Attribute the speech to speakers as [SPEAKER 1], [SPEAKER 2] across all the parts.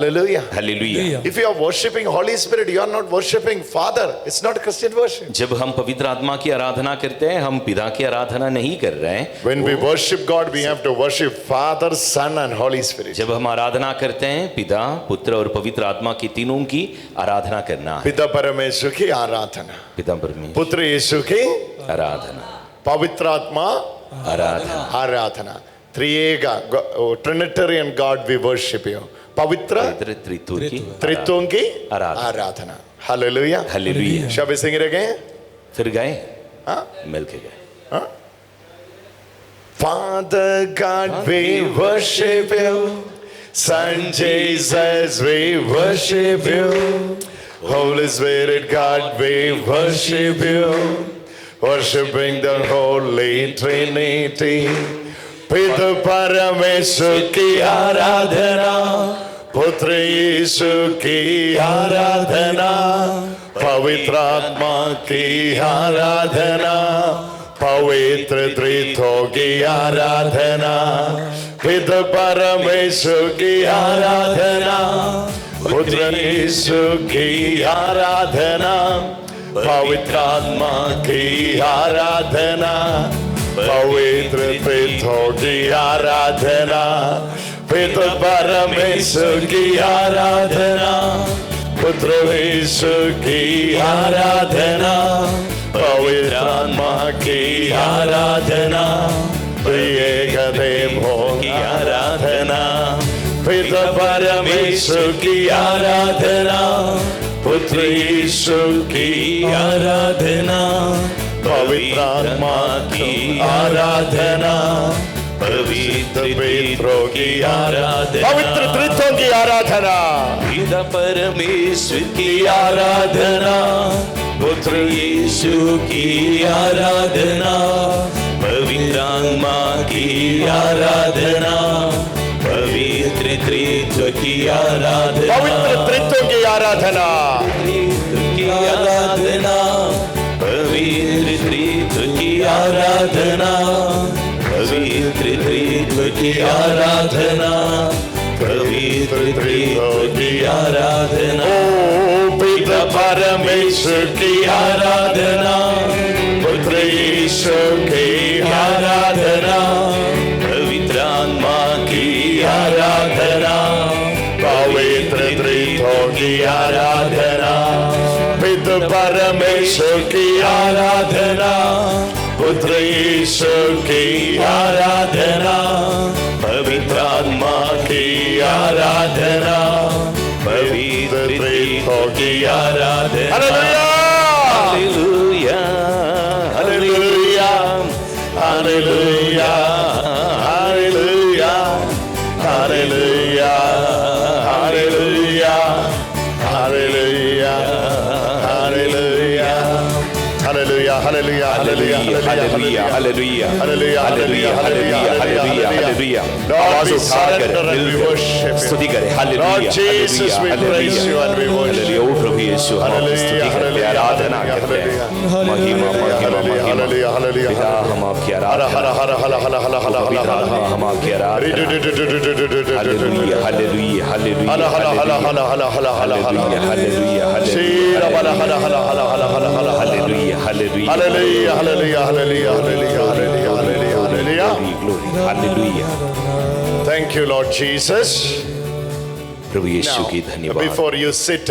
[SPEAKER 1] Hallelujah.
[SPEAKER 2] Hallelujah.
[SPEAKER 1] If you are worshipping Holy Spirit, you are not worshipping Father. It's not Christian worship.
[SPEAKER 2] जब हम पवित्र आत्मा की आराधना करते हैं, हम पिता की आराधना नहीं कर रहे हैं।
[SPEAKER 1] When we worship God, we have to worship Father, Son and Holy Spirit.
[SPEAKER 2] जब हम आराधना करते हैं, पिता, पुत्र और पवित्र आत्मा की तीनों की आराधना करना है।
[SPEAKER 1] पिता परमेश्वर की आराधना,
[SPEAKER 2] पिता परमेश्वर
[SPEAKER 1] पुत्र यीशु की
[SPEAKER 2] आराधना,
[SPEAKER 1] पवित्र आत्मा
[SPEAKER 2] आराधना,
[SPEAKER 1] आराधना। त्रिएका, Trinitarian God we worship you. पवित्र त्रित्वों की आराधना। Hallelujah.
[SPEAKER 2] Hallelujah.
[SPEAKER 1] Shall we sing it again?
[SPEAKER 2] फिर गए,
[SPEAKER 1] हाँ?
[SPEAKER 2] मिलके गए।
[SPEAKER 1] Father God we worship you, Son Jesus we worship you, Holy Spirit God we worship you, worshiping the Holy Trinity. पिता परमेश्वर की आराधना, पुत्र यीशु की आराधना, पवित्र आत्मा की आराधना, पवित्र त्रित्व की आराधना, पिता परमेश्वर की आराधना, पुत्र यीशु की आराधना, पवित्र आत्मा की आराधना, पवित्र त्रित्व की आराधना, पिता परमेश्वर की आराधना, पुत्र यीशु की आराधना, पवित्र आत्मा की आराधना, एक देव की आराधना, पिता परमेश्वर की आराधना, पुत्र यीशु की आराधना, पवित्र आत्मा की आराधना, पवित्र त्रित्व की आराधना, पवित्र त्रित्व की आराधना, पिता परमेश्वर की आराधना, पुत्र यीशु की आराधना, पवित्र आत्मा की आराधना, पवित्र त्रित्व की आराधना, पवित्र त्रित्व की आराधना, की आराधना, पवित्र त्रित्व की आराधना, पवित्र त्रित्व की आराधना, पवित्र त्रित्व की आराधना, पिता परमेश्वर की आराधना, पुत्र यीशु की आराधना, पवित्र आत्मा की आराधना, पवित्र त्रित्व की आराधना, पिता परमेश्वर की आराधना, पुत्र यीशु की आराधना, पवित्र आत्मा की आराधना, पवित्र त्रित्व की आराधना। Hallelujah, hallelujah, hallelujah, hallelujah, hallelujah, hallelujah, hallelujah, hallelujah, hallelujah, hallelujah, hallelujah, hallelujah, hallelujah, hallelujah, hallelujah, hallelujah. आवाज उठाकर स्तुति करें। Hallelujah, hallelujah, hallelujah. ओ प्रभु यीशु, हम स्तुति करते हैं, आराधना करते हैं। महिमा, महिमा, महिमा। पिता, हम आपकी आराधना, हम आपकी आराधना। Hallelujah, hallelujah, hallelujah, hallelujah, hallelujah, hallelujah, hallelujah, hallelujah, hallelujah, hallelujah, hallelujah, hallelujah, hallelujah, hallelujah, hallelujah. Thank you, Lord Jesus.
[SPEAKER 2] प्रभु यीशु की
[SPEAKER 1] Now,
[SPEAKER 2] धन्यवाद।
[SPEAKER 1] before you sit,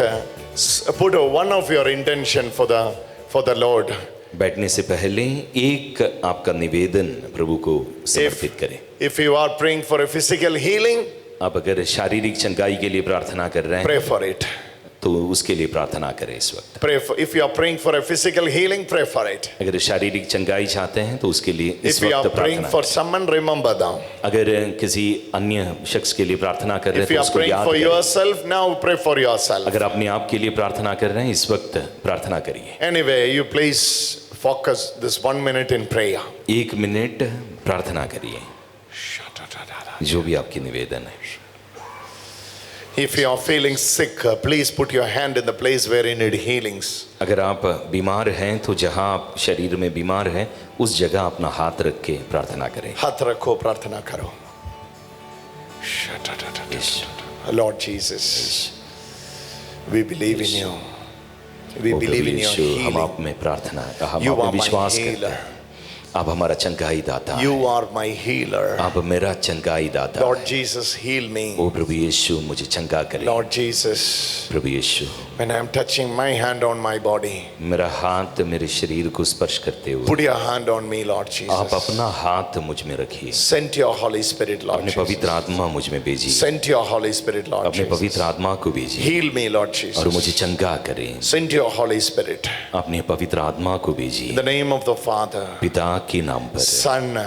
[SPEAKER 1] put one of your intention for the Lord.
[SPEAKER 2] बैठने से पहले एक आपका निवेदन प्रभु को समर्पित करें।
[SPEAKER 1] If you are praying for a physical healing,
[SPEAKER 2] आप अगर शारीरिक चंगाई के लिए प्रार्थना कर रहे हैं,
[SPEAKER 1] pray for it.
[SPEAKER 2] तो उसके लिए प्रार्थना करें इस वक्त।
[SPEAKER 1] Pray for. If you are praying for a physical healing, pray for it.
[SPEAKER 2] अगर शारीरिक चंगाई चाहते हैं तो उसके लिए इस
[SPEAKER 1] If you are
[SPEAKER 2] वक्त
[SPEAKER 1] praying
[SPEAKER 2] प्रार्थना
[SPEAKER 1] for
[SPEAKER 2] करें।
[SPEAKER 1] someone, remember them.
[SPEAKER 2] अगर किसी अन्य शख्स के लिए प्रार्थना कर रहे
[SPEAKER 1] If
[SPEAKER 2] हैं
[SPEAKER 1] you
[SPEAKER 2] तो
[SPEAKER 1] are
[SPEAKER 2] उसको
[SPEAKER 1] praying
[SPEAKER 2] याद
[SPEAKER 1] for
[SPEAKER 2] करें।
[SPEAKER 1] yourself, now pray for yourself.
[SPEAKER 2] अगर अपने आप के लिए प्रार्थना कर रहे हैं इस वक्त प्रार्थना करिए।
[SPEAKER 1] Anyway, you please focus this 1 minute in prayer.
[SPEAKER 2] 1 minute प्रार्थना करिए, जो भी आपकी निवेदन है।
[SPEAKER 1] If you are feeling sick, please put your hand in the place where you need healings.
[SPEAKER 2] अगर आप बीमार हैं तो जहां आप शरीर में बीमार हैं उस जगह अपना हाथ रख के प्रार्थना करें।
[SPEAKER 1] हाथ रखो, प्रार्थना करो। Lord Jesus, we believe in you. We believe in your
[SPEAKER 2] यीशु, हम
[SPEAKER 1] healing.
[SPEAKER 2] आप में प्रार्थना हम
[SPEAKER 1] You
[SPEAKER 2] आप में
[SPEAKER 1] are my
[SPEAKER 2] विश्वास करते
[SPEAKER 1] healer.
[SPEAKER 2] हैं। आप हमारा चंगाई दाता हैं।
[SPEAKER 1] You are my healer.
[SPEAKER 2] आप मेरा चंगाई दाता
[SPEAKER 1] Lord
[SPEAKER 2] हैं।
[SPEAKER 1] Jesus, heal me.
[SPEAKER 2] ओ प्रभु यीशु, मुझे चंगा करें।
[SPEAKER 1] Lord Jesus,
[SPEAKER 2] प्रभु यीशु,
[SPEAKER 1] when I am touching my hand on my body,
[SPEAKER 2] मेरा हाथ मेरे शरीर को स्पर्श करते हुए
[SPEAKER 1] put your hand on me, Lord
[SPEAKER 2] आप
[SPEAKER 1] Jesus.
[SPEAKER 2] अपना हाथ मुझ में रखिए।
[SPEAKER 1] Send your Holy Spirit, Lord
[SPEAKER 2] अपने
[SPEAKER 1] Jesus.
[SPEAKER 2] पवित्र आत्मा मुझ में भेजिए।
[SPEAKER 1] Send your Holy Spirit, Lord
[SPEAKER 2] अपने
[SPEAKER 1] Jesus.
[SPEAKER 2] पवित्र आत्मा को भेजिए
[SPEAKER 1] Heal me, Lord
[SPEAKER 2] और मुझे
[SPEAKER 1] Jesus.
[SPEAKER 2] चंगा करें।
[SPEAKER 1] Send your Holy Spirit.
[SPEAKER 2] अपने पवित्र आत्मा को
[SPEAKER 1] In
[SPEAKER 2] भेजिए।
[SPEAKER 1] the name of the Father,
[SPEAKER 2] पिता के नाम पर
[SPEAKER 1] Son,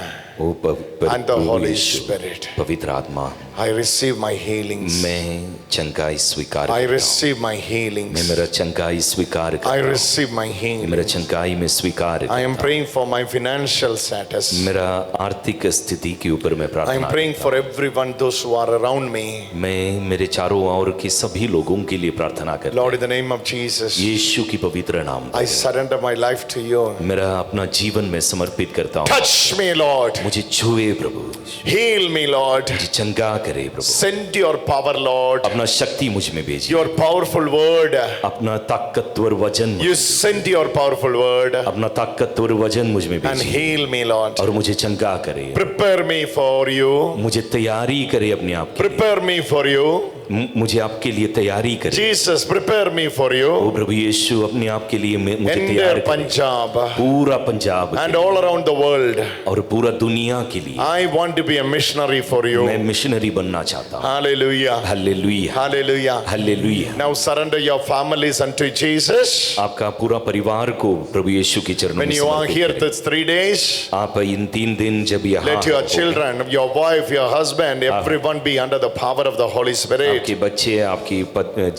[SPEAKER 2] O
[SPEAKER 1] and the
[SPEAKER 2] Prabhu
[SPEAKER 1] Holy
[SPEAKER 2] Yeshu,
[SPEAKER 1] Spirit.
[SPEAKER 2] पवित्र आत्मा,
[SPEAKER 1] I receive my healings.
[SPEAKER 2] मैं चंगाई स्वीकार
[SPEAKER 1] I
[SPEAKER 2] करता हूँ।
[SPEAKER 1] receive my
[SPEAKER 2] मैं
[SPEAKER 1] healings.
[SPEAKER 2] मेरा चंगाई स्वीकार
[SPEAKER 1] I
[SPEAKER 2] करता हूँ।
[SPEAKER 1] receive my
[SPEAKER 2] मेरा
[SPEAKER 1] healing.
[SPEAKER 2] चंगाई में स्वीकार
[SPEAKER 1] I am
[SPEAKER 2] करता
[SPEAKER 1] praying for my financial status.
[SPEAKER 2] हूँ। मेरा आर्थिक स्थिति के ऊपर मैं
[SPEAKER 1] I am
[SPEAKER 2] प्रार्थना
[SPEAKER 1] praying
[SPEAKER 2] करता
[SPEAKER 1] for everyone, those who are around me.
[SPEAKER 2] हूँ। मैं मेरे चारों ओर के सभी लोगों के लिए प्रार्थना करता
[SPEAKER 1] Lord,
[SPEAKER 2] हूँ।
[SPEAKER 1] in the name of Jesus,
[SPEAKER 2] यीशु की पवित्र नाम
[SPEAKER 1] I
[SPEAKER 2] पर
[SPEAKER 1] surrender my life to you.
[SPEAKER 2] मेरा अपना जीवन में समर्पित करता हूँ।
[SPEAKER 1] Touch me, Lord.
[SPEAKER 2] मुझे छुए प्रभु,
[SPEAKER 1] Heal me, Lord.
[SPEAKER 2] मुझे चंगा करे प्रभु।
[SPEAKER 1] Send your power, Lord.
[SPEAKER 2] अपना शक्ति मुझ में भेजिए।
[SPEAKER 1] Your powerful word.
[SPEAKER 2] अपना ताकतवर वचन,
[SPEAKER 1] You send your powerful word
[SPEAKER 2] अपना ताकतवर वचन मुझ में
[SPEAKER 1] and
[SPEAKER 2] भेजिए
[SPEAKER 1] heal me, Lord.
[SPEAKER 2] और मुझे चंगा करे।
[SPEAKER 1] Prepare me for you.
[SPEAKER 2] मुझे तैयारी करे अपने आप के
[SPEAKER 1] Prepare me for you.
[SPEAKER 2] मुझे आपके लिए तैयारी करे।
[SPEAKER 1] Jesus, prepare me for
[SPEAKER 2] O
[SPEAKER 1] you.
[SPEAKER 2] प्रभु यीशु, अपने आप के लिए मुझे तैयार
[SPEAKER 1] Enter
[SPEAKER 2] करे।
[SPEAKER 1] Punjab
[SPEAKER 2] पूरा पंजाब के
[SPEAKER 1] and
[SPEAKER 2] लिए
[SPEAKER 1] all around the world.
[SPEAKER 2] और पूरा दुनिया के लिए
[SPEAKER 1] I want to be a missionary for you.
[SPEAKER 2] मैं मिशनरी बनना चाहता हूँ।
[SPEAKER 1] Hallelujah.
[SPEAKER 2] Hallelujah,
[SPEAKER 1] Hallelujah.
[SPEAKER 2] Hallelujah.
[SPEAKER 1] Now surrender your families unto Jesus.
[SPEAKER 2] आपका पूरा परिवार को प्रभु यीशु के चरणों में
[SPEAKER 1] When you are
[SPEAKER 2] समर्पित
[SPEAKER 1] here
[SPEAKER 2] करें।
[SPEAKER 1] these 3 days,
[SPEAKER 2] आप इन 3 दिन जब यहाँ
[SPEAKER 1] let your
[SPEAKER 2] होगा,
[SPEAKER 1] children, your wife, your husband, everyone be under the power of the Holy Spirit.
[SPEAKER 2] आपके बच्चे, आपकी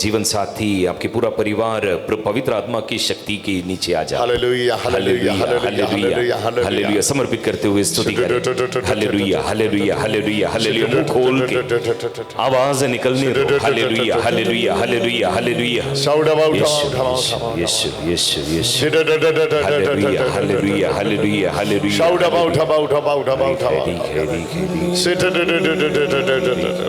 [SPEAKER 2] जीवन साथी, आपके पूरा परिवार पवित्र आत्मा की शक्ति के नीचे आ जाए।
[SPEAKER 1] Hallelujah, hallelujah, hallelujah, hallelujah,
[SPEAKER 2] hallelujah,
[SPEAKER 1] hallelujah.
[SPEAKER 2] समर्पित करते हुए स्तुति करें। Hallelujah, hallelujah, hallelujah, hallelujah. मुंह खोल के आवाज निकलने दो। Hallelujah, hallelujah, hallelujah, hallelujah.
[SPEAKER 1] Shout about,
[SPEAKER 2] Yeshu,
[SPEAKER 1] about,
[SPEAKER 2] Yeshu, Yeshu, Yeshu, Yeshu. Hallelujah, hallelujah, hallelujah, hallelujah.
[SPEAKER 1] Shout about.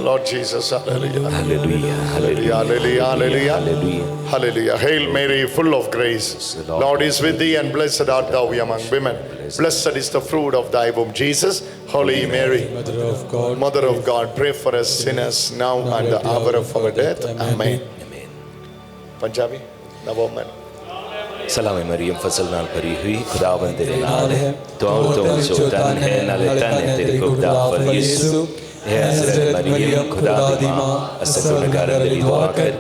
[SPEAKER 1] Lord Jesus, hallelujah.
[SPEAKER 2] Hallelujah, hallelujah,
[SPEAKER 1] Hallelujah, hallelujah.
[SPEAKER 2] Hallelujah.
[SPEAKER 1] Hallelujah. Hail Mary, full of grace. Lord is with thee, and blessed art thou among women. Blessed is the fruit of thy womb, Jesus. Holy Mary, Mother of God, pray for us sinners now and the hour of our death. Amen. Punjabi, Navoman.
[SPEAKER 2] सलाम मरियम फसल नाल भरी हुई खुदावंद तेरे नाल है तो और तुम जो तन है नाले तन है तेरे को खुदा पर यीशु है हज़रत मरियम खुदा दी मां असल गुनहगार दी दुआ कर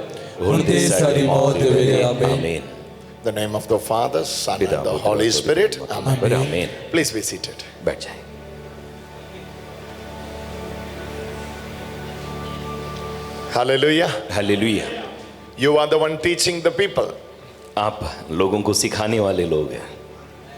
[SPEAKER 2] हुन ते साडी मौत दे वेले आमीन।
[SPEAKER 1] The name of the Father, Son, and the Holy Spirit. Amen.
[SPEAKER 2] आमीन।
[SPEAKER 1] Please be seated.
[SPEAKER 2] बैठ जाए।
[SPEAKER 1] Hallelujah.
[SPEAKER 2] Hallelujah.
[SPEAKER 1] You are the one teaching the people.
[SPEAKER 2] आप लोगों को सिखाने वाले लोग हैं,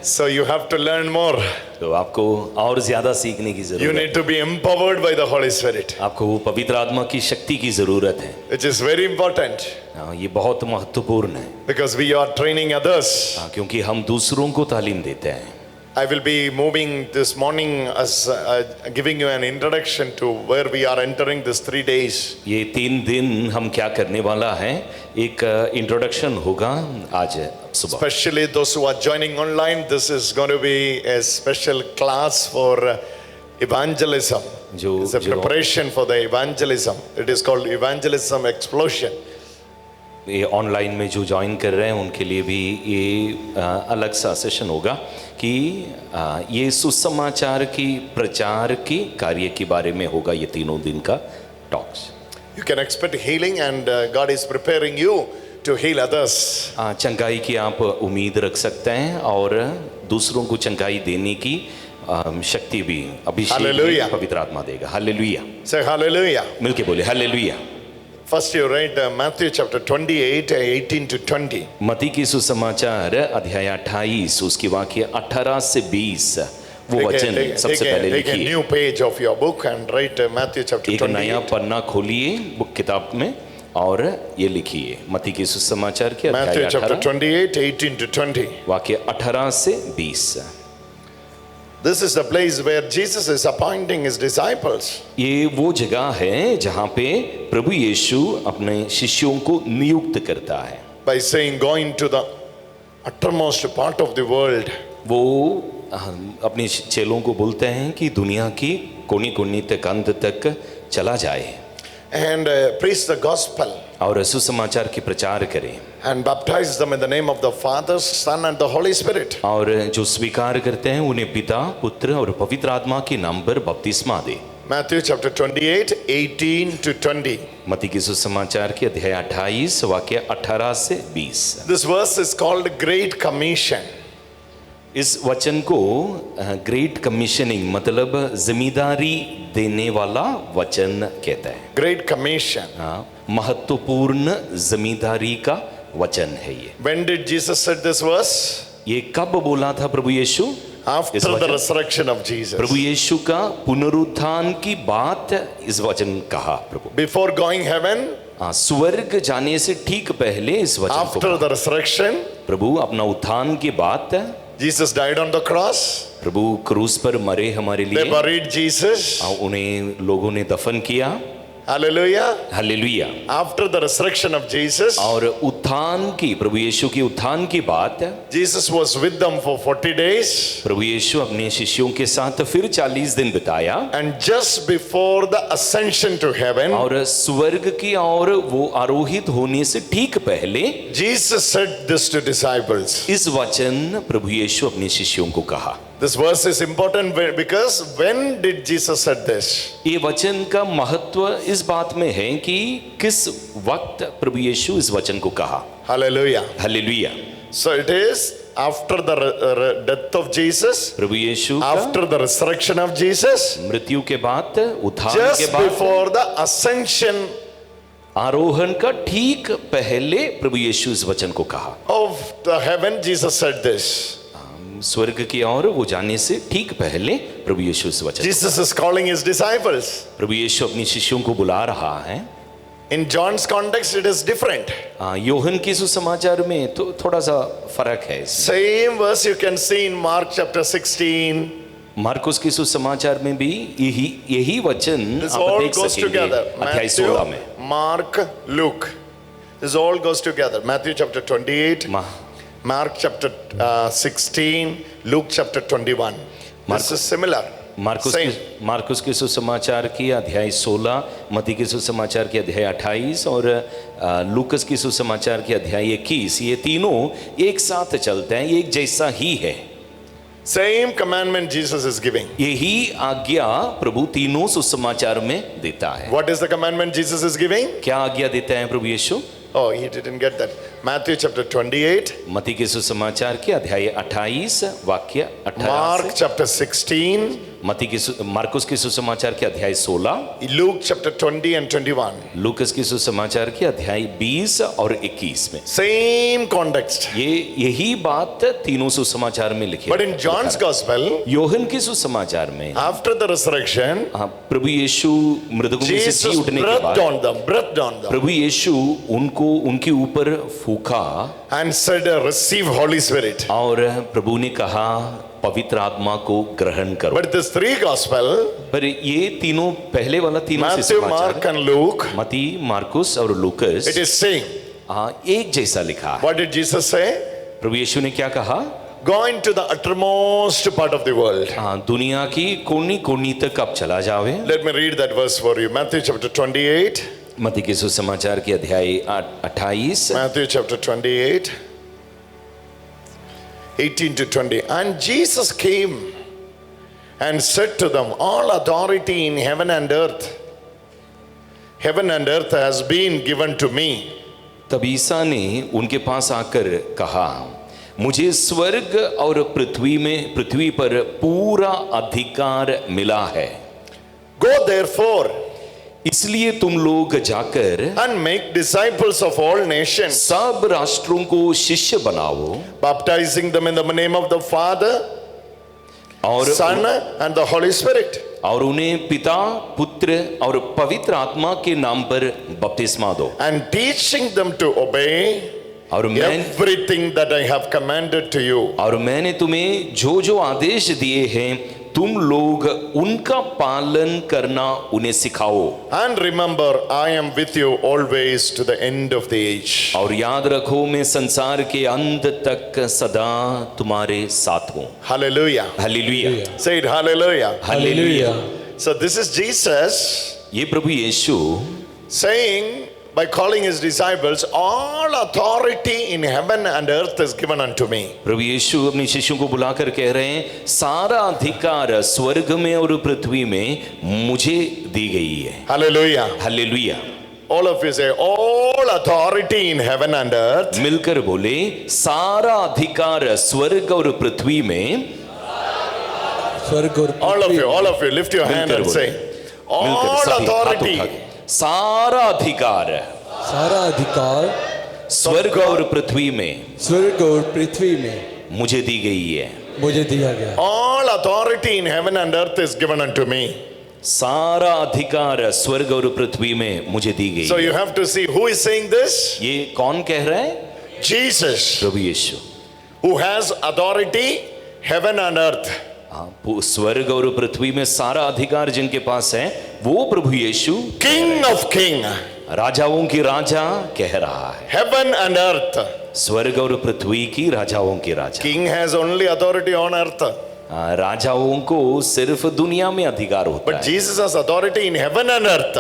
[SPEAKER 1] So you have to learn more.
[SPEAKER 2] तो आपको और ज्यादा सीखने की
[SPEAKER 1] You
[SPEAKER 2] जरूरत
[SPEAKER 1] need
[SPEAKER 2] है।
[SPEAKER 1] to be empowered by the Holy Spirit.
[SPEAKER 2] आपको वो पवित्र आत्मा की शक्ति की जरूरत है।
[SPEAKER 1] Which is very important
[SPEAKER 2] हाँ, ये बहुत महत्वपूर्ण है।
[SPEAKER 1] because we are training others.
[SPEAKER 2] हाँ, क्योंकि हम दूसरों को तालीम देते हैं।
[SPEAKER 1] I will be moving this morning as giving you an introduction to where we are entering this 3 days.
[SPEAKER 2] ये 3 दिन हम क्या करने वाला है, एक इंट्रोडक्शन होगा आज सुबह।
[SPEAKER 1] Especially those who are joining online, this is going to be a special class for evangelism. It's a preparation for the evangelism. It is called Evangelism Explosion.
[SPEAKER 2] ये ऑनलाइन में जो ज्वाइन कर रहे हैं उनके लिए भी ये अलग सा सेशन होगा कि ये सुसमाचार की प्रचार की कार्य के बारे में होगा। ये 3 दिन का talks.
[SPEAKER 1] You can expect healing and God is preparing you to heal others.
[SPEAKER 2] चंगाई की आप उम्मीद रख सकते हैं और दूसरों को चंगाई देने की शक्ति भी अभिषेक पवित्र आत्मा देगा। हालेलुया।
[SPEAKER 1] Say hallelujah.
[SPEAKER 2] मिलके बोले hallelujah.
[SPEAKER 1] First you read Matthew chapter 28, 18 to 20.
[SPEAKER 2] मत्ती की सुसमाचार अध्याय 28 उसके वाक्य 18 से 20 वो वचन सबसे पहले
[SPEAKER 1] Take a
[SPEAKER 2] लिखिए।
[SPEAKER 1] new page of your book and write Matthew chapter
[SPEAKER 2] एक नया
[SPEAKER 1] 28.
[SPEAKER 2] पन्ना खोलिए बुक किताब में और ये लिखिए मत्ती की सुसमाचार के
[SPEAKER 1] Matthew
[SPEAKER 2] अध्याय
[SPEAKER 1] chapter
[SPEAKER 2] 18
[SPEAKER 1] 28, 18 to 20.
[SPEAKER 2] वाक्य 18 से 20।
[SPEAKER 1] This is the place where Jesus is appointing his disciples.
[SPEAKER 2] ये वो जगह है जहाँ पे प्रभु यीशु अपने शिष्यों को नियुक्त करता है
[SPEAKER 1] By saying, go into the uttermost part of the world.
[SPEAKER 2] वो अपने चेलों को बोलते हैं कि दुनिया की कोनी कोनी तक अंत तक चला जाए
[SPEAKER 1] And preach the gospel.
[SPEAKER 2] और सुसमाचार की प्रचार करें
[SPEAKER 1] And baptize them in the name of the Father, Son and the Holy Spirit.
[SPEAKER 2] और जो स्वीकार करते हैं उन्हें पिता पुत्र और पवित्र आत्मा के नाम पर बपतिस्मा दे
[SPEAKER 1] Matthew chapter 28, 18 to 20.
[SPEAKER 2] मत्ती की सुसमाचार के अध्याय 28 वाक्य 18 से 20।
[SPEAKER 1] This verse is called Great Commission.
[SPEAKER 2] इस वचन को ग्रेट कमीशनिंग मतलब जिम्मेदारी देने वाला वचन कहता है।
[SPEAKER 1] Great Commission.
[SPEAKER 2] हाँ, महत्वपूर्ण जिम्मेदारी का वचन है ये।
[SPEAKER 1] When did Jesus said this verse?
[SPEAKER 2] ये कब बोला था प्रभु यीशु?
[SPEAKER 1] After the resurrection of Jesus.
[SPEAKER 2] प्रभु यीशु का पुनरुत्थान की बात इस वचन कहा प्रभु।
[SPEAKER 1] Before going heaven,
[SPEAKER 2] हाँ, स्वर्ग जाने से ठीक पहले इस वचन को
[SPEAKER 1] after
[SPEAKER 2] कहा।
[SPEAKER 1] the resurrection,
[SPEAKER 2] प्रभु अपना उत्थान की बात,
[SPEAKER 1] Jesus died on the cross.
[SPEAKER 2] प्रभु क्रूस पर मरे हमारे
[SPEAKER 1] They
[SPEAKER 2] लिए,
[SPEAKER 1] buried Jesus.
[SPEAKER 2] उन्हें लोगों ने दफन किया।
[SPEAKER 1] Hallelujah.
[SPEAKER 2] Hallelujah.
[SPEAKER 1] After the resurrection of Jesus,
[SPEAKER 2] और उत्थान की, प्रभु यीशु की उत्थान की बात,
[SPEAKER 1] Jesus was with them for 40 days.
[SPEAKER 2] प्रभु यीशु अपने शिष्यों के साथ फिर 40 दिन बिताया
[SPEAKER 1] And just before the ascension to heaven,
[SPEAKER 2] और स्वर्ग की और वो आरोहित होने से ठीक पहले
[SPEAKER 1] Jesus said this to disciples.
[SPEAKER 2] इस वचन प्रभु यीशु अपने शिष्यों को कहा।
[SPEAKER 1] This verse is important because when did Jesus said this?
[SPEAKER 2] ये वचन का महत्व इस बात में है कि किस वक्त प्रभु यीशु इस वचन को कहा।
[SPEAKER 1] Hallelujah.
[SPEAKER 2] Hallelujah.
[SPEAKER 1] So it is after the death of Jesus,
[SPEAKER 2] प्रभु यीशु का
[SPEAKER 1] after the resurrection of Jesus,
[SPEAKER 2] मृत्यु के बाद, उत्थान के
[SPEAKER 1] just
[SPEAKER 2] बाद,
[SPEAKER 1] before the ascension
[SPEAKER 2] आरोहण का ठीक पहले प्रभु यीशु इस वचन को कहा।
[SPEAKER 1] of the heaven, Jesus said this.
[SPEAKER 2] स्वर्ग की ओर वो जाने से ठीक पहले प्रभु यीशु इस वचन
[SPEAKER 1] Jesus is calling his disciples.
[SPEAKER 2] प्रभु यीशु अपने शिष्यों को बुला रहा है।
[SPEAKER 1] In John's context, it is different.
[SPEAKER 2] Yohan की सुसमाचार में तो थोड़ा सा फर्क है।
[SPEAKER 1] Same verse you can see in Mark chapter 16.
[SPEAKER 2] Marcus की सुसमाचार में भी यही वचन
[SPEAKER 1] This
[SPEAKER 2] आप
[SPEAKER 1] all
[SPEAKER 2] देख
[SPEAKER 1] goes
[SPEAKER 2] सकेंगे
[SPEAKER 1] together.
[SPEAKER 2] अध्याय 16 में।
[SPEAKER 1] Matthew, Mark, Luke. This all goes together. Matthew chapter 28, Mark chapter 16, Luke chapter 21. This is similar.
[SPEAKER 2] Marcus के सुसमाचार की अध्याय 16, मत्ती के सुसमाचार की अध्याय 28 और लूकस की सुसमाचार की अध्याय 21, ये तीनों एक साथ चलते हैं, एक जैसा ही है।
[SPEAKER 1] Same commandment Jesus is giving.
[SPEAKER 2] यही आज्ञा प्रभु तीनों सुसमाचार में देता है।
[SPEAKER 1] What is the commandment Jesus is giving?
[SPEAKER 2] क्या आज्ञा देता है प्रभु यीशु?
[SPEAKER 1] Oh, he didn't get that. Matthew chapter 28,
[SPEAKER 2] मत्ती के सुसमाचार के अध्याय 28 वाक्य 18
[SPEAKER 1] Mark chapter 16,
[SPEAKER 2] मार्कुस के सुसमाचार के अध्याय 16,
[SPEAKER 1] Luke chapter 20 and 21.
[SPEAKER 2] लूकस के सुसमाचार के अध्याय 20 और 21 में
[SPEAKER 1] Same context.
[SPEAKER 2] यही बात तीनों सुसमाचार में लिखी
[SPEAKER 1] But in John's gospel,
[SPEAKER 2] Yohan के सुसमाचार में
[SPEAKER 1] after the resurrection,
[SPEAKER 2] प्रभु यीशु मृतकों में से जी
[SPEAKER 1] Jesus
[SPEAKER 2] उठने के
[SPEAKER 1] breathed
[SPEAKER 2] बाद
[SPEAKER 1] on them,
[SPEAKER 2] प्रभु यीशु उनके ऊपर फूका
[SPEAKER 1] and said, receive Holy Spirit.
[SPEAKER 2] और प्रभु ने कहा पवित्र आत्मा को ग्रहण करो।
[SPEAKER 1] But this three gospel,
[SPEAKER 2] पर ये तीनों पहले वाला तीनों
[SPEAKER 1] Matthew, Mark and Luke,
[SPEAKER 2] मत्ती, मार्कुस और लूकस,
[SPEAKER 1] it is saying,
[SPEAKER 2] एक जैसा लिखा है।
[SPEAKER 1] what did Jesus say?
[SPEAKER 2] प्रभु यीशु ने क्या कहा?
[SPEAKER 1] Go into the uttermost part of the world.
[SPEAKER 2] दुनिया की कोनी कोनी तक आप चला जावे।
[SPEAKER 1] Let me read that verse for you. Matthew chapter 28.
[SPEAKER 2] मत्ती के सुसमाचार के अध्याय 28,
[SPEAKER 1] Matthew chapter 28, 18 to 20. And Jesus came and said to them, all authority in heaven and earth has been given to me.
[SPEAKER 2] तब ईसा ने उनके पास आकर कहा, मुझे स्वर्ग और पृथ्वी पर पूरा अधिकार मिला है।
[SPEAKER 1] Go therefore
[SPEAKER 2] इसलिए तुम लोग जाकर
[SPEAKER 1] and make disciples of all nations,
[SPEAKER 2] सब राष्ट्रों को शिष्य बनाओ,
[SPEAKER 1] baptizing them in the name of the Father,
[SPEAKER 2] और
[SPEAKER 1] Son and the Holy Spirit,
[SPEAKER 2] और उन्हें पिता, पुत्र और पवित्र आत्मा के नाम पर बपतिस्मा दो,
[SPEAKER 1] and teaching them to obey
[SPEAKER 2] और मैं
[SPEAKER 1] everything that I have commanded to you.
[SPEAKER 2] और मैंने तुम्हें जो जो आदेश दिए हैं तुम लोग उनका पालन करना उन्हें सिखाओ।
[SPEAKER 1] And remember, I am with you always to the end of the age.
[SPEAKER 2] और याद रखो मैं संसार के अंत तक सदा तुम्हारे साथ हूँ।
[SPEAKER 1] Hallelujah.
[SPEAKER 2] Hallelujah.
[SPEAKER 1] Say it, hallelujah.
[SPEAKER 2] Hallelujah.
[SPEAKER 1] So this is Jesus
[SPEAKER 2] ये प्रभु यीशु
[SPEAKER 1] saying, by calling his disciples, all authority in heaven and earth is given unto me.
[SPEAKER 2] प्रभु यीशु अपने शिष्यों को बुलाकर कह रहे हैं सारा अधिकार स्वर्ग में और पृथ्वी में मुझे दी गई है।
[SPEAKER 1] Hallelujah.
[SPEAKER 2] Hallelujah.
[SPEAKER 1] All of you say, all authority in heaven and earth.
[SPEAKER 2] मिलकर बोले सारा अधिकार स्वर्ग और पृथ्वी में।
[SPEAKER 3] स्वर्ग और
[SPEAKER 1] All of you, lift your hand and say, all authority.
[SPEAKER 2] सारा अधिकार
[SPEAKER 3] सारा अधिकार
[SPEAKER 2] स्वर्ग और पृथ्वी में
[SPEAKER 3] स्वर्ग और पृथ्वी में
[SPEAKER 2] मुझे दी गई है।
[SPEAKER 3] मुझे दिया गया।
[SPEAKER 1] All authority in heaven and earth is given unto me.
[SPEAKER 2] सारा अधिकार स्वर्ग और पृथ्वी में मुझे दी गई।
[SPEAKER 1] So you have to see who is saying this?
[SPEAKER 2] ये कौन कह रहा है?
[SPEAKER 1] Jesus,
[SPEAKER 2] प्रभु यीशु।
[SPEAKER 1] who has authority heaven and earth.
[SPEAKER 2] स्वर्ग और पृथ्वी में सारा अधिकार जिनके पास है वो प्रभु यीशु
[SPEAKER 1] King of king,
[SPEAKER 2] राजाओं की राजा कह रहा है।
[SPEAKER 1] heaven and earth.
[SPEAKER 2] स्वर्ग और पृथ्वी की राजाओं की राजा।
[SPEAKER 1] King has only authority on earth.
[SPEAKER 2] राजाओं को सिर्फ दुनिया में अधिकार होता
[SPEAKER 1] But
[SPEAKER 2] है
[SPEAKER 1] Jesus has authority in heaven and earth.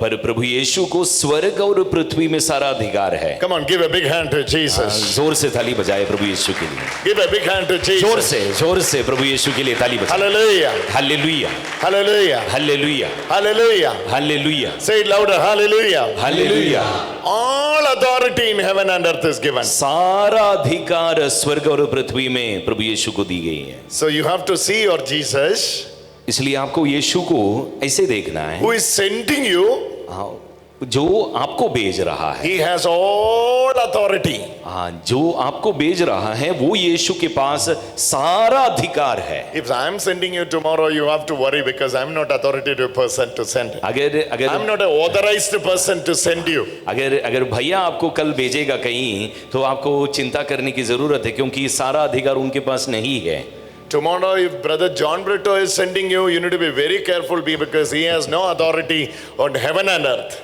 [SPEAKER 2] पर प्रभु यीशु को स्वर्ग और पृथ्वी में सारा अधिकार है।
[SPEAKER 1] Come on, give a big hand to Jesus.
[SPEAKER 2] जोर से ताली बजाए प्रभु यीशु के लिए।
[SPEAKER 1] Give a big hand to Jesus.
[SPEAKER 2] जोर से प्रभु यीशु के लिए ताली बजाए।
[SPEAKER 1] Hallelujah.
[SPEAKER 2] Hallelujah.
[SPEAKER 1] Hallelujah.
[SPEAKER 2] Hallelujah.
[SPEAKER 1] Hallelujah.
[SPEAKER 2] Hallelujah.
[SPEAKER 1] Say it louder. Hallelujah.
[SPEAKER 2] Hallelujah.
[SPEAKER 1] All authority in heaven and earth is given.
[SPEAKER 2] सारा अधिकार स्वर्ग और पृथ्वी में प्रभु यीशु को दी गई है।
[SPEAKER 1] So you have to see your Jesus
[SPEAKER 2] इसलिए आपको यीशु को ऐसे देखना है
[SPEAKER 1] who is sending you.
[SPEAKER 2] जो आपको भेज रहा है।
[SPEAKER 1] He has all authority.
[SPEAKER 2] हाँ, जो आपको भेज रहा है वो यीशु के पास सारा अधिकार है।
[SPEAKER 1] If I am sending you tomorrow, you have to worry because I am not authoritative person to send.
[SPEAKER 2] अगर
[SPEAKER 1] I am not an authorized person to send you.
[SPEAKER 2] अगर भैया आपको कल भेजेगा कहीं तो आपको चिंता करने की जरूरत है क्योंकि सारा अधिकार उनके पास नहीं है।
[SPEAKER 1] Tomorrow, if Brother John Brito is sending you, you need to be very careful because he has no authority on heaven and earth.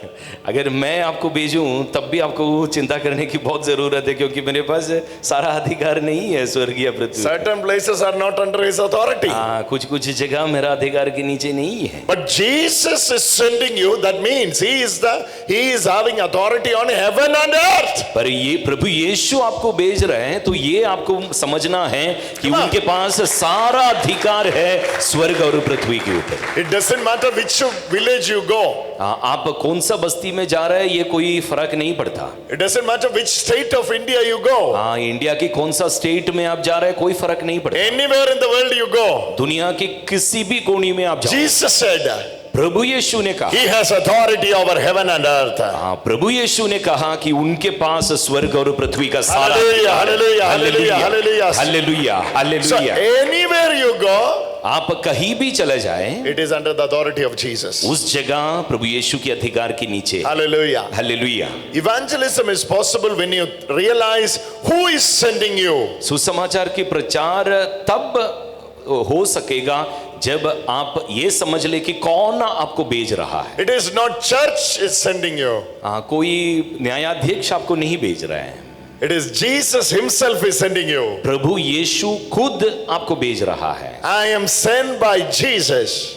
[SPEAKER 2] अगर मैं आपको भेजूं तब भी आपको चिंता करने की बहुत जरूरत है क्योंकि मेरे पास सारा अधिकार नहीं है स्वर्गीय पृथ्वी।
[SPEAKER 1] Certain places are not under his authority.
[SPEAKER 2] हाँ, कुछ जगह मेरा अधिकार के नीचे नहीं है।
[SPEAKER 1] But Jesus is sending you. That means he is having authority on heaven and earth.
[SPEAKER 2] पर ये प्रभु यीशु आपको भेज रहे हैं तो ये आपको समझना है कि उनके पास सारा अधिकार है स्वर्ग और पृथ्वी के ऊपर।
[SPEAKER 1] It doesn't matter which village you go.
[SPEAKER 2] आप कौन सा बस्ती में जा रहे हैं ये कोई फर्क नहीं पड़ता।
[SPEAKER 1] It doesn't matter which state of India you go.
[SPEAKER 2] हाँ, इंडिया की कौन सा स्टेट में आप जा रहे हैं कोई फर्क नहीं पड़ता।
[SPEAKER 1] Anywhere in the world you go.
[SPEAKER 2] दुनिया के किसी भी कोने में आप जाओ।
[SPEAKER 1] Jesus said,
[SPEAKER 2] प्रभु यीशु ने कहा,
[SPEAKER 1] He has authority over heaven and earth.
[SPEAKER 2] हाँ, प्रभु यीशु ने कहा कि उनके पास स्वर्ग और पृथ्वी का सारा
[SPEAKER 1] Hallelujah,
[SPEAKER 2] अधिकार है।
[SPEAKER 1] hallelujah, hallelujah,
[SPEAKER 2] hallelujah,
[SPEAKER 1] So
[SPEAKER 2] hallelujah.
[SPEAKER 1] anywhere you go,
[SPEAKER 2] आप कहीं भी चले जाएं,
[SPEAKER 1] it is under the authority of Jesus.
[SPEAKER 2] उस जगह प्रभु यीशु के अधिकार के नीचे।
[SPEAKER 1] Hallelujah.
[SPEAKER 2] Hallelujah.
[SPEAKER 1] Evangelism is possible when you realize who is sending you.
[SPEAKER 2] सुसमाचार के प्रचार तब हो सकेगा जब आप ये समझ ले कि कौन आपको भेज रहा है।
[SPEAKER 1] It is not church is sending you.
[SPEAKER 2] कोई न्यायाधीश आपको नहीं भेज रहा है।
[SPEAKER 1] It is Jesus himself is sending you.
[SPEAKER 2] प्रभु यीशु खुद आपको भेज रहा है।
[SPEAKER 1] I am sent by Jesus.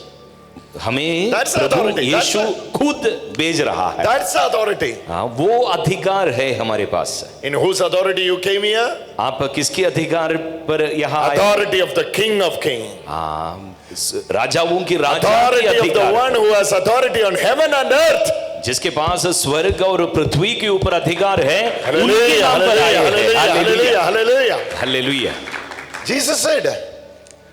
[SPEAKER 2] हमें
[SPEAKER 1] That's
[SPEAKER 2] प्रभु
[SPEAKER 1] authority.
[SPEAKER 2] यीशु खुद भेज रहा है।
[SPEAKER 1] That's the authority.
[SPEAKER 2] हाँ, वो अधिकार है हमारे पास।
[SPEAKER 1] In whose authority you came here?
[SPEAKER 2] आप किसके अधिकार पर यहाँ आए?
[SPEAKER 1] Authority of the King of Kings.
[SPEAKER 2] हाँ, राजाओं की राजा की
[SPEAKER 1] Authority of the
[SPEAKER 2] अधिकार,
[SPEAKER 1] one who has authority on heaven and earth.
[SPEAKER 2] जिसके पास स्वर्ग और पृथ्वी के ऊपर अधिकार है, उनके
[SPEAKER 1] Hallelujah,
[SPEAKER 2] नाम पर आए
[SPEAKER 1] hallelujah,
[SPEAKER 2] हैं।
[SPEAKER 1] hallelujah, hallelujah.
[SPEAKER 2] Hallelujah.
[SPEAKER 1] Jesus said,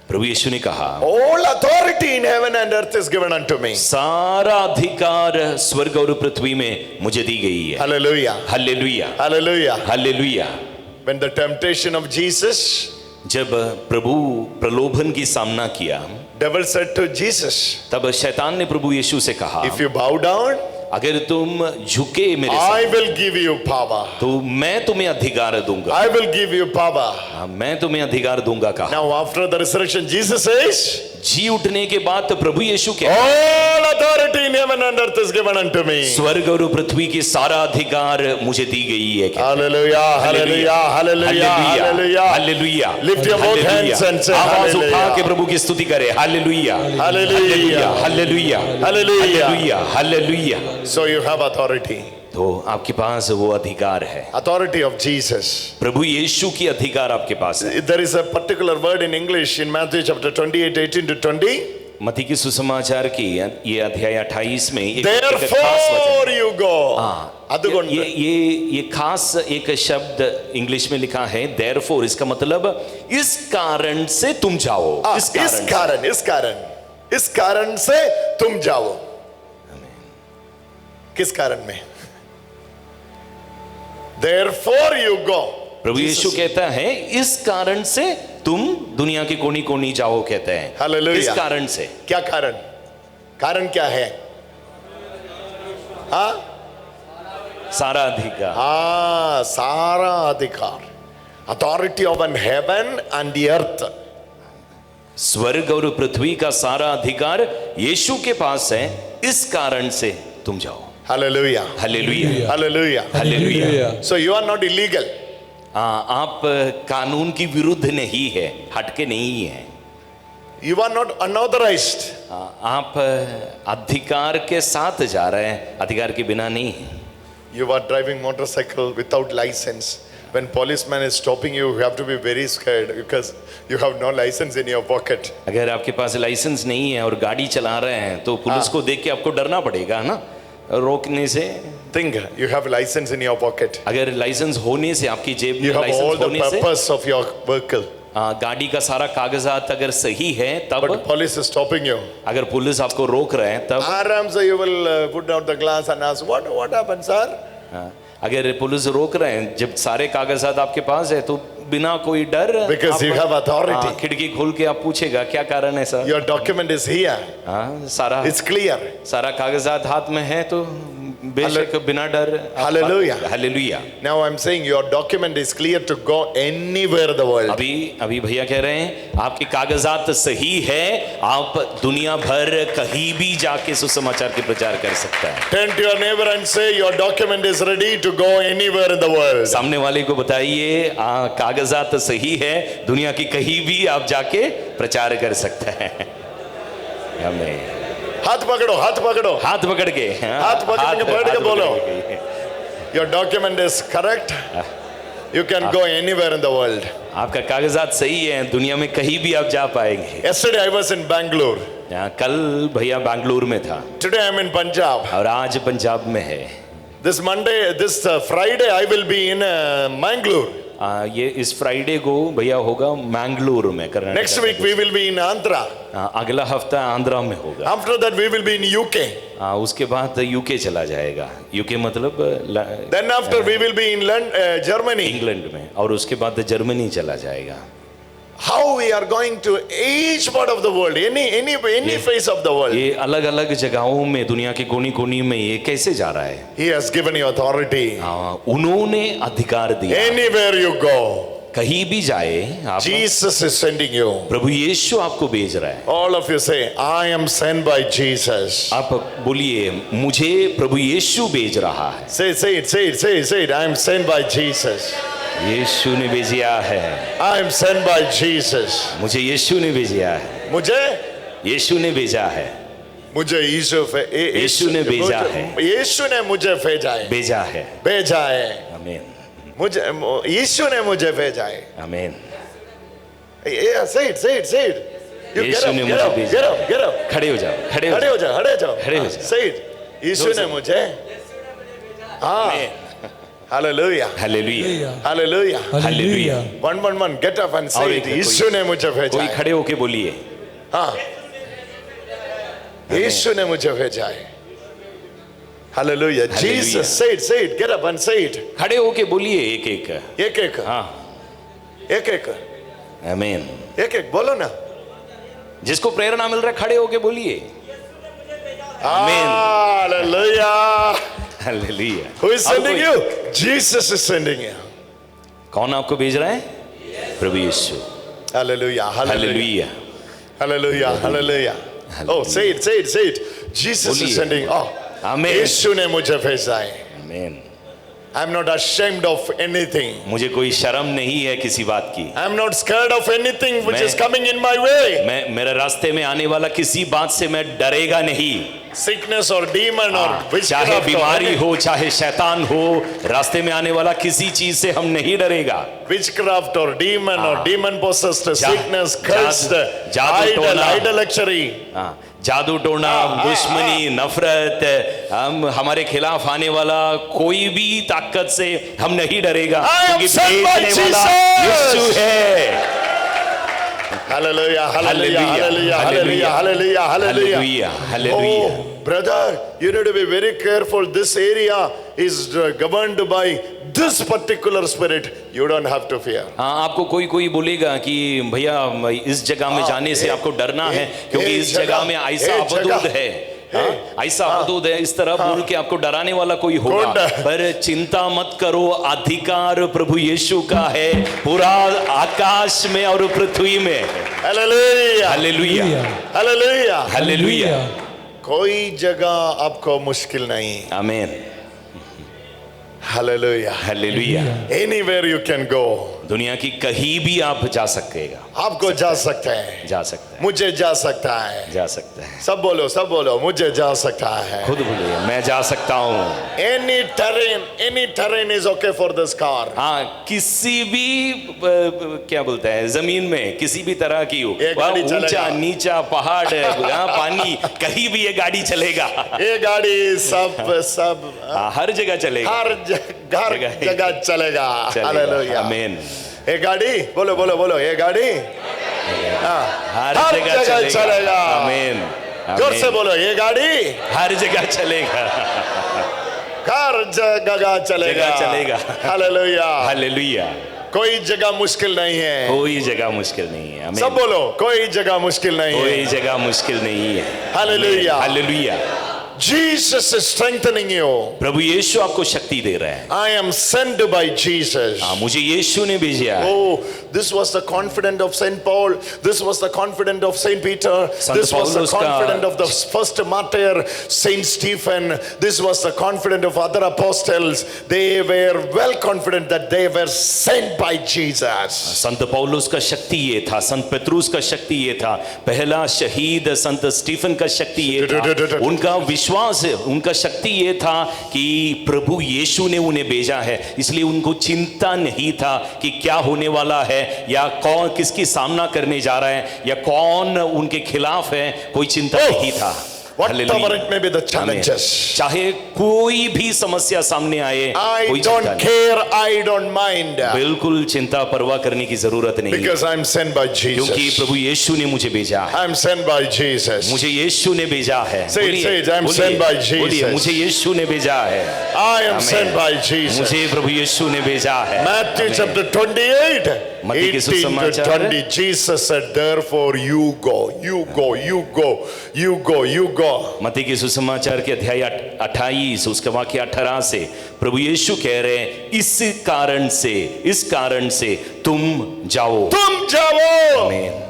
[SPEAKER 2] प्रभु यीशु ने कहा,
[SPEAKER 1] all authority in heaven and earth is given unto me.
[SPEAKER 2] सारा अधिकार स्वर्ग और पृथ्वी में मुझे दी गई है।
[SPEAKER 1] Hallelujah.
[SPEAKER 2] Hallelujah,
[SPEAKER 1] Hallelujah.
[SPEAKER 2] Hallelujah.
[SPEAKER 1] When the temptation of Jesus,
[SPEAKER 2] जब प्रभु प्रलोभन की सामना किया,
[SPEAKER 1] devil said to Jesus,
[SPEAKER 2] तब शैतान ने प्रभु यीशु से कहा,
[SPEAKER 1] if you bow down,
[SPEAKER 2] अगर तुम झुके मेरे
[SPEAKER 1] I
[SPEAKER 2] सामने,
[SPEAKER 1] will give you power.
[SPEAKER 2] तो मैं तुम्हें अधिकार दूंगा।
[SPEAKER 1] I will give you power.
[SPEAKER 2] हाँ, मैं तुम्हें अधिकार दूंगा कहा।
[SPEAKER 1] Now after the resurrection, Jesus says,
[SPEAKER 2] जी उठने के बाद तो प्रभु यीशु कहते हैं,
[SPEAKER 1] all authority in heaven and earth is given unto me.
[SPEAKER 2] स्वर्ग और पृथ्वी की सारा अधिकार मुझे दी गई है।
[SPEAKER 1] Hallelujah, hallelujah, hallelujah, hallelujah.
[SPEAKER 2] Hallelujah.
[SPEAKER 1] Lift your both hands and say
[SPEAKER 2] आवाज उठा के
[SPEAKER 1] hallelujah.
[SPEAKER 2] प्रभु की स्तुति करें। Hallelujah,
[SPEAKER 1] Hallelujah.
[SPEAKER 2] Hallelujah,
[SPEAKER 1] Hallelujah.
[SPEAKER 2] Hallelujah, hallelujah.
[SPEAKER 1] So you have authority.
[SPEAKER 2] तो आपके पास वो अधिकार है,
[SPEAKER 1] Authority of Jesus.
[SPEAKER 2] प्रभु यीशु की अधिकार आपके पास है।
[SPEAKER 1] There is a particular word in English in Matthew chapter 28, 18 to 20.
[SPEAKER 2] मत्ती की सुसमाचार की ये अध्याय 28 में एक खास वचन
[SPEAKER 1] Therefore
[SPEAKER 2] है।
[SPEAKER 1] you go.
[SPEAKER 2] हाँ,
[SPEAKER 1] അതുകൊണ്ട്
[SPEAKER 2] ये खास एक शब्द इंग्लिश में लिखा है therefore, इसका मतलब इस कारण से तुम जाओ।
[SPEAKER 1] इस कारण से तुम जाओ। किस कारण में? Therefore you go.
[SPEAKER 2] प्रभु यीशु कहता है इस कारण से तुम दुनिया के कोनी कोनी जाओ, कहते हैं।
[SPEAKER 1] Hallelujah.
[SPEAKER 2] इस कारण से।
[SPEAKER 1] क्या कारण? कारण क्या है? हाँ,
[SPEAKER 2] सारा अधिकार।
[SPEAKER 1] हाँ, सारा अधिकार। Authority of heaven and the earth.
[SPEAKER 2] स्वर्ग और पृथ्वी का सारा अधिकार यीशु के पास है, इस कारण से तुम जाओ।
[SPEAKER 1] Hallelujah.
[SPEAKER 2] Hallelujah,
[SPEAKER 1] Hallelujah.
[SPEAKER 2] Hallelujah.
[SPEAKER 1] So you are not illegal.
[SPEAKER 2] आप कानून की विरुद्ध नहीं है, हटके नहीं है।
[SPEAKER 1] You are not unauthorized.
[SPEAKER 2] आप अधिकार के साथ जा रहे हैं, अधिकार के बिना नहीं है।
[SPEAKER 1] You are driving motorcycle without license. When policeman is stopping you, you have to be very scared because you have no license in your pocket.
[SPEAKER 2] अगर आपके पास लाइसेंस नहीं है और गाड़ी चला रहे हैं तो पुलिस को देख के आपको डरना पड़ेगा ना, रोकने से।
[SPEAKER 1] Think you have license in your pocket.
[SPEAKER 2] अगर लाइसेंस होने से, आपकी जेब में
[SPEAKER 1] You have all
[SPEAKER 2] licence
[SPEAKER 1] the
[SPEAKER 2] होने से,
[SPEAKER 1] purpose of your vehicle.
[SPEAKER 2] गाड़ी का सारा कागजात अगर सही है, तब
[SPEAKER 1] But police is stopping you.
[SPEAKER 2] अगर पुलिस आपको रोक रहे हैं तब
[SPEAKER 1] Aram, so you will put down the glass and ask, what happened, sir?
[SPEAKER 2] अगर पुलिस रोक रहे हैं, जब सारे कागजात आपके पास है तो बिना कोई डर,
[SPEAKER 1] Because you have authority.
[SPEAKER 2] खिड़की खोल के आप पूछेगा क्या कारण है sir.
[SPEAKER 1] Your document is here.
[SPEAKER 2] सारा
[SPEAKER 1] It's clear.
[SPEAKER 2] सारा कागजात हाथ में है तो बेशक बिना डर।
[SPEAKER 1] Hallelujah.
[SPEAKER 2] Hallelujah.
[SPEAKER 1] Now I'm saying your document is clear to go anywhere in the world.
[SPEAKER 2] अभी भैया कह रहे हैं आपके कागजात सही है, आप दुनिया भर कहीं भी जाके सुसमाचार के प्रचार कर सकता है।
[SPEAKER 1] Turn to your neighbor and say your document is ready to go anywhere in the world.
[SPEAKER 2] सामने वाले को बताइए कागजात सही है, दुनिया की कहीं भी आप जाके प्रचार कर सकते हैं। हमें
[SPEAKER 1] हाथ पकड़ो, हाथ पकड़ो,
[SPEAKER 2] हाथ पकड़ के,
[SPEAKER 1] हाथ पकड़ के बैठ के बोलो। Your document is correct. You can go anywhere in the world.
[SPEAKER 2] आपका कागजात सही है, दुनिया में कहीं भी आप जा पाएंगे।
[SPEAKER 1] Yesterday I was in Bangalore.
[SPEAKER 2] कल भैया बैंगलोर में था।
[SPEAKER 1] Today I'm in Punjab.
[SPEAKER 2] और आज पंजाब में है।
[SPEAKER 1] This Friday I will be in Mangalore.
[SPEAKER 2] ये इस फ्राइडे को भैया होगा मैंगलोर में, Karnataka.
[SPEAKER 1] Next week we will be in Andhra.
[SPEAKER 2] अगला हफ्ता आंध्रा में होगा।
[SPEAKER 1] After that we will be in UK.
[SPEAKER 2] उसके बाद यूके चला जाएगा। यूके मतलब
[SPEAKER 1] Then after we will be in Germany.
[SPEAKER 2] England में, और उसके बाद जर्मनी चला जाएगा।
[SPEAKER 1] How we are going to each part of the world, any face of the world.
[SPEAKER 2] ये अलग अलग जगहों में, दुनिया के कोनी कोनी में ये कैसे जा रहा है?
[SPEAKER 1] He has given you authority.
[SPEAKER 2] उन्होंने अधिकार दिया।
[SPEAKER 1] Anywhere you go,
[SPEAKER 2] कहीं भी जाए आप,
[SPEAKER 1] Jesus is sending you.
[SPEAKER 2] प्रभु यीशु आपको भेज रहा है।
[SPEAKER 1] All of you say, I am sent by Jesus.
[SPEAKER 2] आप बोलिए मुझे प्रभु यीशु भेज रहा है।
[SPEAKER 1] Say it. I am sent by Jesus.
[SPEAKER 2] यीशु ने भेजा है।
[SPEAKER 1] I am sent by Jesus.
[SPEAKER 2] मुझे यीशु ने भेजा है।
[SPEAKER 1] मुझे
[SPEAKER 2] यीशु ने भेजा है।
[SPEAKER 1] मुझे
[SPEAKER 2] यीशु ने भेजा है।
[SPEAKER 1] यीशु ने मुझे भेजा है। भेजा है।
[SPEAKER 2] आमीन।
[SPEAKER 1] मुझे यीशु ने मुझे भेजा है।
[SPEAKER 2] आमीन।
[SPEAKER 1] Yeah, say it. You
[SPEAKER 2] यीशु ने मुझे भेजा।
[SPEAKER 1] Get up.
[SPEAKER 2] खड़े हो जाओ।
[SPEAKER 1] खड़े हो जाओ। Say it. यीशु ने मुझे। Hallelujah.
[SPEAKER 2] Hallelujah.
[SPEAKER 1] Hallelujah.
[SPEAKER 2] Hallelujah.
[SPEAKER 1] One. Get up and say
[SPEAKER 2] और
[SPEAKER 1] it. यीशु ने मुझे भेजा
[SPEAKER 2] कोई
[SPEAKER 1] है।
[SPEAKER 2] खड़े होके बोलिए।
[SPEAKER 1] हाँ, यीशु ने मुझे भेजा है। Hallelujah. Jesus, say it. Get up and say it.
[SPEAKER 2] खड़े होके बोलिए एक-एक। हाँ।
[SPEAKER 1] एक
[SPEAKER 2] आमीन।
[SPEAKER 1] एक बोलो ना।
[SPEAKER 2] जिसको प्रेरणा मिल रहा है खड़े होके बोलिए। Amen.
[SPEAKER 1] Hallelujah.
[SPEAKER 2] Hallelujah.
[SPEAKER 1] Who is sending you? Jesus is sending you.
[SPEAKER 2] कौन आपको भेज रहा है? प्रभु यीशु।
[SPEAKER 1] Hallelujah. Hallelujah.
[SPEAKER 2] Hallelujah.
[SPEAKER 1] Hallelujah. Hallelujah. Oh, say it, say it, say it. Jesus is sending. Oh,
[SPEAKER 2] Amen.
[SPEAKER 1] यीशु ने मुझे भेजा है.
[SPEAKER 2] आमीन।
[SPEAKER 1] I'm not ashamed of anything.
[SPEAKER 2] मुझे कोई शर्म नहीं है किसी बात की।
[SPEAKER 1] I'm not scared of anything which
[SPEAKER 2] मैं-
[SPEAKER 1] is coming in my way.
[SPEAKER 2] मैं मेरे रास्ते में आने वाला किसी बात से मैं डरेगा नहीं।
[SPEAKER 1] Sickness or demon or
[SPEAKER 2] चाहे
[SPEAKER 1] witchcraft or
[SPEAKER 2] बीमारी
[SPEAKER 1] anything.
[SPEAKER 2] हो, चाहे शैतान हो, रास्ते में आने वाला किसी चीज से हम नहीं डरेगा।
[SPEAKER 1] Witchcraft or demon or demon possessed, sickness,
[SPEAKER 2] जादू-
[SPEAKER 1] cursed,
[SPEAKER 2] जादू
[SPEAKER 1] idol,
[SPEAKER 2] टोना।
[SPEAKER 1] idolatry.
[SPEAKER 2] हाँ, जादू टोना, दुश्मनी, नफरत, हम हमारे खिलाफ आने वाला कोई भी ताकत से हम नहीं डरेगा,
[SPEAKER 1] I am
[SPEAKER 2] क्योंकि
[SPEAKER 1] sent by
[SPEAKER 2] भेजने वाला
[SPEAKER 1] Jesus.
[SPEAKER 2] यीशु है।
[SPEAKER 1] Hallelujah, hallelujah,
[SPEAKER 2] Hallelujah,
[SPEAKER 1] hallelujah, hallelujah, hallelujah,
[SPEAKER 2] Hallelujah, hallelujah.
[SPEAKER 1] Oh, brother, you need to be very careful. This area is governed by this particular spirit. You don't have to fear.
[SPEAKER 2] हाँ, आपको कोई कोई बोलेगा कि भैया इस जगह में जाने से आपको डरना है, क्योंकि इस जगह में ऐसा अवधूत है, हाँ, ऐसा अवधूत है, इस तरह बोल के आपको डराने वाला कोई होगा। पर चिंता मत करो, अधिकार प्रभु यीशु का है पूरा आकाश में और पृथ्वी में।
[SPEAKER 1] Hallelujah,
[SPEAKER 2] hallelujah,
[SPEAKER 1] hallelujah.
[SPEAKER 2] हालेलुया,
[SPEAKER 1] कोई जगह आपको मुश्किल नहीं।
[SPEAKER 2] आमीन,
[SPEAKER 1] Hallelujah.
[SPEAKER 2] Hallelujah.
[SPEAKER 1] Anywhere you can go.
[SPEAKER 2] दुनिया की कहीं भी आप जा सकेगा,
[SPEAKER 1] आपको जा सकते हैं,
[SPEAKER 2] जा सकते हैं,
[SPEAKER 1] मुझे जा सकता है।
[SPEAKER 2] जा सकते हैं।
[SPEAKER 1] सब बोलो, मुझे जा सकता है।
[SPEAKER 2] खुद बोलिए, मैं जा सकता हूँ।
[SPEAKER 1] Any terrain is okay for this car.
[SPEAKER 2] हाँ, किसी भी क्या बोलते हैं, जमीन में किसी भी तरह की हो,
[SPEAKER 1] ये गाड़ी
[SPEAKER 2] ऊंचा
[SPEAKER 1] चलेगा।
[SPEAKER 2] नीचा पहाड़, पानी, कहीं भी ये गाड़ी चलेगा।
[SPEAKER 1] ये गाड़ी सब
[SPEAKER 2] हाँ, हर जगह चलेगा,
[SPEAKER 1] हर जगह चलेगा। हालेलुया,
[SPEAKER 2] आमीन।
[SPEAKER 1] ये गाड़ी बोलो, ये गाड़ी
[SPEAKER 2] हर
[SPEAKER 1] हर
[SPEAKER 2] जगह
[SPEAKER 1] जगह चलेगा।
[SPEAKER 2] आमीन,
[SPEAKER 1] जोर से
[SPEAKER 2] आमीन।
[SPEAKER 1] बोलो, ये गाड़ी
[SPEAKER 2] हर जगह चलेगा,
[SPEAKER 1] हर जगह चलेगा।
[SPEAKER 2] चलेगा।
[SPEAKER 1] Hallelujah,
[SPEAKER 2] hallelujah.
[SPEAKER 1] कोई जगह मुश्किल नहीं है।
[SPEAKER 2] कोई जगह मुश्किल नहीं है, आमीन।
[SPEAKER 1] सब बोलो, कोई जगह मुश्किल नहीं
[SPEAKER 2] कोई
[SPEAKER 1] है।
[SPEAKER 2] जगह मुश्किल नहीं है।
[SPEAKER 1] Hallelujah.
[SPEAKER 2] Hallelujah.
[SPEAKER 1] Jesus is strengthening you.
[SPEAKER 2] प्रभु यीशु आपको शक्ति दे रहा है।
[SPEAKER 1] I am sent by Jesus.
[SPEAKER 2] हाँ, मुझे यीशु ने भेजा है।
[SPEAKER 1] Oh, this was the confidence of Saint Paul. This was the confidence of Saint Peter.
[SPEAKER 2] Sant
[SPEAKER 1] This was the
[SPEAKER 2] Paulus का-
[SPEAKER 1] confidence of the first martyr, Saint Stephen. This was the confidence of other apostles. They were well confident that they were sent by Jesus.
[SPEAKER 2] संत पौलुस का शक्ति ये था, संत पेत्रुस का शक्ति ये था, पहला शहीद संत स्टीफन का शक्ति ये था, उनका विश्वास, उनका शक्ति ये था कि प्रभु यीशु ने उन्हें भेजा है, इसलिए उनको चिंता नहीं था कि क्या होने वाला है या कौन किसकी सामना करने जा रहा है या कौन उनके खिलाफ है, कोई चिंता नहीं था।
[SPEAKER 1] Whatever it may be the challenges.
[SPEAKER 2] चाहे कोई भी समस्या सामने आए,
[SPEAKER 1] I
[SPEAKER 2] कोई चिंता
[SPEAKER 1] don't
[SPEAKER 2] नहीं,
[SPEAKER 1] care, I don't mind.
[SPEAKER 2] बिल्कुल चिंता परवाह करने की जरूरत नहीं,
[SPEAKER 1] Because I'm sent by
[SPEAKER 2] क्योंकि
[SPEAKER 1] Jesus.
[SPEAKER 2] प्रभु यीशु ने मुझे भेजा है।
[SPEAKER 1] I'm sent by Jesus.
[SPEAKER 2] मुझे यीशु ने भेजा है।
[SPEAKER 1] Say it,
[SPEAKER 2] बोलिए,
[SPEAKER 1] say it, I'm
[SPEAKER 2] बोलिए,
[SPEAKER 1] sent by
[SPEAKER 2] बोलिए,
[SPEAKER 1] Jesus.
[SPEAKER 2] मुझे यीशु ने भेजा है।
[SPEAKER 1] I am
[SPEAKER 2] Amen.
[SPEAKER 1] sent by Jesus.
[SPEAKER 2] मुझे प्रभु यीशु ने भेजा है।
[SPEAKER 1] Matthew
[SPEAKER 2] Amen.
[SPEAKER 1] chapter 28,
[SPEAKER 2] मत्ती के
[SPEAKER 1] 18 to
[SPEAKER 2] सुसमाचार
[SPEAKER 1] 20. Jesus said, therefore you go, you go, you go, you go, you go.
[SPEAKER 2] मत्ती के सुसमाचार के अध्याय 28 उसके वाक्य 18 से प्रभु यीशु कह रहे हैं, इस कारण से तुम जाओ।
[SPEAKER 1] तुम जाओ।
[SPEAKER 2] आमीन।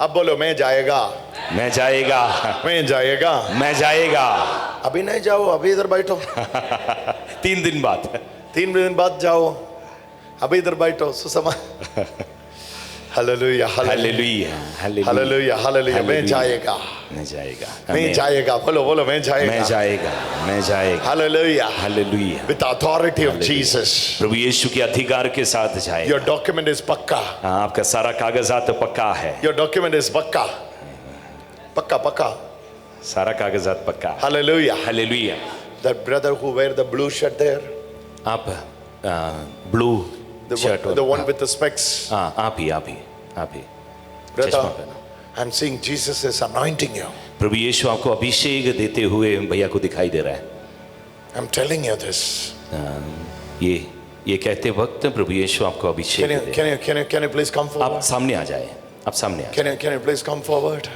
[SPEAKER 1] अब बोलो, मैं जाएगा,
[SPEAKER 2] मैं जाएगा,
[SPEAKER 1] मैं जाएगा।
[SPEAKER 2] मैं जाएगा।
[SPEAKER 1] अभी नहीं जाओ, अभी इधर बैठो।
[SPEAKER 2] 3 दिन बाद,
[SPEAKER 1] 3 दिन बाद जाओ, अभी इधर बैठो। Sushma hallelujah,
[SPEAKER 2] hallelujah,
[SPEAKER 1] hallelujah, hallelujah. मैं जाएगा,
[SPEAKER 2] मैं जाएगा,
[SPEAKER 1] मैं जाएगा। बोलो, मैं जाएगा,
[SPEAKER 2] मैं जाएगा, मैं जाएगा।
[SPEAKER 1] Hallelujah,
[SPEAKER 2] hallelujah.
[SPEAKER 1] with the authority of Jesus.
[SPEAKER 2] प्रभु यीशु के अधिकार के साथ जाएगा।
[SPEAKER 1] Your document is पक्का।
[SPEAKER 2] हाँ, आपका सारा कागजात पक्का है।
[SPEAKER 1] Your document is पक्का, पक्का।
[SPEAKER 2] सारा कागजात पक्का।
[SPEAKER 1] Hallelujah.
[SPEAKER 2] Hallelujah.
[SPEAKER 1] That brother who wear the blue shirt there,
[SPEAKER 2] आप blue shirt,
[SPEAKER 1] the one with the specs,
[SPEAKER 2] हाँ, आप ही
[SPEAKER 1] brother,
[SPEAKER 2] चश्मा पहना।
[SPEAKER 1] I'm seeing Jesus is anointing you.
[SPEAKER 2] प्रभु यीशु आपको अभिषेक देते हुए भैया को दिखाई दे रहा है।
[SPEAKER 1] I'm telling you this.
[SPEAKER 2] ये कहते वक्त प्रभु यीशु आपको अभिषेक
[SPEAKER 1] Can you,
[SPEAKER 2] देते।
[SPEAKER 1] can you, can you, can you please come
[SPEAKER 2] आप
[SPEAKER 1] forward?
[SPEAKER 2] सामने आ जाए, आप सामने आ
[SPEAKER 1] Can you please come forward?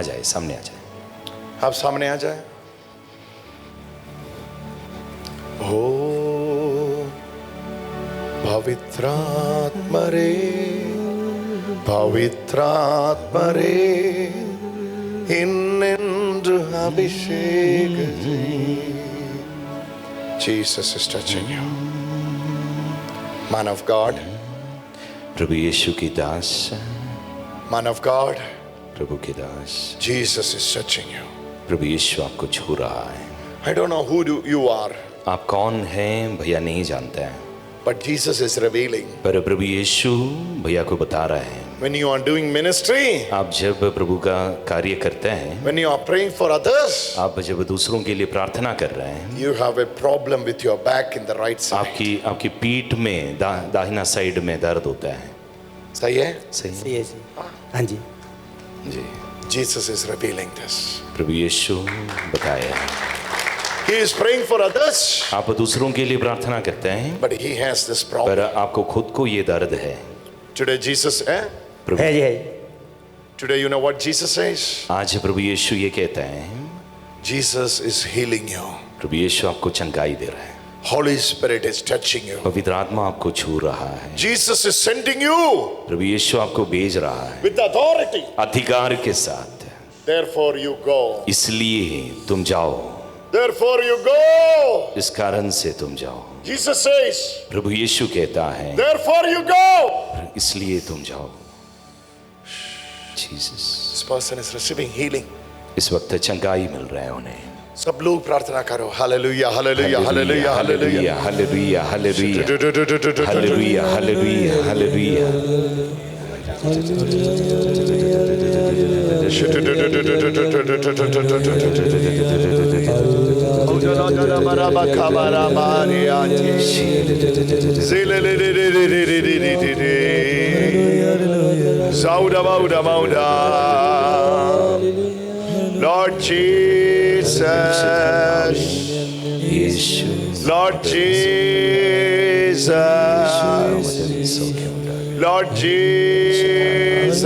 [SPEAKER 2] जाए, सामने आ जाए।
[SPEAKER 1] आप सामने आ जाए। ओ पवित्रात्मरे पवित्रात्मरे इन्नेंद्र अभिषेक Jesus is touching you. Man of God,
[SPEAKER 2] प्रभु यीशु की दास,
[SPEAKER 1] man of God,
[SPEAKER 2] प्रभु की दास,
[SPEAKER 1] Jesus is touching you.
[SPEAKER 2] प्रभु यीशु आपको छू रहा है।
[SPEAKER 1] I don't know who you are,
[SPEAKER 2] आप कौन हैं भैया नहीं जानते हैं,
[SPEAKER 1] but Jesus is revealing.
[SPEAKER 2] पर प्रभु यीशु भैया को बता रहे हैं।
[SPEAKER 1] When you are doing ministry,
[SPEAKER 2] आप जब प्रभु का कार्य करते हैं,
[SPEAKER 1] when you are praying for others,
[SPEAKER 2] आप जब दूसरों के लिए प्रार्थना कर रहे हैं,
[SPEAKER 1] you have a problem with your back in the right side.
[SPEAKER 2] आपकी पीठ में दाहिना साइड में दर्द होता है।
[SPEAKER 1] सही है?
[SPEAKER 2] सही है
[SPEAKER 3] हाँ जी।
[SPEAKER 2] जी।
[SPEAKER 1] Jesus is revealing this.
[SPEAKER 2] प्रभु यीशु बताया,
[SPEAKER 1] He is praying for others,
[SPEAKER 2] आप दूसरों के लिए प्रार्थना करते हैं,
[SPEAKER 1] but he has this
[SPEAKER 2] पर
[SPEAKER 1] problem.
[SPEAKER 2] आपको खुद को ये दर्द है।
[SPEAKER 1] Today Jesus,
[SPEAKER 2] प्रभु
[SPEAKER 3] है जी है।
[SPEAKER 1] today you know what Jesus says?
[SPEAKER 2] आज प्रभु यीशु ये कहता है,
[SPEAKER 1] Jesus is healing you.
[SPEAKER 2] प्रभु यीशु आपको चंगाई दे रहा है,
[SPEAKER 1] Holy Spirit is touching you.
[SPEAKER 2] पवित्र आत्मा आपको छू रहा है,
[SPEAKER 1] Jesus is sending you
[SPEAKER 2] प्रभु यीशु आपको भेज रहा है
[SPEAKER 1] with authority.
[SPEAKER 2] अधिकार के साथ।
[SPEAKER 1] Therefore you go.
[SPEAKER 2] इसलिए तुम जाओ,
[SPEAKER 1] Therefore you go.
[SPEAKER 2] इस कारण से तुम जाओ।
[SPEAKER 1] Jesus says,
[SPEAKER 2] प्रभु यीशु कहता है,
[SPEAKER 1] therefore you go.
[SPEAKER 2] इसलिए तुम जाओ। Jesus,
[SPEAKER 1] This person is receiving healing.
[SPEAKER 2] इस वक्त चंगाई मिल रहा है उन्हें।
[SPEAKER 1] सब लोग प्रार्थना करो। Hallelujah hallelujah hallelujah hallelujah
[SPEAKER 2] hallelujah hallelujah hallelujah hallelujah hallelujah.
[SPEAKER 1] Lord Jesus, Lord Jesus, Lord Jesus,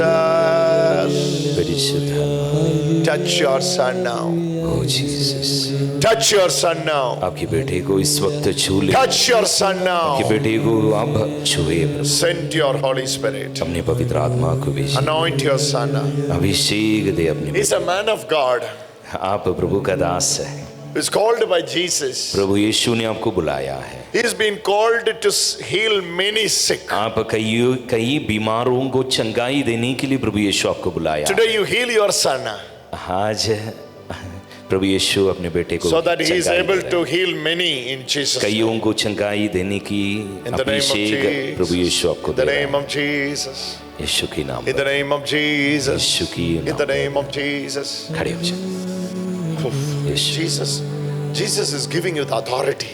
[SPEAKER 1] touch your son now.
[SPEAKER 2] Oh Jesus,
[SPEAKER 1] Touch your son now.
[SPEAKER 2] आपके बेटे को इस वक्त छू ले,
[SPEAKER 1] Touch your son now.
[SPEAKER 2] आपके बेटे को अब छुए प्रभु।
[SPEAKER 1] Send your Holy Spirit.
[SPEAKER 2] अपने पवित्र आत्मा को भेजिए,
[SPEAKER 1] Anoint your son now.
[SPEAKER 2] अभिषेक दे अपने।
[SPEAKER 1] He's a man of God.
[SPEAKER 2] आप प्रभु का दास है,
[SPEAKER 1] He's called by Jesus.
[SPEAKER 2] प्रभु यीशु ने आपको बुलाया है।
[SPEAKER 1] He's been called to heal many sick.
[SPEAKER 2] आप कई बीमारों को चंगाई देने के लिए प्रभु यीशु आपको बुलाया।
[SPEAKER 1] Today you heal your son
[SPEAKER 2] आज प्रभु यीशु अपने बेटे को
[SPEAKER 1] so that he is
[SPEAKER 2] चंगाई
[SPEAKER 1] able
[SPEAKER 2] दे रहे
[SPEAKER 1] to heal many in Jesus' name.
[SPEAKER 2] कईयों को चंगाई देने की
[SPEAKER 1] In the name of
[SPEAKER 2] Abhishek Prabhu
[SPEAKER 1] Jesus.
[SPEAKER 2] यीशु आपको
[SPEAKER 1] In the
[SPEAKER 2] दे रहा
[SPEAKER 1] name
[SPEAKER 2] है।
[SPEAKER 1] of Jesus.
[SPEAKER 2] यीशु की नाम
[SPEAKER 1] In the name of Jesus.
[SPEAKER 2] यीशु की
[SPEAKER 1] In
[SPEAKER 2] नाम
[SPEAKER 1] the name of Jesus.
[SPEAKER 2] खड़े हो जाओ। यीशु,
[SPEAKER 1] Jesus is giving you the authority.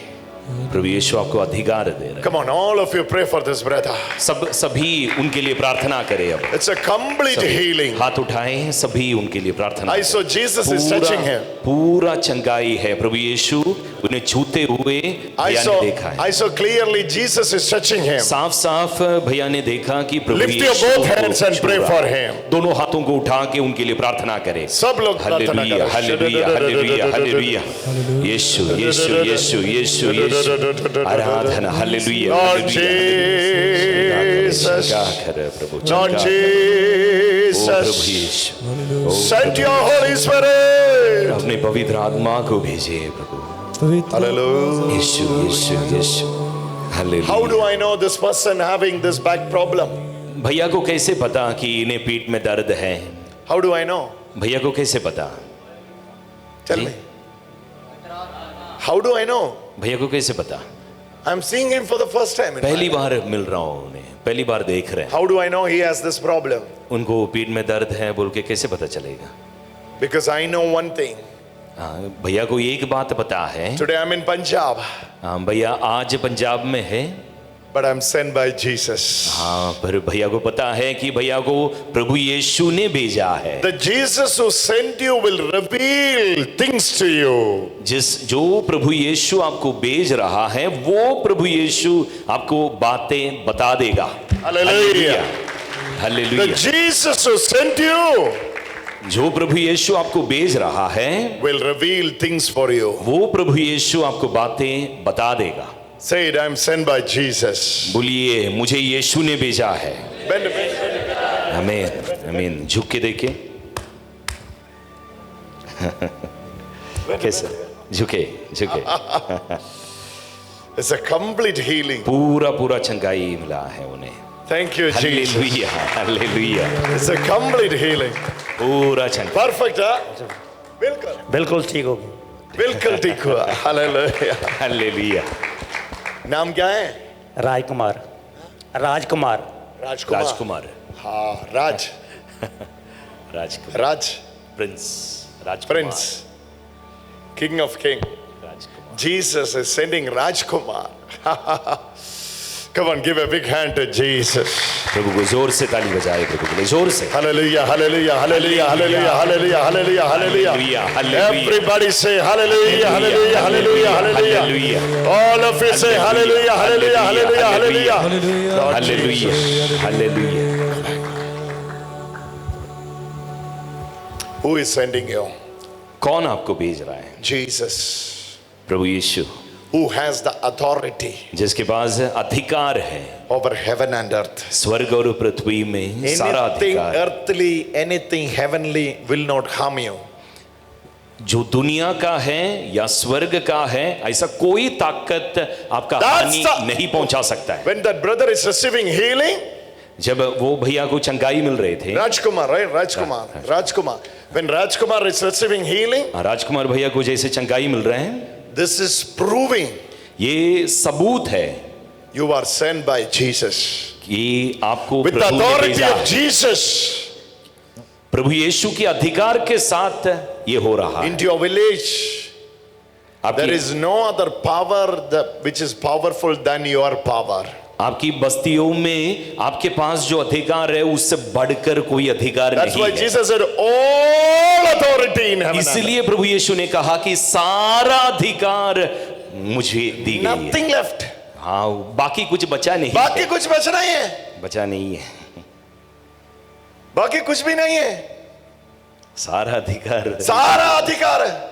[SPEAKER 2] प्रभु यीशु आपको अधिकार दे रहा है।
[SPEAKER 1] Come on, all of you pray for this brother.
[SPEAKER 2] सभी उनके लिए प्रार्थना करें। अब
[SPEAKER 1] It's a complete healing.
[SPEAKER 2] हाथ उठाएं, सभी उनके लिए प्रार्थना
[SPEAKER 1] I
[SPEAKER 2] करें।
[SPEAKER 1] saw Jesus is touching him.
[SPEAKER 2] पूरा चंगाई है, प्रभु यीशु उन्हें छूते हुए भैया ने देखा है।
[SPEAKER 1] I saw clearly Jesus is touching him.
[SPEAKER 2] साफ साफ भैया ने देखा कि प्रभु
[SPEAKER 1] Lift your
[SPEAKER 2] Yeshu
[SPEAKER 1] both hands and pray for him.
[SPEAKER 2] दोनों हाथों को उठा के उनके लिए प्रार्थना करें।
[SPEAKER 1] सब लोग प्रार्थना
[SPEAKER 2] हालेलुया
[SPEAKER 1] करें।
[SPEAKER 2] Hallelujah hallelujah hallelujah. यीशु यीशु यीशु यीशु यीशु आराधना। Hallelujah
[SPEAKER 1] Lord
[SPEAKER 2] hallelujah.
[SPEAKER 1] Jesus.
[SPEAKER 2] प्रभु
[SPEAKER 1] Lord
[SPEAKER 2] प्रभु
[SPEAKER 1] Jesus.
[SPEAKER 2] यीशु
[SPEAKER 1] Send your Holy Spirit.
[SPEAKER 2] अपने पवित्र आत्मा को भेजिए प्रभु।
[SPEAKER 1] Hallelujah.
[SPEAKER 2] यीशु यीशु यीशु hallelujah.
[SPEAKER 1] How do I know this person having this back problem?
[SPEAKER 2] भैया को कैसे पता कि इन्हें पीठ में दर्द है?
[SPEAKER 1] How do I know?
[SPEAKER 2] भैया को कैसे पता?
[SPEAKER 1] Tell me. How do I know?
[SPEAKER 2] भैया को कैसे पता?
[SPEAKER 1] I'm seeing him for the first time.
[SPEAKER 2] पहली बार मिल रहा हूँ उन्हें, पहली बार देख रहे हैं।
[SPEAKER 1] How do I know he has this problem?
[SPEAKER 2] उनको पीठ में दर्द है बोल के कैसे पता चलेगा?
[SPEAKER 1] Because I know one thing.
[SPEAKER 2] हाँ, भैया को एक बात पता है।
[SPEAKER 1] Today I'm in Punjab,
[SPEAKER 2] हाँ, भैया आज पंजाब में है।
[SPEAKER 1] but I'm sent by Jesus.
[SPEAKER 2] हाँ, पर भैया को पता है कि भैया को प्रभु यीशु ने भेजा है।
[SPEAKER 1] The Jesus who sent you will reveal things to you.
[SPEAKER 2] जो प्रभु यीशु आपको भेज रहा है वो प्रभु यीशु आपको बातें बता देगा।
[SPEAKER 1] Hallelujah. The
[SPEAKER 2] hallelujah.
[SPEAKER 1] Jesus who sent you
[SPEAKER 2] जो प्रभु यीशु आपको भेज रहा है
[SPEAKER 1] will reveal things for you.
[SPEAKER 2] वो प्रभु यीशु आपको बातें बता देगा।
[SPEAKER 1] Say it, I am sent by Jesus.
[SPEAKER 2] बोलिए, मुझे यीशु ने भेजा है।
[SPEAKER 1] Bend, bend, bend.
[SPEAKER 2] आमीन आमीन। झुक के देखिए कैसे झुके झुके।
[SPEAKER 1] It's a complete healing.
[SPEAKER 2] पूरा पूरा चंगाई मिला है उन्हें।
[SPEAKER 1] Thank you, Jesus.
[SPEAKER 2] Hallelujah hallelujah.
[SPEAKER 1] It's a complete healing.
[SPEAKER 2] पूरा चंगाई।
[SPEAKER 1] Perfect, huh?
[SPEAKER 4] बिल्कुल ठीक होगी।
[SPEAKER 1] बिल्कुल ठीक हुआ। Hallelujah.
[SPEAKER 2] हालेलुया।
[SPEAKER 1] नाम क्या है?
[SPEAKER 4] राजकुमार। राजकुमार।
[SPEAKER 1] राजकुमार।
[SPEAKER 2] राजकुमार।
[SPEAKER 1] हाँ, राज।
[SPEAKER 2] राजकुमार।
[SPEAKER 1] राज।
[SPEAKER 2] Prince. Rajkumar.
[SPEAKER 1] Prince. King of King.
[SPEAKER 2] Rajkumar.
[SPEAKER 1] Jesus is sending Rajkumar. Come on, give a big hand to Jesus.
[SPEAKER 2] प्रभु को जोर से ताली बजाए, प्रभु के लिए जोर से।
[SPEAKER 1] Hallelujah, hallelujah, hallelujah, hallelujah, hallelujah, hallelujah, hallelujah.
[SPEAKER 2] Hallelujah.
[SPEAKER 1] Everybody say hallelujah, hallelujah, hallelujah, hallelujah.
[SPEAKER 2] Hallelujah.
[SPEAKER 1] All of you say hallelujah, hallelujah, hallelujah, hallelujah. Lord
[SPEAKER 2] hallelujah
[SPEAKER 1] Jesus.
[SPEAKER 2] Hallelujah.
[SPEAKER 1] Who is sending you?
[SPEAKER 2] कौन आपको भेज रहा है?
[SPEAKER 1] Jesus.
[SPEAKER 2] प्रभु यीशु,
[SPEAKER 1] Who has the authority
[SPEAKER 2] जिसके पास अधिकार है
[SPEAKER 1] over heaven and earth.
[SPEAKER 2] स्वर्ग और पृथ्वी में सारा
[SPEAKER 1] Anything
[SPEAKER 2] अधिकार।
[SPEAKER 1] earthly, anything heavenly will not harm you.
[SPEAKER 2] जो दुनिया का है या स्वर्ग का है, ऐसा कोई ताकत आपका
[SPEAKER 1] That's
[SPEAKER 2] हानि
[SPEAKER 1] the-
[SPEAKER 2] नहीं पहुंचा सकता है।
[SPEAKER 1] When that brother is receiving healing,
[SPEAKER 2] जब वो भैया को चंगाई मिल रहे थे,
[SPEAKER 1] Rajkumar, right? Rajkumar. Rajkumar. When Rajkumar is receiving healing,
[SPEAKER 2] राजकुमार भैया को जैसे चंगाई मिल रहे हैं,
[SPEAKER 1] this is proving
[SPEAKER 2] ये सबूत है
[SPEAKER 1] you are sent by Jesus.
[SPEAKER 2] कि आपको
[SPEAKER 1] With the
[SPEAKER 2] प्रभु ने
[SPEAKER 1] authority
[SPEAKER 2] भेजा
[SPEAKER 1] of
[SPEAKER 2] है।
[SPEAKER 1] Jesus
[SPEAKER 2] प्रभु यीशु के अधिकार के साथ ये हो रहा है।
[SPEAKER 1] into your village, there
[SPEAKER 2] आपकी
[SPEAKER 1] is no other power which is powerful than your power.
[SPEAKER 2] आपकी बस्तियों में आपके पास जो अधिकार है उससे बढ़कर कोई अधिकार
[SPEAKER 1] That's
[SPEAKER 2] नहीं
[SPEAKER 1] why
[SPEAKER 2] है।
[SPEAKER 1] Jesus said, all authority in heaven. and earth."
[SPEAKER 2] इसलिए प्रभु यीशु ने कहा कि सारा अधिकार मुझे दी गई है।
[SPEAKER 1] Nothing left.
[SPEAKER 2] हाँ, बाकी कुछ बचा नहीं
[SPEAKER 1] बाकी
[SPEAKER 2] है।
[SPEAKER 1] कुछ बच नहीं है,
[SPEAKER 2] बचा नहीं है,
[SPEAKER 1] बाकी कुछ भी नहीं है,
[SPEAKER 2] सारा अधिकार
[SPEAKER 1] सारा अधिकार है।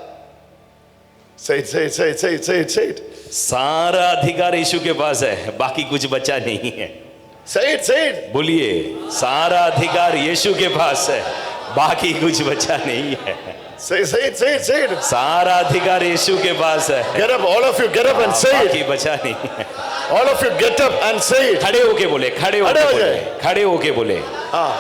[SPEAKER 1] Say it, say it, say it, say it, say it, say it.
[SPEAKER 2] सारा अधिकार यीशु के पास है, बाकी कुछ बचा नहीं है।
[SPEAKER 1] Say it, say it.
[SPEAKER 2] बोलिए, सारा अधिकार यीशु के पास है, बाकी कुछ बचा नहीं है।
[SPEAKER 1] Say it, say it, say it.
[SPEAKER 2] सारा अधिकार यीशु के पास है,
[SPEAKER 1] Get up, all of you get up and say it.
[SPEAKER 2] बाकी बचा नहीं है।
[SPEAKER 1] All of you get up and say it.
[SPEAKER 2] खड़े होके बोले, खड़े होके
[SPEAKER 1] खड़े हो
[SPEAKER 2] बोले,
[SPEAKER 1] जाए।
[SPEAKER 2] खड़े होके बोले,
[SPEAKER 1] हाँ,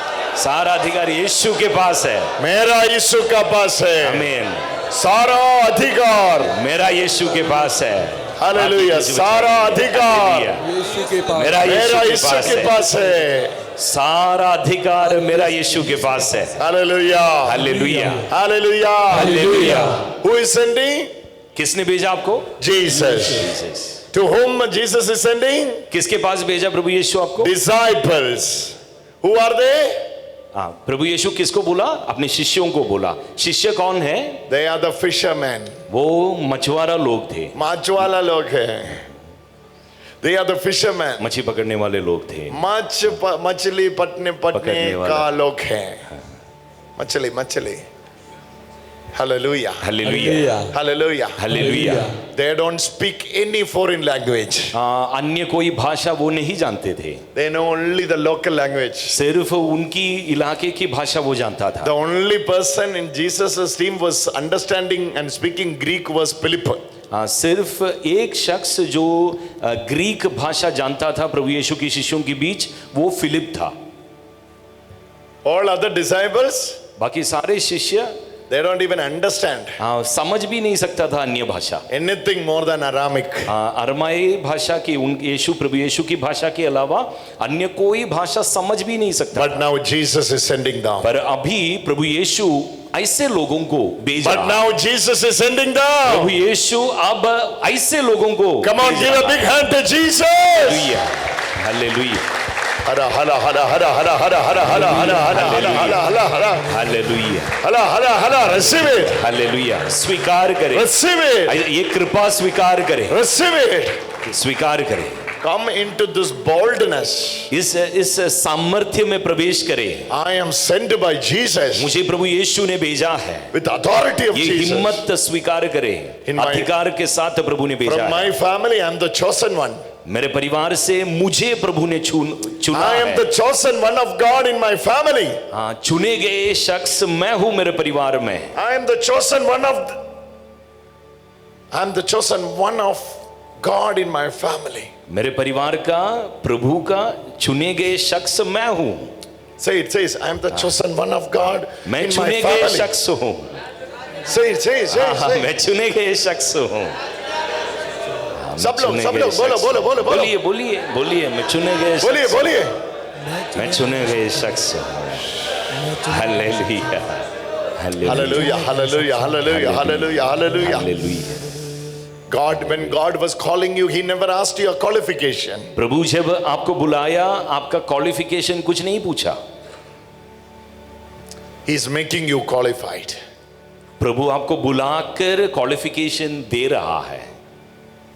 [SPEAKER 2] सारा अधिकार यीशु के पास है।
[SPEAKER 1] मेरा यीशु का पास है
[SPEAKER 2] आमीन।
[SPEAKER 1] सारा अधिकार।
[SPEAKER 2] मेरा यीशु के पास है।
[SPEAKER 1] हालेलुया, सारा अधिकार
[SPEAKER 3] यीशु के पास
[SPEAKER 2] मेरा
[SPEAKER 1] मेरा
[SPEAKER 2] यीशु
[SPEAKER 1] यीशु
[SPEAKER 2] के
[SPEAKER 1] के
[SPEAKER 2] पास है।
[SPEAKER 1] पास है।
[SPEAKER 2] सारा अधिकार मेरा यीशु के पास है।
[SPEAKER 1] Hallelujah,
[SPEAKER 2] hallelujah
[SPEAKER 1] hallelujah,
[SPEAKER 2] hallelujah.
[SPEAKER 1] Who is sending?
[SPEAKER 2] किसने भेजा आपको?
[SPEAKER 1] Jesus. To whom Jesus is sending?
[SPEAKER 2] किसके पास भेजा प्रभु यीशु आपको?
[SPEAKER 1] Disciples. Who are they?
[SPEAKER 2] हाँ, प्रभु यीशु किसको बोला? अपने शिष्यों को बोला। शिष्य कौन है?
[SPEAKER 1] They are the fishermen.
[SPEAKER 2] वो मछुआरा लोग थे,
[SPEAKER 1] मछुआरा लोग हैं। They are the fishermen.
[SPEAKER 2] मछली पकड़ने वाले लोग थे।
[SPEAKER 1] मछली पटने
[SPEAKER 2] पकड़ने वाला।
[SPEAKER 1] का लोग हैं। मछली। Hallelujah.
[SPEAKER 2] Hallelujah
[SPEAKER 1] Hallelujah.
[SPEAKER 2] Hallelujah.
[SPEAKER 1] They don't speak any foreign language.
[SPEAKER 2] अन्य कोई भाषा वो नहीं जानते थे,
[SPEAKER 1] They know only the local language.
[SPEAKER 2] सिर्फ उनकी इलाके की भाषा वो जानता था।
[SPEAKER 1] The only person in Jesus' team was understanding and speaking Greek was Philip.
[SPEAKER 2] सिर्फ एक शख्स जो ग्रीक भाषा जानता था प्रभु यीशु के शिष्यों के बीच, वो फिलिप था।
[SPEAKER 1] All other disciples,
[SPEAKER 2] बाकी सारे शिष्य
[SPEAKER 1] they don't even understand
[SPEAKER 2] समझ भी नहीं सकता था अन्य भाषा,
[SPEAKER 1] anything more than Aramaic.
[SPEAKER 2] अरमाई भाषा की, उन यीशु प्रभु यीशु की भाषा के अलावा अन्य कोई भाषा समझ भी नहीं सकता।
[SPEAKER 1] But now Jesus is sending down.
[SPEAKER 2] पर अभी प्रभु यीशु ऐसे लोगों को भेज
[SPEAKER 1] But
[SPEAKER 2] रहा है।
[SPEAKER 1] now Jesus is sending down.
[SPEAKER 2] प्रभु यीशु अब ऐसे लोगों को
[SPEAKER 1] Come on,
[SPEAKER 2] भेज
[SPEAKER 1] give
[SPEAKER 2] रहा
[SPEAKER 1] a big
[SPEAKER 2] है।
[SPEAKER 1] hand to Jesus.
[SPEAKER 2] Hallelujah hallelujah
[SPEAKER 1] Hara hara hara hara hara hara hara hara hara hara hara hara hara
[SPEAKER 2] hallelujah
[SPEAKER 1] hara hara hara. Receive it.
[SPEAKER 2] Hallelujah. स्वीकार करें,
[SPEAKER 1] Receive it.
[SPEAKER 2] ये कृपा स्वीकार करें,
[SPEAKER 1] Receive it.
[SPEAKER 2] स्वीकार करें।
[SPEAKER 1] come into this boldness.
[SPEAKER 2] इस सामर्थ्य में प्रवेश करें।
[SPEAKER 1] I am sent by Jesus
[SPEAKER 2] मुझे प्रभु यीशु ने भेजा है।
[SPEAKER 1] with authority of
[SPEAKER 2] ये
[SPEAKER 1] Jesus.
[SPEAKER 2] हिम्मत स्वीकार करें,
[SPEAKER 1] In my-
[SPEAKER 2] अधिकार के साथ प्रभु ने भेजा
[SPEAKER 1] From
[SPEAKER 2] है।
[SPEAKER 1] my family, I am the chosen one.
[SPEAKER 2] मेरे परिवार से मुझे प्रभु ने चुना
[SPEAKER 1] I am
[SPEAKER 2] है।
[SPEAKER 1] the chosen one of God in my family.
[SPEAKER 2] हाँ, चुने गए शख्स मैं हूं मेरे परिवार में।
[SPEAKER 1] I am the chosen one of I am the chosen one of God in my family.
[SPEAKER 2] मेरे परिवार का, प्रभु का चुने गए शख्स मैं हूं।
[SPEAKER 1] Say it, says, I am the chosen one of God
[SPEAKER 2] मैं
[SPEAKER 1] in my
[SPEAKER 2] चुने गए
[SPEAKER 1] family.
[SPEAKER 2] शख्स हूं।
[SPEAKER 1] Say it, say it, say it,
[SPEAKER 2] हाँ,
[SPEAKER 1] say it.
[SPEAKER 2] मैं चुने गए शख्स हूं।
[SPEAKER 1] सब लोग बोलो बोलो बोलो बोलो
[SPEAKER 2] बोलिए बोलिए बोलिए, मैं चुने गए शख्स
[SPEAKER 1] बोलिए
[SPEAKER 2] हूं।
[SPEAKER 1] बोलिए
[SPEAKER 2] मैं चुने गए शख्स हूं। Hallelujah
[SPEAKER 1] Hallelujah, hallelujah, hallelujah, hallelujah, hallelujah.
[SPEAKER 2] Hallelujah.
[SPEAKER 1] God, when God was calling you, He never asked your qualification.
[SPEAKER 2] प्रभु जब आपको बुलाया, आपका क्वालिफिकेशन कुछ नहीं पूछा।
[SPEAKER 1] He's making you qualified.
[SPEAKER 2] प्रभु आपको बुलाकर क्वालिफिकेशन दे रहा है।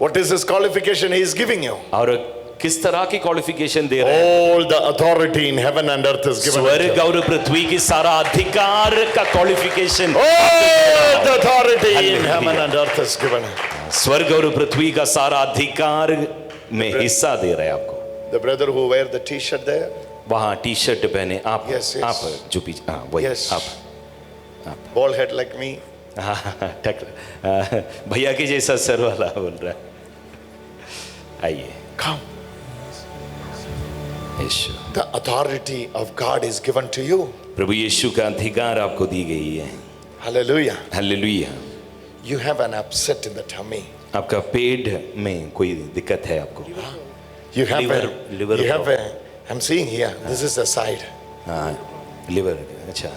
[SPEAKER 1] What is His qualification He is giving you?
[SPEAKER 2] और किस तरह की क्वालिफिकेशन दे रहे हैं?
[SPEAKER 1] All the authority in heaven and earth is given unto
[SPEAKER 2] स्वर्ग
[SPEAKER 1] you.
[SPEAKER 2] और पृथ्वी की सारा अधिकार का qualification,
[SPEAKER 1] All the authority in
[SPEAKER 2] Hallelujah.
[SPEAKER 1] heaven and earth is given.
[SPEAKER 2] स्वर्ग और पृथ्वी का सारा अधिकार में हिस्सा दे रहे हैं आपको।
[SPEAKER 1] The brother who wear the t-shirt there,
[SPEAKER 2] वहाँ टी शर्ट पहने आप,
[SPEAKER 1] Yes, yes.
[SPEAKER 2] आप जो पीछे, हाँ वही
[SPEAKER 1] Yes.
[SPEAKER 2] आप,
[SPEAKER 1] bald head like me.
[SPEAKER 2] हाँ, भैया के जैसा सर वाला बोल रहा है। आइए
[SPEAKER 1] Come.
[SPEAKER 2] Yeshu,
[SPEAKER 1] The authority of God is given to you.
[SPEAKER 2] प्रभु यीशु का अधिकार आपको दी गई है।
[SPEAKER 1] Hallelujah.
[SPEAKER 2] Hallelujah.
[SPEAKER 1] You have an upset in the tummy.
[SPEAKER 2] आपका पेट में कोई दिक्कत है आपको?
[SPEAKER 1] You have
[SPEAKER 2] Liver
[SPEAKER 1] you have
[SPEAKER 2] problem.
[SPEAKER 1] I'm seeing here. This is the side.
[SPEAKER 2] हाँ, लिवर, अच्छा,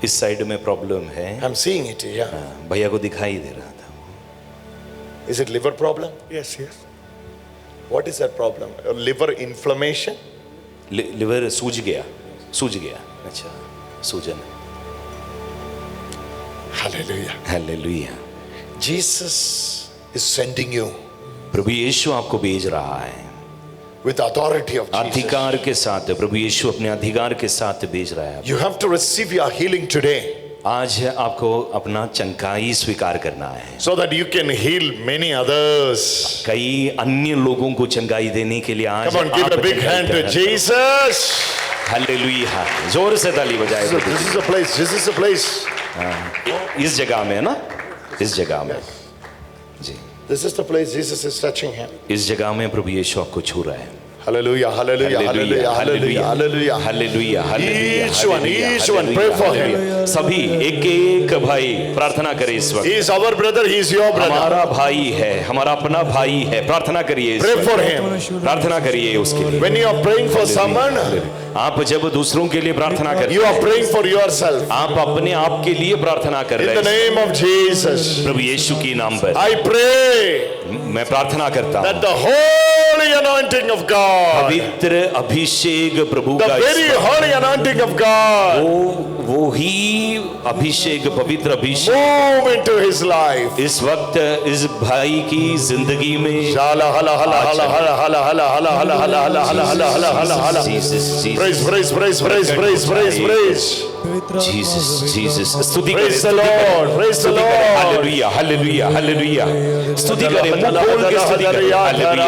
[SPEAKER 2] इस साइड में प्रॉब्लम है।
[SPEAKER 1] I'm seeing it here.
[SPEAKER 2] हाँ, भैया को दिखाई दे रहा था।
[SPEAKER 1] Is it liver problem?
[SPEAKER 4] Yes, yes.
[SPEAKER 1] What is that problem? Liver inflammation?
[SPEAKER 2] Liver सूज गया, अच्छा, सूजन।
[SPEAKER 1] Hallelujah.
[SPEAKER 2] Hallelujah.
[SPEAKER 1] Jesus is sending you
[SPEAKER 2] प्रभु यीशु आपको भेज रहा है
[SPEAKER 1] with authority of Jesus.
[SPEAKER 2] अधिकार के साथ। प्रभु यीशु अपने अधिकार के साथ भेज रहा है।
[SPEAKER 1] You have to receive your healing today
[SPEAKER 2] आज आपको अपना चंगाई स्वीकार करना है,
[SPEAKER 1] so that you can heal many others.
[SPEAKER 2] कई अन्य लोगों को चंगाई देने के लिए आज
[SPEAKER 1] Come on, give a big hand to Jesus.
[SPEAKER 2] Hallelujah. जोर से ताली बजाए।
[SPEAKER 1] So this is a place. This is a place.
[SPEAKER 2] इस जगह में है ना, इस जगह में जी,
[SPEAKER 1] This is the place Jesus is touching him.
[SPEAKER 2] इस जगह में प्रभु यीशु आपको छू रहा है।
[SPEAKER 1] Hallelujah, hallelujah, hallelujah, hallelujah, hallelujah.
[SPEAKER 2] Hallelujah, hallelujah,
[SPEAKER 1] Each one,
[SPEAKER 2] hallelujah,
[SPEAKER 1] each one, pray for him.
[SPEAKER 2] Hallelujah. सभी एक एक भाई प्रार्थना करें इस वक्त।
[SPEAKER 1] He is our brother, he is your brother.
[SPEAKER 2] हमारा भाई है, हमारा अपना भाई है। प्रार्थना करिए इस
[SPEAKER 1] Pray
[SPEAKER 2] वक्त।
[SPEAKER 1] for him.
[SPEAKER 2] प्रार्थना करिए उसके लिए।
[SPEAKER 1] When you are praying for someone,
[SPEAKER 2] आप जब दूसरों के लिए प्रार्थना करते
[SPEAKER 1] you are
[SPEAKER 2] हैं,
[SPEAKER 1] praying for yourself.
[SPEAKER 2] आप अपने आप के लिए प्रार्थना कर
[SPEAKER 1] In
[SPEAKER 2] रहे
[SPEAKER 1] the
[SPEAKER 2] हैं।
[SPEAKER 1] name of Jesus,
[SPEAKER 2] प्रभु यीशु के नाम पर
[SPEAKER 1] I pray
[SPEAKER 2] मैं प्रार्थना करता
[SPEAKER 1] that
[SPEAKER 2] हूँ,
[SPEAKER 1] the holy anointing of God,
[SPEAKER 2] पवित्र अभिषेक प्रभु
[SPEAKER 1] the
[SPEAKER 2] का
[SPEAKER 1] very holy anointing of God,
[SPEAKER 2] वो ही अभिषेक, पवित्र अभिषेक
[SPEAKER 1] move into his life.
[SPEAKER 2] इस वक्त इस भाई की जिंदगी में।
[SPEAKER 1] Shala hala hala hala hala hala hala hala hala hala hala hala hala hala hala hala.
[SPEAKER 2] Jesus,
[SPEAKER 1] Praise, praise, praise, praise, praise, praise, praise.
[SPEAKER 2] Jesus, Jesus, स्तुति करें,
[SPEAKER 1] Praise the
[SPEAKER 2] स्तुति करें,
[SPEAKER 1] Lord, praise the
[SPEAKER 2] स्तुति करें,
[SPEAKER 1] Lord.
[SPEAKER 2] Hallelujah, hallelujah, hallelujah, स्तुति करें, मुंह खोल के स्तुति करें, hallelujah,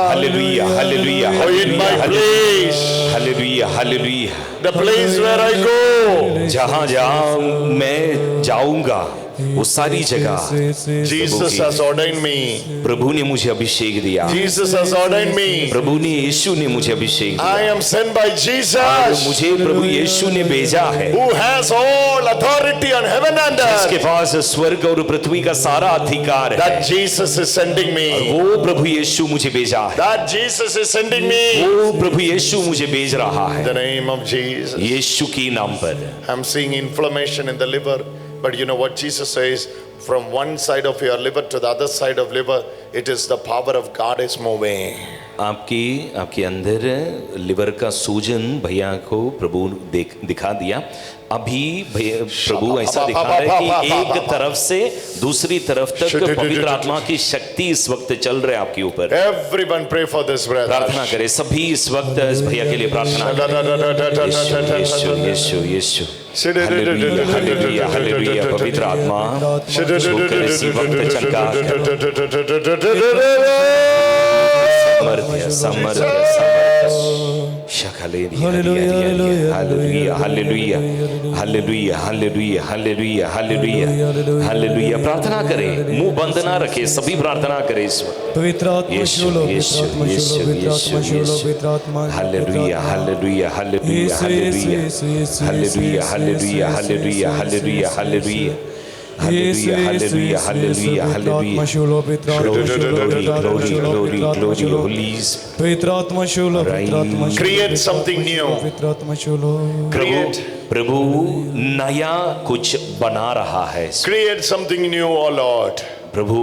[SPEAKER 2] hallelujah, hallelujah,
[SPEAKER 1] Oh, in my place,
[SPEAKER 2] hallelujah, hallelujah.
[SPEAKER 1] the place where I go,
[SPEAKER 2] जहाँ जहाँ मैं जाऊंगा वो सारी जगह
[SPEAKER 1] Jesus has ordained me.
[SPEAKER 2] प्रभु ने मुझे अभिषेक दिया।
[SPEAKER 1] Jesus has ordained me.
[SPEAKER 2] प्रभु ने, यीशु ने मुझे अभिषेक
[SPEAKER 1] I
[SPEAKER 2] दिया।
[SPEAKER 1] am sent by
[SPEAKER 2] और
[SPEAKER 1] Jesus,
[SPEAKER 2] मुझे प्रभु यीशु ने भेजा है,
[SPEAKER 1] who has all authority on heaven and
[SPEAKER 2] जिसके
[SPEAKER 1] earth.
[SPEAKER 2] पास स्वर्ग और पृथ्वी का सारा अधिकार है।
[SPEAKER 1] That Jesus is sending me.
[SPEAKER 2] वो प्रभु यीशु मुझे भेजा है,
[SPEAKER 1] That Jesus is sending me.
[SPEAKER 2] वो प्रभु यीशु मुझे भेज रहा
[SPEAKER 1] In
[SPEAKER 2] है।
[SPEAKER 1] the name of Jesus.
[SPEAKER 2] यीशु के नाम पर
[SPEAKER 1] I'm seeing inflammation in the liver. But you know what Jesus says? From one side of your liver to the other side of liver, it is the power of God is moving.
[SPEAKER 2] आपके अंदर liver का सूजन भैया को प्रभु दिखा दिया। अभी भैया प्रभु ऐसा दिखा रहे कि एक तरफ से दूसरी तरफ तक पवित्र आत्मा की शक्ति इस वक्त चल रहे आपके ऊपर।
[SPEAKER 1] Everyone pray for this brother.
[SPEAKER 2] प्रार्थना करें सभी इस वक्त इस भैया के लिए प्रार्थना करें। यीशु यीशु यीशु हालेलुया हालेलुया हालेलुया पवित्र आत्मा होकर इसी वक्त चमका सामर्थ्य सामर्थ्य hallelujah hallelujah hallelujah hallelujah hallelujah hallelujah hallelujah hallelujah. प्रार्थना करें, मुंह बंद ना रखें, सभी प्रार्थना करें इस वक्त।
[SPEAKER 3] पवित्र आत्मा शुलो
[SPEAKER 2] यीशु यीशु यीशु यीशु hallelujah hallelujah hallelujah hallelujah hallelujah hallelujah hallelujah hallelujah hallelujah Hallelujah, hallelujah, hallelujah, hallelujah. Glory, glory, glory, glory, Holy Spirit.
[SPEAKER 1] Create something new. Create.
[SPEAKER 2] प्रभु नया कुछ बना रहा है।
[SPEAKER 1] Create something new, oh Lord.
[SPEAKER 2] प्रभु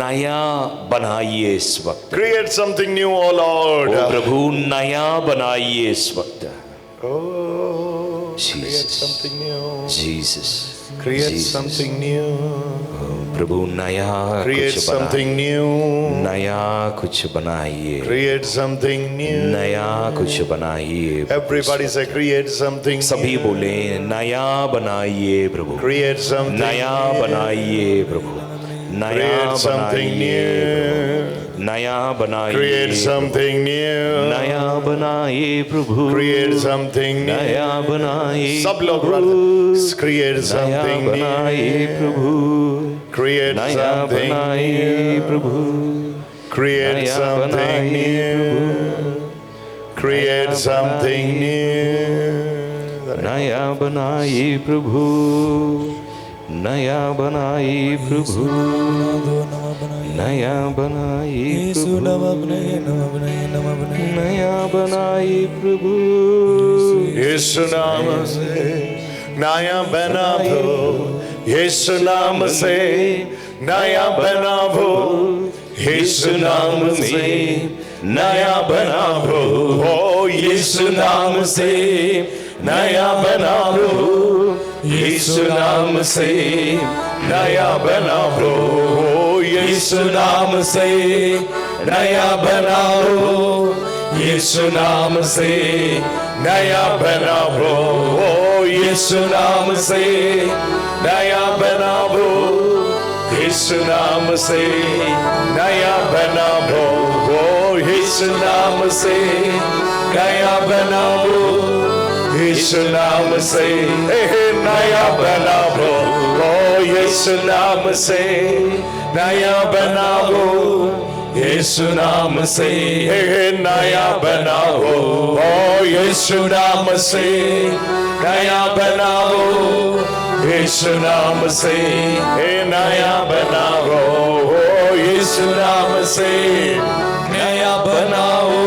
[SPEAKER 2] नया बनाइए इस वक्त।
[SPEAKER 1] Create something new, oh Lord.
[SPEAKER 2] ओ प्रभु नया बनाइए इस वक्त।
[SPEAKER 1] Oh, create
[SPEAKER 2] Jesus,
[SPEAKER 1] something new.
[SPEAKER 2] Jesus.
[SPEAKER 1] Create something new.
[SPEAKER 2] प्रभु नया
[SPEAKER 1] Create
[SPEAKER 2] कुछ
[SPEAKER 1] something new.
[SPEAKER 2] नया कुछ बनाइए।
[SPEAKER 1] Create something new.
[SPEAKER 2] नया कुछ बनाइए।
[SPEAKER 1] Everybody say create something
[SPEAKER 2] सभी
[SPEAKER 1] new.
[SPEAKER 2] बोले नया बनाइए प्रभु।
[SPEAKER 1] Create something
[SPEAKER 2] नया बनाइए प्रभु। नया
[SPEAKER 1] Create something
[SPEAKER 2] बनाइए
[SPEAKER 1] new.
[SPEAKER 2] नया बनाइए।
[SPEAKER 1] Create something new.
[SPEAKER 2] नया बनाइए प्रभु।
[SPEAKER 1] Create something new.
[SPEAKER 2] नया बनाइए।
[SPEAKER 1] सब लोग brothers, create
[SPEAKER 2] नया
[SPEAKER 1] something
[SPEAKER 2] बनाइए
[SPEAKER 1] new.
[SPEAKER 2] प्रभु।
[SPEAKER 1] Create
[SPEAKER 2] नया
[SPEAKER 1] something
[SPEAKER 2] बनाइए
[SPEAKER 1] new.
[SPEAKER 2] प्रभु।
[SPEAKER 1] Create
[SPEAKER 2] नया
[SPEAKER 1] something
[SPEAKER 2] बनाइए
[SPEAKER 1] new. Create something new.
[SPEAKER 2] नया बनाइए प्रभु। नया बनाइए प्रभु। नया बनाइए प्रभु। नया बनाइए प्रभु।
[SPEAKER 1] यीशु नाम से नया बनाओ। यीशु नाम से नया बनाओ। यीशु नाम से नया बनाओ। ओ यीशु नाम से नया बनाओ। यीशु नाम से नया बनाओ। यीशु नाम से नया बनाओ। यीशु नाम से नया बनाओ। यीशु नाम से नया बनाओ। यीशु नाम से नया बनाओ। यीशु नाम से नया बनाओ। यीशु नाम से नया बनाओ। यीशु नाम से नया बनाओ। यीशु नाम से नया बनाओ। यीशु नाम से नया बनाओ। यीशु नाम से नया बनाओ। यीशु नाम से नया बनाओ।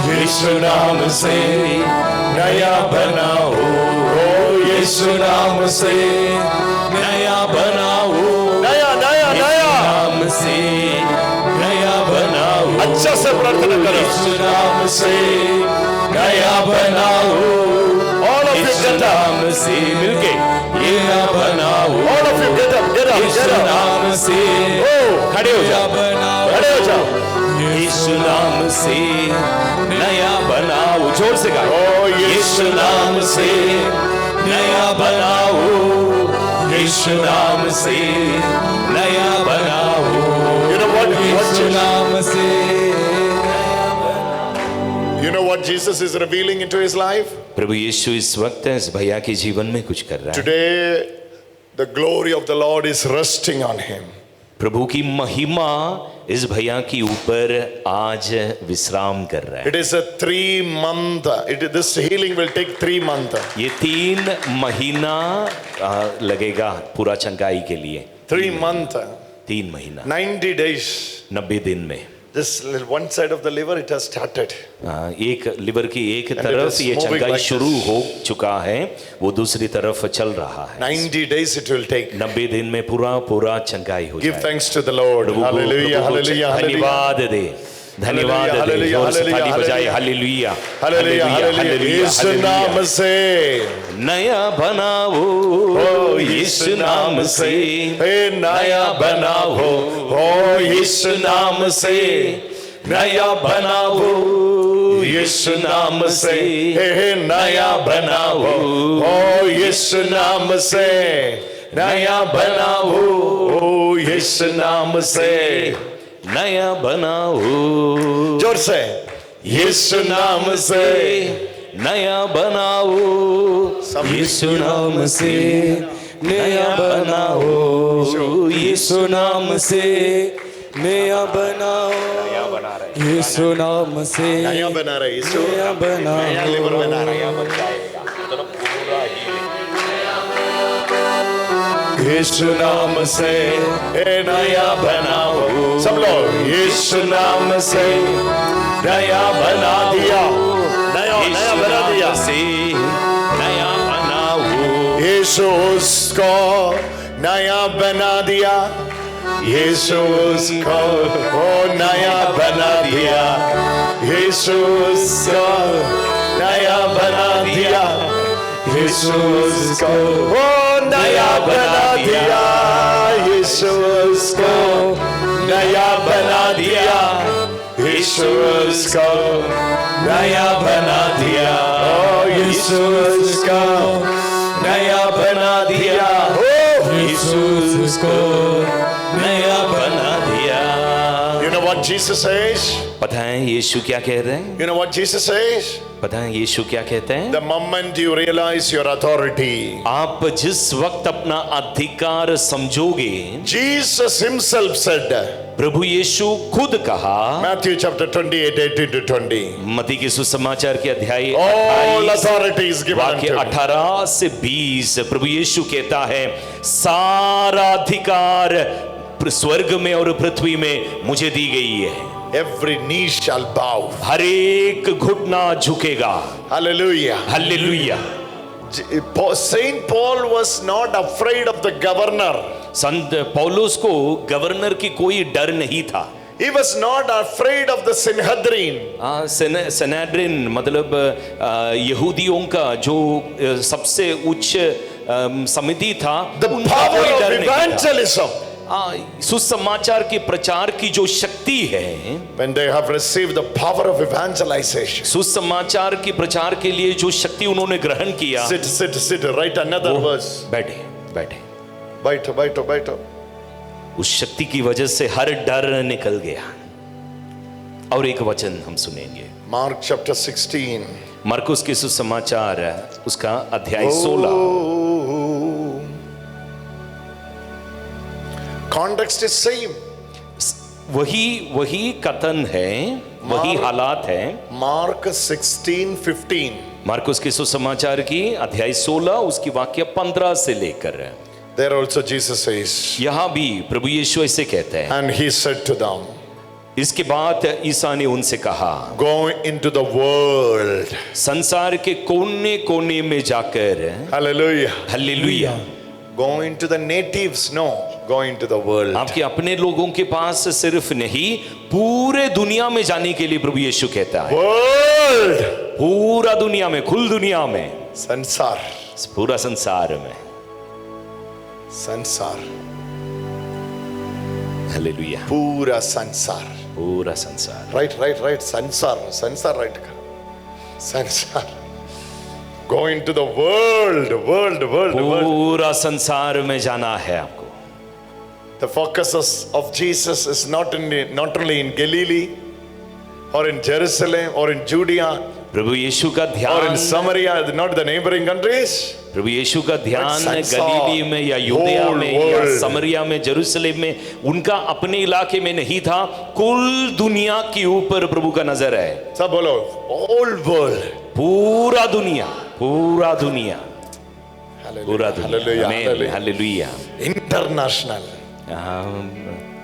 [SPEAKER 1] यीशु नाम से नया बनाओ। यीशु नाम से नया बनाओ। नया नया नया नाम से नया बनाओ। अच्छा से प्रार्थना करो। यीशु नाम से नया बनाओ। All of you get up. नाम से मिलके नया बनाओ। All of you get up, get up, get up. यीशु नाम से खड़े हो जाओ, खड़े हो जाओ। यीशु नाम से नया बनाओ। जोर से गाओ। यीशु नाम से नया बनाओ। यीशु नाम से नया बनाओ। यीशु नाम से। You know what Jesus is revealing into his life?
[SPEAKER 2] प्रभु यीशु इस वक्त इस भैया के जीवन में कुछ कर रहा है।
[SPEAKER 1] Today the glory of the Lord is resting on him.
[SPEAKER 2] प्रभु की महिमा इस भैया के ऊपर आज विश्राम कर रहा है।
[SPEAKER 1] It is a 3 month. This healing will take 3 months.
[SPEAKER 2] ये 3 महीना लगेगा पूरा चंगाई के लिए।
[SPEAKER 1] 3 months.
[SPEAKER 2] 3 महीना
[SPEAKER 1] 90 days.
[SPEAKER 2] 90 दिन में।
[SPEAKER 1] this one side of the liver, it has started.
[SPEAKER 2] एक लिवर की एक
[SPEAKER 1] it
[SPEAKER 2] तरफ
[SPEAKER 1] is
[SPEAKER 2] ये
[SPEAKER 1] moving
[SPEAKER 2] चंगाई
[SPEAKER 1] like
[SPEAKER 2] शुरू
[SPEAKER 1] this.
[SPEAKER 2] हो चुका है, वो दूसरी तरफ चल रहा है।
[SPEAKER 1] 90 days it will take.
[SPEAKER 2] 90 दिन में पूरा चंगाई हो
[SPEAKER 1] Give
[SPEAKER 2] जाए।
[SPEAKER 1] thanks to the Lord.
[SPEAKER 2] प्रभु को-
[SPEAKER 1] Hallelujah,
[SPEAKER 2] प्रभु को
[SPEAKER 1] hallelujah, hallelujah.
[SPEAKER 2] धन्यवाद दे, धन्यवाद दे,
[SPEAKER 1] Hallelujah,
[SPEAKER 2] जोर से ताली
[SPEAKER 1] hallelujah,
[SPEAKER 2] बजाए।
[SPEAKER 1] hallelujah.
[SPEAKER 2] Hallelujah,
[SPEAKER 1] Hallelujah, hallelujah. यीशु नाम से
[SPEAKER 2] नया बनाओ
[SPEAKER 1] ओ
[SPEAKER 2] यीशु नाम से,
[SPEAKER 1] हे नया बनाओ ओ यीशु नाम से, नया बनाओ यीशु नाम से, हे नया बनाओ ओ यीशु नाम से, नया बनाओ ओ यीशु नाम से,
[SPEAKER 2] नया बनाओ
[SPEAKER 1] जोर से यीशु नाम से,
[SPEAKER 2] नया बनाओ यीशु नाम से, नया बनाओ
[SPEAKER 3] यीशु नाम से नया बनाओ, यीशु नाम से
[SPEAKER 1] नया बना रहे यीशु,
[SPEAKER 3] नया बनाओ,
[SPEAKER 1] नया लिवर बना रहे यीशु नाम से, ए नया बनाओ। सब लोग यीशु नाम से नया बना दिया, नया नया बना दिया
[SPEAKER 2] से नया बनाओ
[SPEAKER 1] यीशु उसको नया बना दिया, यीशु उसको ओ नया बना दिया, यीशु उसको नया बना दिया, यीशु उसको ओ नया बना दिया, यीशु उसको नया बना दिया, यीशु उसको नया बना दिया, ओ यीशु उसको नया बना दिया, ओ
[SPEAKER 3] यीशु उसको
[SPEAKER 2] नया बना दिया।
[SPEAKER 1] You know what Jesus says?
[SPEAKER 2] पता है यीशु क्या कह रहे हैं?
[SPEAKER 1] You know what Jesus says?
[SPEAKER 2] पता है यीशु क्या कहते हैं?
[SPEAKER 1] The moment you realize your authority,
[SPEAKER 2] आप जिस वक्त अपना अधिकार समझोगे,
[SPEAKER 1] Jesus himself said,
[SPEAKER 2] प्रभु यीशु खुद कहा,
[SPEAKER 1] Matthew chapter 28, 18 to 20,
[SPEAKER 2] मत्ती के सुसमाचार के अध्याय
[SPEAKER 1] all
[SPEAKER 2] 28
[SPEAKER 1] authority is given
[SPEAKER 2] वाक्य
[SPEAKER 1] unto me.
[SPEAKER 2] 18 से 20, प्रभु यीशु कहता है सारा अधिकार स्वर्ग में और पृथ्वी में मुझे दी गई है।
[SPEAKER 1] Every knee shall bow.
[SPEAKER 2] हर एक घुटना झुकेगा।
[SPEAKER 1] Hallelujah.
[SPEAKER 2] Hallelujah.
[SPEAKER 1] Saint Paul was not afraid of the governor.
[SPEAKER 2] संत पौलुस को गवर्नर की कोई डर नहीं था।
[SPEAKER 1] He was not afraid of the Sanhedrin.
[SPEAKER 2] सेनेड्रिन मतलब यहूदियों का जो सबसे उच्च समिति था,
[SPEAKER 1] The
[SPEAKER 2] उनका
[SPEAKER 1] power
[SPEAKER 2] कोई
[SPEAKER 1] of
[SPEAKER 2] डर नहीं था।
[SPEAKER 1] evangelism.
[SPEAKER 2] सुसमाचार के प्रचार की जो शक्ति है,
[SPEAKER 1] When they have received the power of evangelization.
[SPEAKER 2] सुसमाचार के प्रचार के लिए जो शक्ति उन्होंने ग्रहण किया,
[SPEAKER 1] Sit. Write another verse.
[SPEAKER 2] बैठे बैठे,
[SPEAKER 1] Baito.
[SPEAKER 2] उस शक्ति की वजह से हर डर निकल गया। और एक वचन हम सुनेंगे,
[SPEAKER 1] Mark chapter 16.
[SPEAKER 2] मरकुस के सुसमाचार उसका अध्याय 16।
[SPEAKER 1] Context is same.
[SPEAKER 2] वही कथन है, वही हालात है।
[SPEAKER 1] Mark 16:15.
[SPEAKER 2] मरकुस के सुसमाचार की अध्याय 16 उसकी वाक्य 15 से लेकर,
[SPEAKER 1] There also Jesus says,
[SPEAKER 2] यहां भी प्रभु यीशु ऐसे कहते हैं,
[SPEAKER 1] and he said to them,
[SPEAKER 2] इसके बाद ईसा ने उनसे कहा,
[SPEAKER 1] go into the world.
[SPEAKER 2] संसार के कोने कोने में जाकर,
[SPEAKER 1] Hallelujah.
[SPEAKER 2] Hallelujah,
[SPEAKER 1] Go into the natives, no, go into the world.
[SPEAKER 2] आपके अपने लोगों के पास सिर्फ नहीं, पूरे दुनिया में जाने के लिए प्रभु यीशु कहता है।
[SPEAKER 1] World.
[SPEAKER 2] पूरा दुनिया में, कुल दुनिया में,
[SPEAKER 1] Sansar.
[SPEAKER 2] पूरा संसार में।
[SPEAKER 1] Sansar.
[SPEAKER 2] Hallelujah,
[SPEAKER 1] Pura sansar.
[SPEAKER 2] पूरा संसार।
[SPEAKER 1] Right. Sansar, right. Sansar. Go into the world.
[SPEAKER 2] पूरा संसार में जाना है आपको।
[SPEAKER 1] The focus of Jesus is not only in Galilee or in Jerusalem or in Judea
[SPEAKER 2] प्रभु यीशु का
[SPEAKER 1] or
[SPEAKER 2] ध्यान,
[SPEAKER 1] in Samaria, not the neighboring countries.
[SPEAKER 2] प्रभु यीशु का ध्यान
[SPEAKER 1] But संसार,
[SPEAKER 2] गलीली में या यूदया में
[SPEAKER 1] whole
[SPEAKER 2] या
[SPEAKER 1] world.
[SPEAKER 2] समरिया में, जेरूशलेम में, उनका अपने इलाके में नहीं था, कुल दुनिया के ऊपर प्रभु का नजर है।
[SPEAKER 1] सब बोलो, all world.
[SPEAKER 2] पूरा दुनिया, पूरा दुनिया, पूरा दुनिया।
[SPEAKER 1] Hallelujah.
[SPEAKER 2] आमीन,
[SPEAKER 1] Hallelujah.
[SPEAKER 2] हालेलुया।
[SPEAKER 1] International.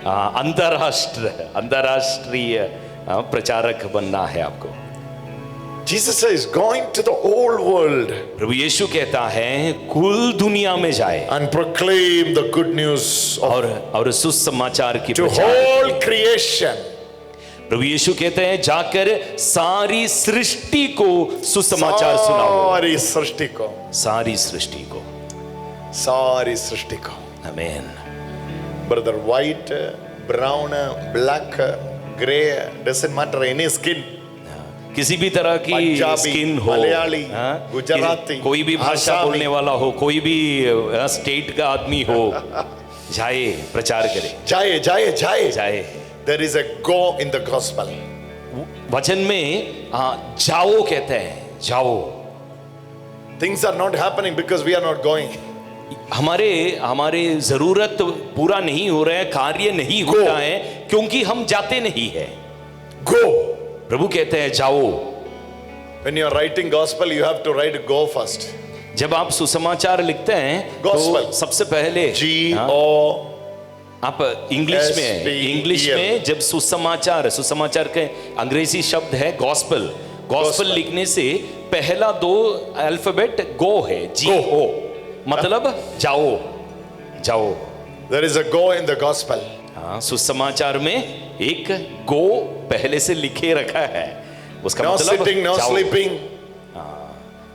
[SPEAKER 2] अंतरराष्ट्रीय प्रचारक बनना है आपको।
[SPEAKER 1] Jesus says, going to the whole world
[SPEAKER 2] प्रभु यीशु कहता है कुल दुनिया में जाए
[SPEAKER 1] and proclaim the good news of
[SPEAKER 2] और सुसमाचार की
[SPEAKER 1] to
[SPEAKER 2] प्रचार।
[SPEAKER 1] whole creation.
[SPEAKER 2] प्रभु यीशु कहते हैं जाकर सारी सृष्टि को सुसमाचार सुनाओ।
[SPEAKER 1] सारी सृष्टि को,
[SPEAKER 2] सारी सृष्टि को,
[SPEAKER 1] सारी सृष्टि को।
[SPEAKER 2] आमीन।
[SPEAKER 1] Brother, white, brown, black, gray, doesn't matter, any skin.
[SPEAKER 2] किसी भी तरह की
[SPEAKER 1] पंजाबी,
[SPEAKER 2] स्किन हो,
[SPEAKER 1] मलयाली,
[SPEAKER 2] हाँ,
[SPEAKER 1] गुजराती,
[SPEAKER 2] कोई भी भाषा
[SPEAKER 1] आसामी,
[SPEAKER 2] बोलने वाला हो, कोई भी स्टेट का आदमी हो, जाए प्रचार करे।
[SPEAKER 1] जाए जाए जाए
[SPEAKER 2] जाए।
[SPEAKER 1] There is a go in the gospel.
[SPEAKER 2] वचन में जाओ कहते हैं, जाओ।
[SPEAKER 1] Things are not happening because we are not going.
[SPEAKER 2] हमारे जरूरत पूरा नहीं हो रहा है, कार्य नहीं होता है क्योंकि हम जाते नहीं है।
[SPEAKER 1] Go.
[SPEAKER 2] प्रभु कहते हैं जाओ।
[SPEAKER 1] When you are writing gospel, you have to write go first.
[SPEAKER 2] जब आप सुसमाचार लिखते हैं
[SPEAKER 1] Gospel.
[SPEAKER 2] तो सबसे पहले
[SPEAKER 1] G-O
[SPEAKER 2] आप इंग्लिश में जब सुसमाचार के अंग्रेजी शब्द है गॉस्पल। गॉस्पल लिखने से पहला दो अल्फाबेट गो है, G-O, मतलब जाओ जाओ।
[SPEAKER 1] There is a go in the gospel.
[SPEAKER 2] हाँ, सुसमाचार में एक गो पहले से लिखे रखा है। उसका
[SPEAKER 1] No
[SPEAKER 2] मतलब
[SPEAKER 1] sitting, no
[SPEAKER 2] जाओ।
[SPEAKER 1] sleeping.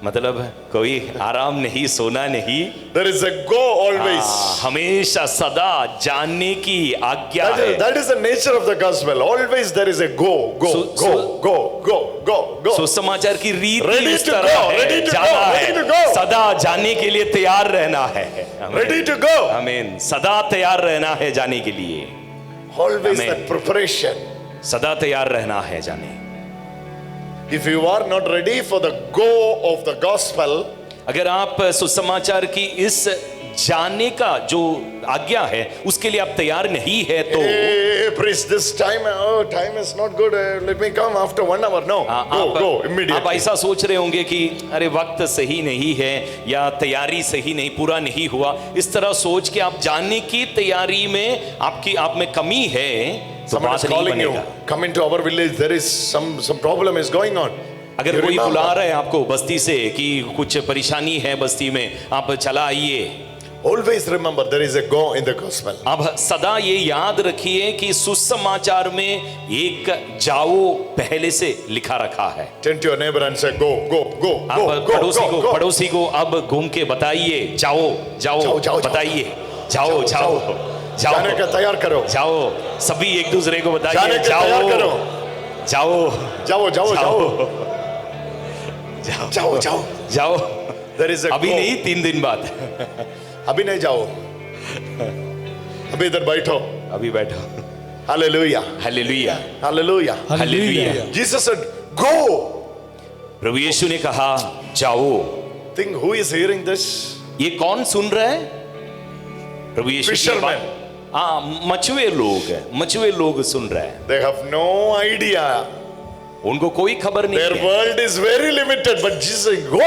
[SPEAKER 2] मतलब कोई आराम नहीं, सोना नहीं।
[SPEAKER 1] There is a go always.
[SPEAKER 2] हमेशा सदा जानने की आज्ञा है।
[SPEAKER 1] That is the nature of the gospel. Always there is a go, go, go, go, go, go, go.
[SPEAKER 2] सुसमाचार की रीति
[SPEAKER 1] Ready
[SPEAKER 2] इस
[SPEAKER 1] to
[SPEAKER 2] तरह
[SPEAKER 1] go,
[SPEAKER 2] है,
[SPEAKER 1] ready to
[SPEAKER 2] जाना
[SPEAKER 1] go,
[SPEAKER 2] है,
[SPEAKER 1] ready to go.
[SPEAKER 2] सदा जाने के लिए तैयार रहना है।
[SPEAKER 1] Ready to go.
[SPEAKER 2] आमीन। सदा तैयार रहना है जाने के लिए।
[SPEAKER 1] Always
[SPEAKER 2] Amen.
[SPEAKER 1] that preparation.
[SPEAKER 2] सदा तैयार रहना है जाने।
[SPEAKER 1] If you are not ready for the go of the gospel,
[SPEAKER 2] अगर आप सुसमाचार की इस जाने का जो आज्ञा है उसके लिए आप तैयार नहीं है तो
[SPEAKER 1] hey, priest, this time, oh, time is not good. Let me come after 1 hour. No, go
[SPEAKER 2] आप
[SPEAKER 1] immediately.
[SPEAKER 2] ऐसा सोच रहे होंगे कि अरे वक्त सही नहीं है या तैयारी सही नहीं, पूरा नहीं हुआ, इस तरह सोच के आप जानने की तैयारी में आप में कमी है तो
[SPEAKER 1] Someone
[SPEAKER 2] बात
[SPEAKER 1] is
[SPEAKER 2] नहीं
[SPEAKER 1] calling you.
[SPEAKER 2] बनेगा।
[SPEAKER 1] Come into our village. There is some problem is going on.
[SPEAKER 2] अगर
[SPEAKER 1] You
[SPEAKER 2] कोई
[SPEAKER 1] remember?
[SPEAKER 2] बुला रहा है आपको बस्ती से कि कुछ परेशानी है बस्ती में, आप चला आइए।
[SPEAKER 1] Always remember there is a go in the gospel.
[SPEAKER 2] अब सदा ये याद रखिए कि सुसमाचार में एक जाओ पहले से लिखा रखा है।
[SPEAKER 1] Turn to your neighbor and say go, go, go,
[SPEAKER 2] आप
[SPEAKER 1] go, go, go.
[SPEAKER 2] पड़ोसी को अब घूम के बताइए जाओ जाओ
[SPEAKER 1] जाओ,
[SPEAKER 2] बताइए जाओ जाओ
[SPEAKER 1] जाने का तैयार करो.
[SPEAKER 2] जाओ, सभी एक दूसरे को
[SPEAKER 1] जाने
[SPEAKER 2] बताइए
[SPEAKER 1] का तैयार
[SPEAKER 2] जाओ
[SPEAKER 1] करो.
[SPEAKER 2] जाओ
[SPEAKER 1] जाओ, जाओ, जाओ.
[SPEAKER 2] जाओ
[SPEAKER 1] जाओ, जाओ.
[SPEAKER 2] जाओ।
[SPEAKER 1] There is a
[SPEAKER 2] अभी
[SPEAKER 1] go.
[SPEAKER 2] नहीं, 3 दिन बाद।
[SPEAKER 1] अभी नहीं जाओ. अभी इधर बैठो.
[SPEAKER 2] अभी बैठो।
[SPEAKER 1] Hallelujah.
[SPEAKER 2] Hallelujah
[SPEAKER 1] Hallelujah.
[SPEAKER 2] Hallelujah.
[SPEAKER 1] Jesus said, go.
[SPEAKER 2] प्रभु यीशु ने कहा जाओ।
[SPEAKER 1] Think who is hearing this?
[SPEAKER 2] ये कौन सुन रहा है? प्रभु यीशु की
[SPEAKER 1] Fishermen.
[SPEAKER 2] बात। मछुए लोग सुन रहे हैं।
[SPEAKER 1] They have no idea.
[SPEAKER 2] उनको कोई खबर नहीं
[SPEAKER 1] Their
[SPEAKER 2] है।
[SPEAKER 1] world is very limited, but Jesus said, go.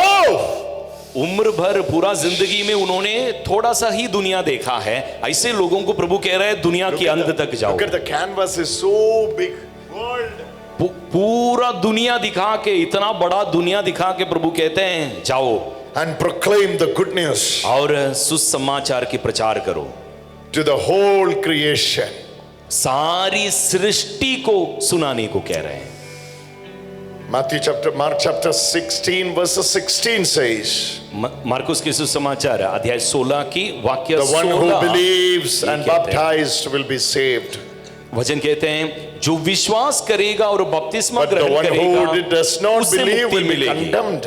[SPEAKER 2] उम्र भर पूरा जिंदगी में उन्होंने थोड़ा सा ही दुनिया देखा है, ऐसे लोगों को प्रभु कह रहे हैं दुनिया के अंत तक जाओ।
[SPEAKER 1] Look at the canvas is so big. World.
[SPEAKER 2] पूरा दुनिया दिखा के, इतना बड़ा दुनिया दिखा के प्रभु कहते हैं जाओ
[SPEAKER 1] And proclaim the good news
[SPEAKER 2] और सुसमाचार की प्रचार करो
[SPEAKER 1] to the whole creation.
[SPEAKER 2] सारी सृष्टि को सुनाने को कह रहे हैं।
[SPEAKER 1] Mark chapter 16 verse 16 says,
[SPEAKER 2] Marcus के सुसमाचार अध्याय 16 की वाक्य
[SPEAKER 1] the one who
[SPEAKER 2] 16
[SPEAKER 1] believes
[SPEAKER 2] ये
[SPEAKER 1] and
[SPEAKER 2] कहते हैं।
[SPEAKER 1] baptized will be saved.
[SPEAKER 2] वचन कहते हैं जो विश्वास करेगा और बपतिस्मा
[SPEAKER 1] But the
[SPEAKER 2] ग्रहण
[SPEAKER 1] one
[SPEAKER 2] करेगा
[SPEAKER 1] who does not
[SPEAKER 2] उसे
[SPEAKER 1] believe
[SPEAKER 2] मुक्ति
[SPEAKER 1] will be
[SPEAKER 2] मिलेगी।
[SPEAKER 1] condemned.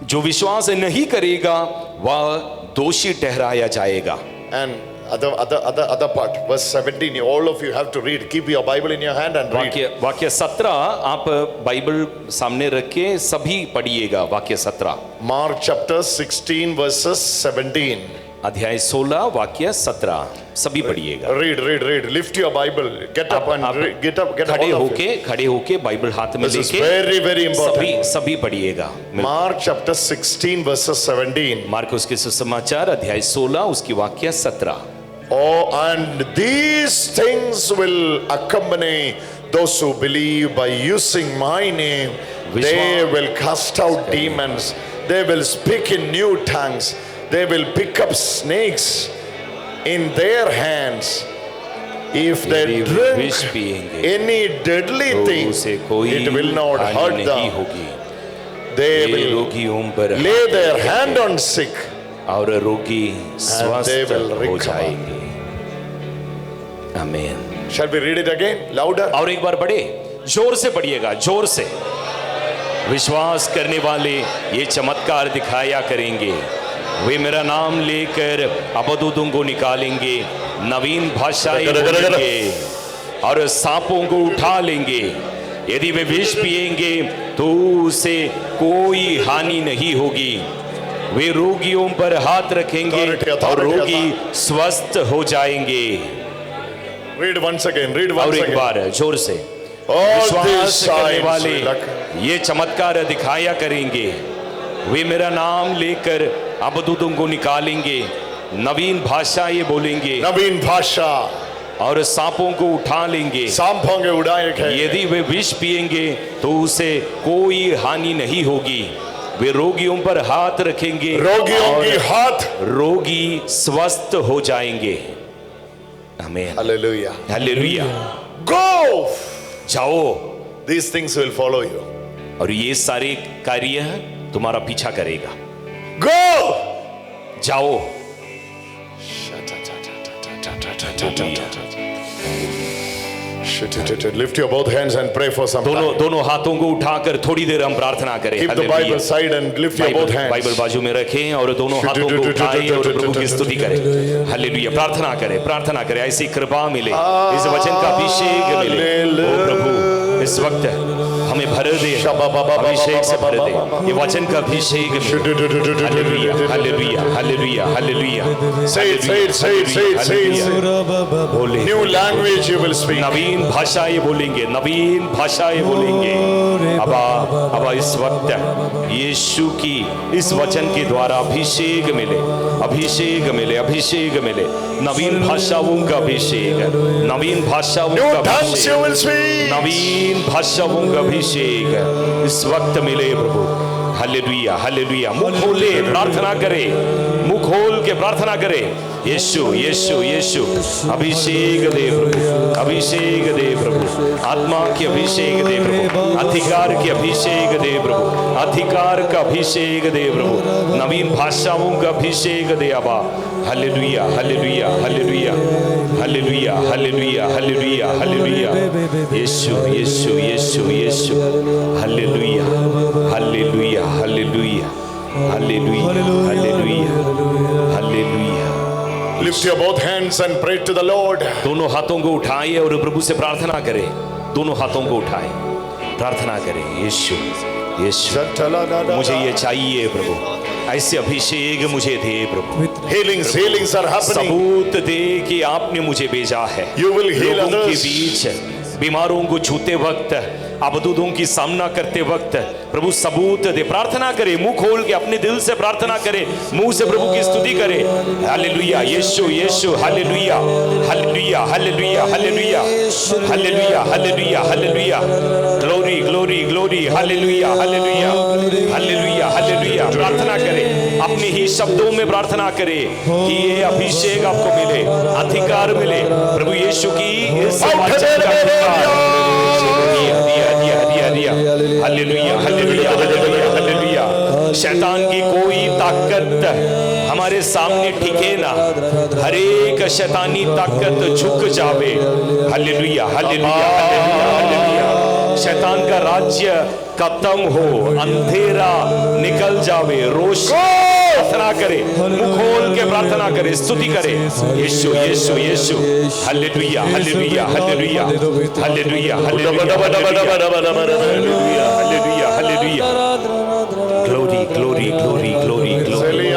[SPEAKER 2] जो विश्वास नहीं करेगा वह दोषी ठहराया जाएगा।
[SPEAKER 1] And other part, verse 17, all of you have to read. Keep your Bible in your hand and read.
[SPEAKER 2] वाक्य 17 आप बाइबल सामने रख के सभी पढ़िएगा। वाक्य 17
[SPEAKER 1] Mark chapter 16 verses 17.
[SPEAKER 2] अध्याय 16 वाक्य 17 सभी पढ़िएगा।
[SPEAKER 1] Read. Lift your Bible. Get up and read. Get up.
[SPEAKER 2] खड़े होके बाइबल हाथ में
[SPEAKER 1] This is
[SPEAKER 2] लेके
[SPEAKER 1] very important.
[SPEAKER 2] सभी पढ़िएगा।
[SPEAKER 1] Mark chapter 16 verses 17.
[SPEAKER 2] मार्कुस के सुसमाचार अध्याय 16 उसकी वाक्य 17।
[SPEAKER 1] Oh, and these things will accompany those who believe by using my name. They will cast out demons. They will speak in new tongues. They will pick up snakes in their hands. If they drink any deadly thing, it will not hurt them. They will lay their hand on sick
[SPEAKER 2] और रोगी स्वस्थ
[SPEAKER 1] they will
[SPEAKER 2] हो
[SPEAKER 1] recover.
[SPEAKER 2] जाएंगे। आमीन।
[SPEAKER 1] Shall we read it again? Louder.
[SPEAKER 2] और एक बार पढ़े, जोर से पढ़िएगा, जोर से। विश्वास करने वाले ये चमत्कार दिखाया करेंगे। वे मेरा नाम लेकर अबदूतों को निकालेंगे, नवीन भाषाएं बोलेंगे और सांपों को उठा लेंगे। यदि वे विष पिएंगे तो उसे कोई हानि नहीं होगी। वे रोगियों पर हाथ रखेंगे और रोगी स्वस्थ हो जाएंगे।
[SPEAKER 1] Read once again. Read
[SPEAKER 2] और
[SPEAKER 1] once
[SPEAKER 2] एक
[SPEAKER 1] again.
[SPEAKER 2] बार जोर से।
[SPEAKER 1] All these
[SPEAKER 2] विश्वास करने वाले
[SPEAKER 1] signs
[SPEAKER 2] ये चमत्कार दिखाया करेंगे। वे मेरा नाम लेकर अबदूतों को निकालेंगे, नवीन भाषा ये बोलेंगे
[SPEAKER 1] नवीन भाषा
[SPEAKER 2] और सांपों को उठा लेंगे।
[SPEAKER 1] सांपों के उड़ाएंगे।
[SPEAKER 2] यदि वे विष पिएंगे तो उसे कोई हानि नहीं होगी। वे रोगियों पर हाथ रखेंगे,
[SPEAKER 1] रोगियों
[SPEAKER 2] और
[SPEAKER 1] की हाथ
[SPEAKER 2] रोगी स्वस्थ हो जाएंगे। आमीन।
[SPEAKER 1] Hallelujah.
[SPEAKER 2] हालेलुया।
[SPEAKER 1] Go.
[SPEAKER 2] जाओ
[SPEAKER 1] These things will follow you.
[SPEAKER 2] और ये सारे कार्य तुम्हारा पीछा करेगा।
[SPEAKER 1] Go.
[SPEAKER 2] जाओ।
[SPEAKER 1] Lift your both hands and pray for some time.
[SPEAKER 2] दोनों हाथों को उठाकर थोड़ी देर हम प्रार्थना करें।
[SPEAKER 1] Keep the
[SPEAKER 2] hallelujah.
[SPEAKER 1] Bible side and lift your both hands.
[SPEAKER 2] Bible बाजू में रखें और दोनों हाथों को उठाएं और प्रभु की स्तुति करें। हालेलुया। प्रार्थना करें, प्रार्थना करें, ऐसी कृपा मिले, इस वचन का अभिषेक मिले। ओ प्रभु इस वक्त हमें भर दे, अभिषेक से भर दे, ये वचन का अभिषेक मिले। Hallelujah, hallelujah, hallelujah, hallelujah.
[SPEAKER 1] Say it, say it, say it, say it, say it.
[SPEAKER 2] बोले।
[SPEAKER 1] New language you will speak.
[SPEAKER 2] नवीन भाषा ये बोलेंगे, नवीन भाषा ये बोलेंगे। अब इस वक्त यीशु की इस वचन के द्वारा अभिषेक मिले, अभिषेक मिले, अभिषेक मिले। नवीन भाषाओं का अभिषेक, नवीन भाषाओं
[SPEAKER 1] New
[SPEAKER 2] का
[SPEAKER 1] tongues you will
[SPEAKER 2] Abhishek,
[SPEAKER 1] speak.
[SPEAKER 2] नवीन भाषाओं का अभिषेक इस वक्त मिले प्रभु। Hallelujah, hallelujah. मुख खोले, प्रार्थना करे, मुख खोल के प्रार्थना करे। यीशु, यीशु, यीशु, अभिषेक दे प्रभु, अभिषेक दे प्रभु, आत्मा के अभिषेक दे प्रभु, अधिकार के अभिषेक दे प्रभु, अधिकार का अभिषेक दे प्रभु, नवीन भाषाओं का अभिषेक दे अबा। Hallelujah, hallelujah, hallelujah, hallelujah, hallelujah, hallelujah, hallelujah. Yeshu, Yeshu, Yeshu, Yeshu, hallelujah, hallelujah, hallelujah, hallelujah, hallelujah, hallelujah.
[SPEAKER 1] Lift your both hands and pray to the Lord.
[SPEAKER 2] दोनों हाथों को उठाएं और प्रभु से प्रार्थना करें। दोनों हाथों को उठाएं, प्रार्थना करें। यीशु, यीशु, मुझे ये चाहिए प्रभु, ऐसे अभिषेक मुझे दे प्रभु।
[SPEAKER 1] Healings, healings are happening.
[SPEAKER 2] सबूत दे कि आपने मुझे भेजा है।
[SPEAKER 1] You will heal
[SPEAKER 2] लोगों के
[SPEAKER 1] others.
[SPEAKER 2] बीच बीमारों को छूते वक्त, अबदूतों की सामना करते वक्त प्रभु सबूत दे। प्रार्थना करे, मुंह खोल के अपने दिल से प्रार्थना करे, मुंह से प्रभु की स्तुति करे। हालेलुया, यीशु, यीशु, hallelujah, hallelujah, hallelujah, hallelujah, hallelujah, hallelujah, hallelujah. Glory, glory, glory, hallelujah, hallelujah, hallelujah, hallelujah. प्रार्थना करे, अपने ही शब्दों में प्रार्थना करे कि ये अभिषेक आपको मिले, अधिकार मिले प्रभु यीशु की इस वचन का अधिकार। Hallelujah, hallelujah, hallelujah, hallelujah. शैतान की कोई ताकत हमारे सामने टिके ना, हर एक शैतानी ताकत झुक जावे। Hallelujah, hallelujah, hallelujah, hallelujah. शैतान का राज्य खत्म हो, अंधेरा निकल जावे, रोशनी। प्रार्थना करे, मुंह खोल के प्रार्थना करे, स्तुति करे। यीशु, यीशु, यीशु, hallelujah, hallelujah, hallelujah, hallelujah, hallelujah, hallelujah, hallelujah. Glory, glory, glory, glory, glory.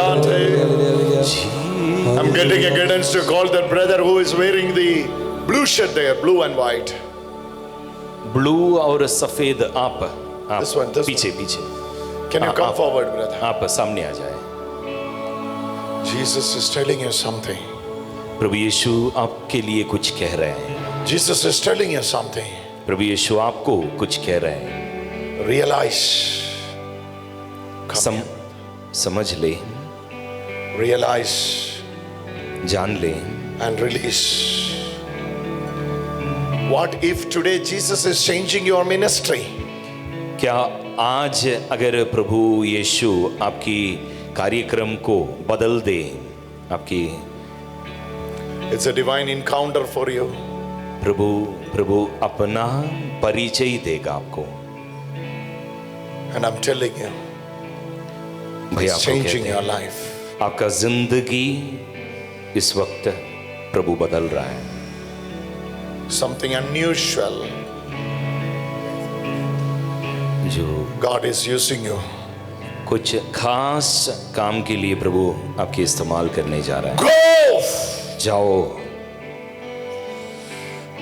[SPEAKER 1] I'm getting a guidance to call that brother who is wearing the blue shirt there, blue and white.
[SPEAKER 2] Blue और सफेद आप
[SPEAKER 1] This one, this
[SPEAKER 2] पीछे पीछे
[SPEAKER 1] Can you come forward, brother?
[SPEAKER 2] आप सामने आ जाए।
[SPEAKER 1] Jesus is telling you something.
[SPEAKER 2] प्रभु यीशु आपके लिए कुछ कह रहे हैं।
[SPEAKER 1] Jesus is telling you something.
[SPEAKER 2] प्रभु यीशु आपको कुछ कह रहे हैं।
[SPEAKER 1] Realize.
[SPEAKER 2] समझ ले,
[SPEAKER 1] Realize
[SPEAKER 2] जान ले
[SPEAKER 1] and release. What if today Jesus is changing your ministry?
[SPEAKER 2] क्या आज अगर प्रभु यीशु आपकी कार्यक्रम को बदल दे, आपकी
[SPEAKER 1] It's a divine encounter for you.
[SPEAKER 2] प्रभु अपना परिचय देगा आपको।
[SPEAKER 1] And I'm telling you,
[SPEAKER 2] भैया
[SPEAKER 1] it's
[SPEAKER 2] आपको
[SPEAKER 1] changing
[SPEAKER 2] कहते
[SPEAKER 1] your
[SPEAKER 2] हैं,
[SPEAKER 1] life.
[SPEAKER 2] आपका जिंदगी इस वक्त प्रभु बदल रहा है।
[SPEAKER 1] Something unusual.
[SPEAKER 2] जो
[SPEAKER 1] God is using you.
[SPEAKER 2] कुछ खास काम के लिए प्रभु आपके इस्तेमाल करने जा रहा है।
[SPEAKER 1] Go!
[SPEAKER 2] जाओ।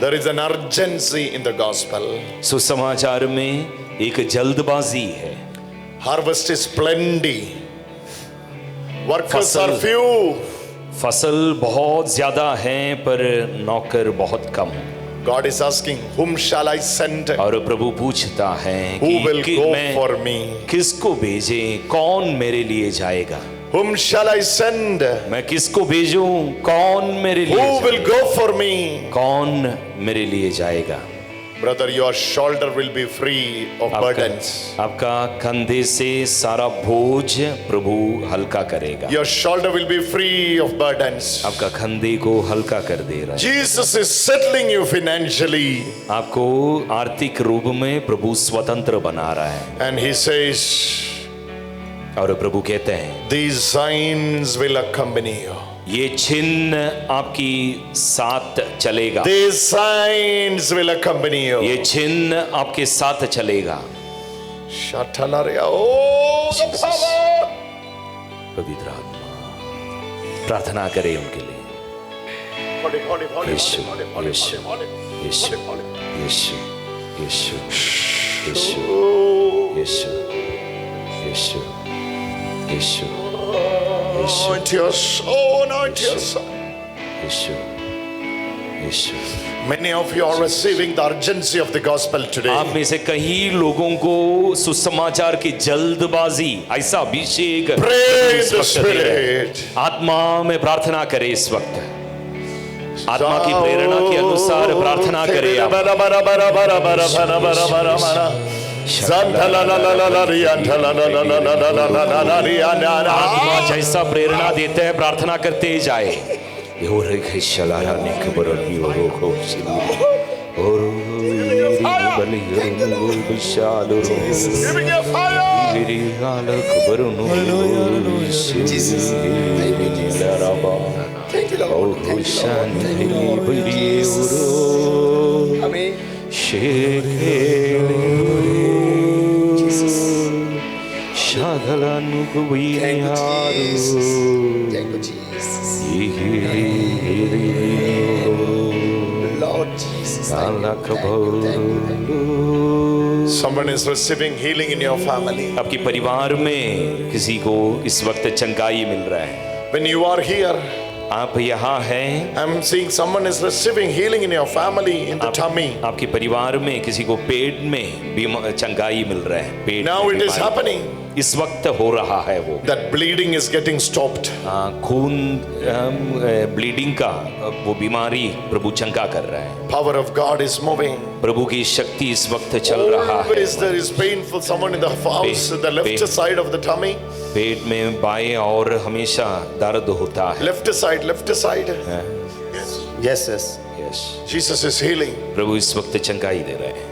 [SPEAKER 1] There is an urgency in the gospel.
[SPEAKER 2] सुसमाचार में एक जल्दबाजी है।
[SPEAKER 1] Harvest is plenty. Workers are
[SPEAKER 2] फसल-
[SPEAKER 1] few.
[SPEAKER 2] फसल बहुत ज्यादा है पर नौकर बहुत कम।
[SPEAKER 1] God is asking, whom shall I send?
[SPEAKER 2] और प्रभु पूछता है
[SPEAKER 1] Who will
[SPEAKER 2] कि
[SPEAKER 1] go
[SPEAKER 2] मैं
[SPEAKER 1] for me?
[SPEAKER 2] किसको भेजे, कौन मेरे लिए जाएगा।
[SPEAKER 1] Whom shall I send?
[SPEAKER 2] मैं किसको भेजूं, कौन मेरे लिए
[SPEAKER 1] Who will
[SPEAKER 2] जाएगा?
[SPEAKER 1] go for me?
[SPEAKER 2] कौन मेरे लिए जाएगा।
[SPEAKER 1] Brother, your shoulder will be free of burdens.
[SPEAKER 2] आपका कंधे से सारा बोझ प्रभु हल्का करेगा।
[SPEAKER 1] Your shoulder will be free of burdens.
[SPEAKER 2] आपका कंधे को हल्का कर दे रहा है।
[SPEAKER 1] Jesus is settling you financially.
[SPEAKER 2] आपको आर्थिक रूप में प्रभु स्वतंत्र बना रहा है।
[SPEAKER 1] And he says,
[SPEAKER 2] और प्रभु कहते हैं
[SPEAKER 1] these signs will accompany you.
[SPEAKER 2] ये चिन्ह आपकी साथ चलेगा।
[SPEAKER 1] These signs will accompany you.
[SPEAKER 2] ये चिन्ह आपके साथ चलेगा।
[SPEAKER 1] Shatalaria. Oh, the
[SPEAKER 2] Jesus.
[SPEAKER 1] power.
[SPEAKER 2] पवित्र आत्मा प्रार्थना करें उनके लिए।
[SPEAKER 1] Holy, holy, holy,
[SPEAKER 2] Yeshu,
[SPEAKER 1] holy, holy,
[SPEAKER 2] Yeshu,
[SPEAKER 1] holy,
[SPEAKER 2] Yeshu,
[SPEAKER 1] holy, holy.
[SPEAKER 2] Yeshu, Yeshu, Yeshu,
[SPEAKER 1] Oh,
[SPEAKER 2] Yeshu, Yeshu, Yeshu,
[SPEAKER 1] anoint your soul, anoint your soul.
[SPEAKER 2] Yeshu, Yeshu.
[SPEAKER 1] Many of you are receiving the urgency of the gospel
[SPEAKER 2] आप
[SPEAKER 1] today.
[SPEAKER 2] में से कई लोगों को सुसमाचार की जल्दबाजी, ऐसा अभिषेक
[SPEAKER 1] Pray in
[SPEAKER 2] इस
[SPEAKER 1] the
[SPEAKER 2] वक्त दे रहे हैं।
[SPEAKER 1] spirit.
[SPEAKER 2] आत्मा में प्रार्थना करें इस वक्त। आत्मा की प्रेरणा के अनुसार प्रार्थना करें आप। आत्मा जैसा प्रेरणा देते हैं प्रार्थना करते जाए।
[SPEAKER 1] Giving you fire.
[SPEAKER 3] Thank you, Lord. Thank you, Lord. Amen. Thank you, Jesus. Thank you, Jesus. Lord Jesus. Thank you.
[SPEAKER 1] Someone is receiving healing in your family.
[SPEAKER 2] आपके परिवार में किसी को इस वक्त चंगाई मिल रहा है।
[SPEAKER 1] When you are here,
[SPEAKER 2] आप यहाँ हैं,
[SPEAKER 1] I'm seeing someone is receiving healing in your family, in the tummy.
[SPEAKER 2] आपके परिवार में किसी को पेट में भी चंगाई मिल रहा है। पेट
[SPEAKER 1] Now
[SPEAKER 2] में
[SPEAKER 1] it is
[SPEAKER 2] बीमारी।
[SPEAKER 1] happening.
[SPEAKER 2] इस वक्त हो रहा है वो।
[SPEAKER 1] That bleeding is getting stopped.
[SPEAKER 2] खून ब्लीडिंग का वो बीमारी प्रभु चंगा कर रहा है।
[SPEAKER 1] Power of God is moving.
[SPEAKER 2] प्रभु की शक्ति इस वक्त चल रहा है।
[SPEAKER 1] Always there is painful someone in the house, the left side of the tummy.
[SPEAKER 2] पेट में बाएं और हमेशा दर्द होता है।
[SPEAKER 1] Left side, left side. Yes, yes.
[SPEAKER 2] Yes,
[SPEAKER 1] Jesus is healing.
[SPEAKER 2] प्रभु इस वक्त चंगाई दे रहे हैं।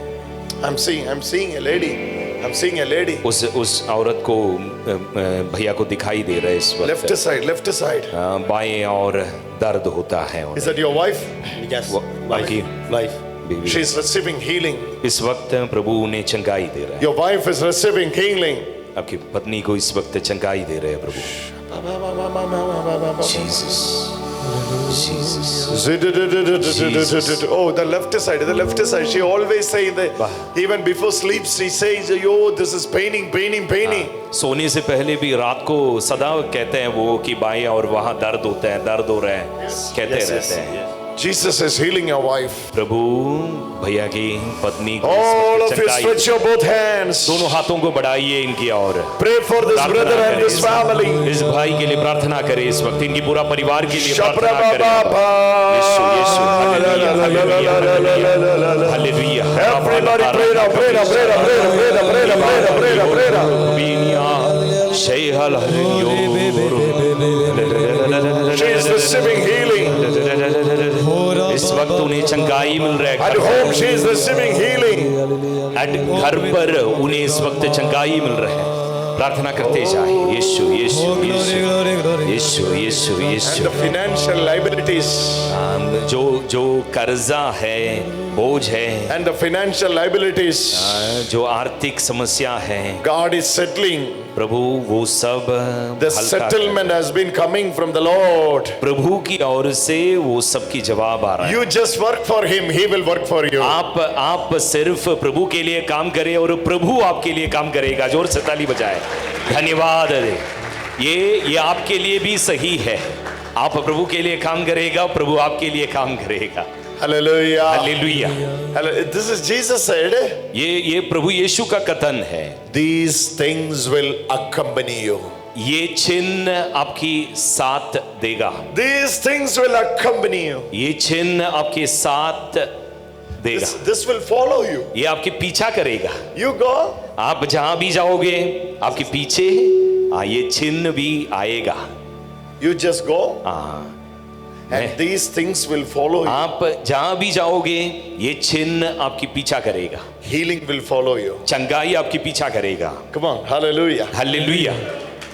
[SPEAKER 1] I'm seeing a lady. I'm seeing a lady.
[SPEAKER 2] उस औरत को भैया को दिखाई दे रहा है इस वक्त।
[SPEAKER 1] Left side, left side.
[SPEAKER 2] बाएं और दर्द होता है
[SPEAKER 1] Is that your wife?
[SPEAKER 4] Yes.
[SPEAKER 2] आपकी
[SPEAKER 4] Wife.
[SPEAKER 2] बीवी।
[SPEAKER 1] She is receiving healing.
[SPEAKER 2] इस वक्त प्रभु उन्हें चंगाई दे रहा है।
[SPEAKER 1] Your wife is receiving healing.
[SPEAKER 2] आपकी पत्नी को इस वक्त चंगाई दे रहे हैं प्रभु। Jesus
[SPEAKER 3] Oh, the left side, the left side. She always say that even before sleep, she says, "Yo, this is paining, paining, paining."
[SPEAKER 2] सोने से पहले भी रात को सदा कहते हैं वो कि बाएं और वहां दर्द होता है, दर्द हो रहा है, कहते रहते हैं।
[SPEAKER 3] Jesus is healing your wife.
[SPEAKER 2] प्रभु भैया की पत्नी को
[SPEAKER 3] All of you
[SPEAKER 2] चंगाई-
[SPEAKER 3] stretch your both hands.
[SPEAKER 2] दोनों हाथों को बढ़ाइए इनकी ओर।
[SPEAKER 3] Pray for this
[SPEAKER 2] प्रार्थना
[SPEAKER 3] brother and
[SPEAKER 2] करें।
[SPEAKER 3] this family.
[SPEAKER 2] इस भाई के लिए प्रार्थना करें, इस वक्त इनकी पूरा परिवार के लिए प्रार्थना
[SPEAKER 3] Shaprababa.
[SPEAKER 2] करें। यीशु यीशु hallelujah hallelujah hallelujah hallelujah.
[SPEAKER 3] Everybody pray now, pray now, pray now, pray now, pray now, pray now, pray now, pray now, pray now.
[SPEAKER 2] बीनिया शेहल हरियो।
[SPEAKER 3] She is receiving healing.
[SPEAKER 2] इस वक्त उन्हें चंगाई मिल रहा
[SPEAKER 3] At
[SPEAKER 2] है।
[SPEAKER 3] home, she is receiving healing.
[SPEAKER 2] घर पर उन्हें इस वक्त चंगाई मिल रहा है। प्रार्थना करते जाए। यीशु यीशु यीशु यीशु यीशु
[SPEAKER 3] And
[SPEAKER 2] Yeshu.
[SPEAKER 3] the financial liabilities.
[SPEAKER 2] जो कर्जा है, बोझ है,
[SPEAKER 3] And the financial liabilities.
[SPEAKER 2] जो आर्थिक समस्या है,
[SPEAKER 3] God is settling.
[SPEAKER 2] प्रभु वो सब
[SPEAKER 3] The
[SPEAKER 2] हल्का-
[SPEAKER 3] settlement has been coming from the Lord.
[SPEAKER 2] प्रभु की ओर से वो सब की जवाब आ रहा है।
[SPEAKER 3] You just work for Him, He will work for you.
[SPEAKER 2] आप सिर्फ प्रभु के लिए काम करें और प्रभु आपके लिए काम करेगा। जोर से ताली बजाए। धन्यवाद। ये आपके लिए भी सही है। आप प्रभु के लिए काम करेगा, प्रभु आपके लिए काम करेगा।
[SPEAKER 3] Hallelujah.
[SPEAKER 2] Hallelujah.
[SPEAKER 3] This is Jesus said,
[SPEAKER 2] ये प्रभु यीशु का कथन है।
[SPEAKER 3] these things will accompany you.
[SPEAKER 2] ये चिन्ह आपकी साथ देगा।
[SPEAKER 3] These things will accompany you.
[SPEAKER 2] ये चिन्ह आपके साथ देगा।
[SPEAKER 3] This will follow you.
[SPEAKER 2] ये आपके पीछा करेगा।
[SPEAKER 3] You go.
[SPEAKER 2] आप जहां भी जाओगे आपके पीछे ये चिन्ह भी आएगा।
[SPEAKER 3] You just go.
[SPEAKER 2] मैं-
[SPEAKER 3] And these things will follow you.
[SPEAKER 2] आप जहां भी जाओगे ये चिन्ह आपकी पीछा करेगा।
[SPEAKER 3] Healing will follow you.
[SPEAKER 2] चंगाई आपकी पीछा करेगा।
[SPEAKER 3] Come on. Hallelujah.
[SPEAKER 2] Hallelujah.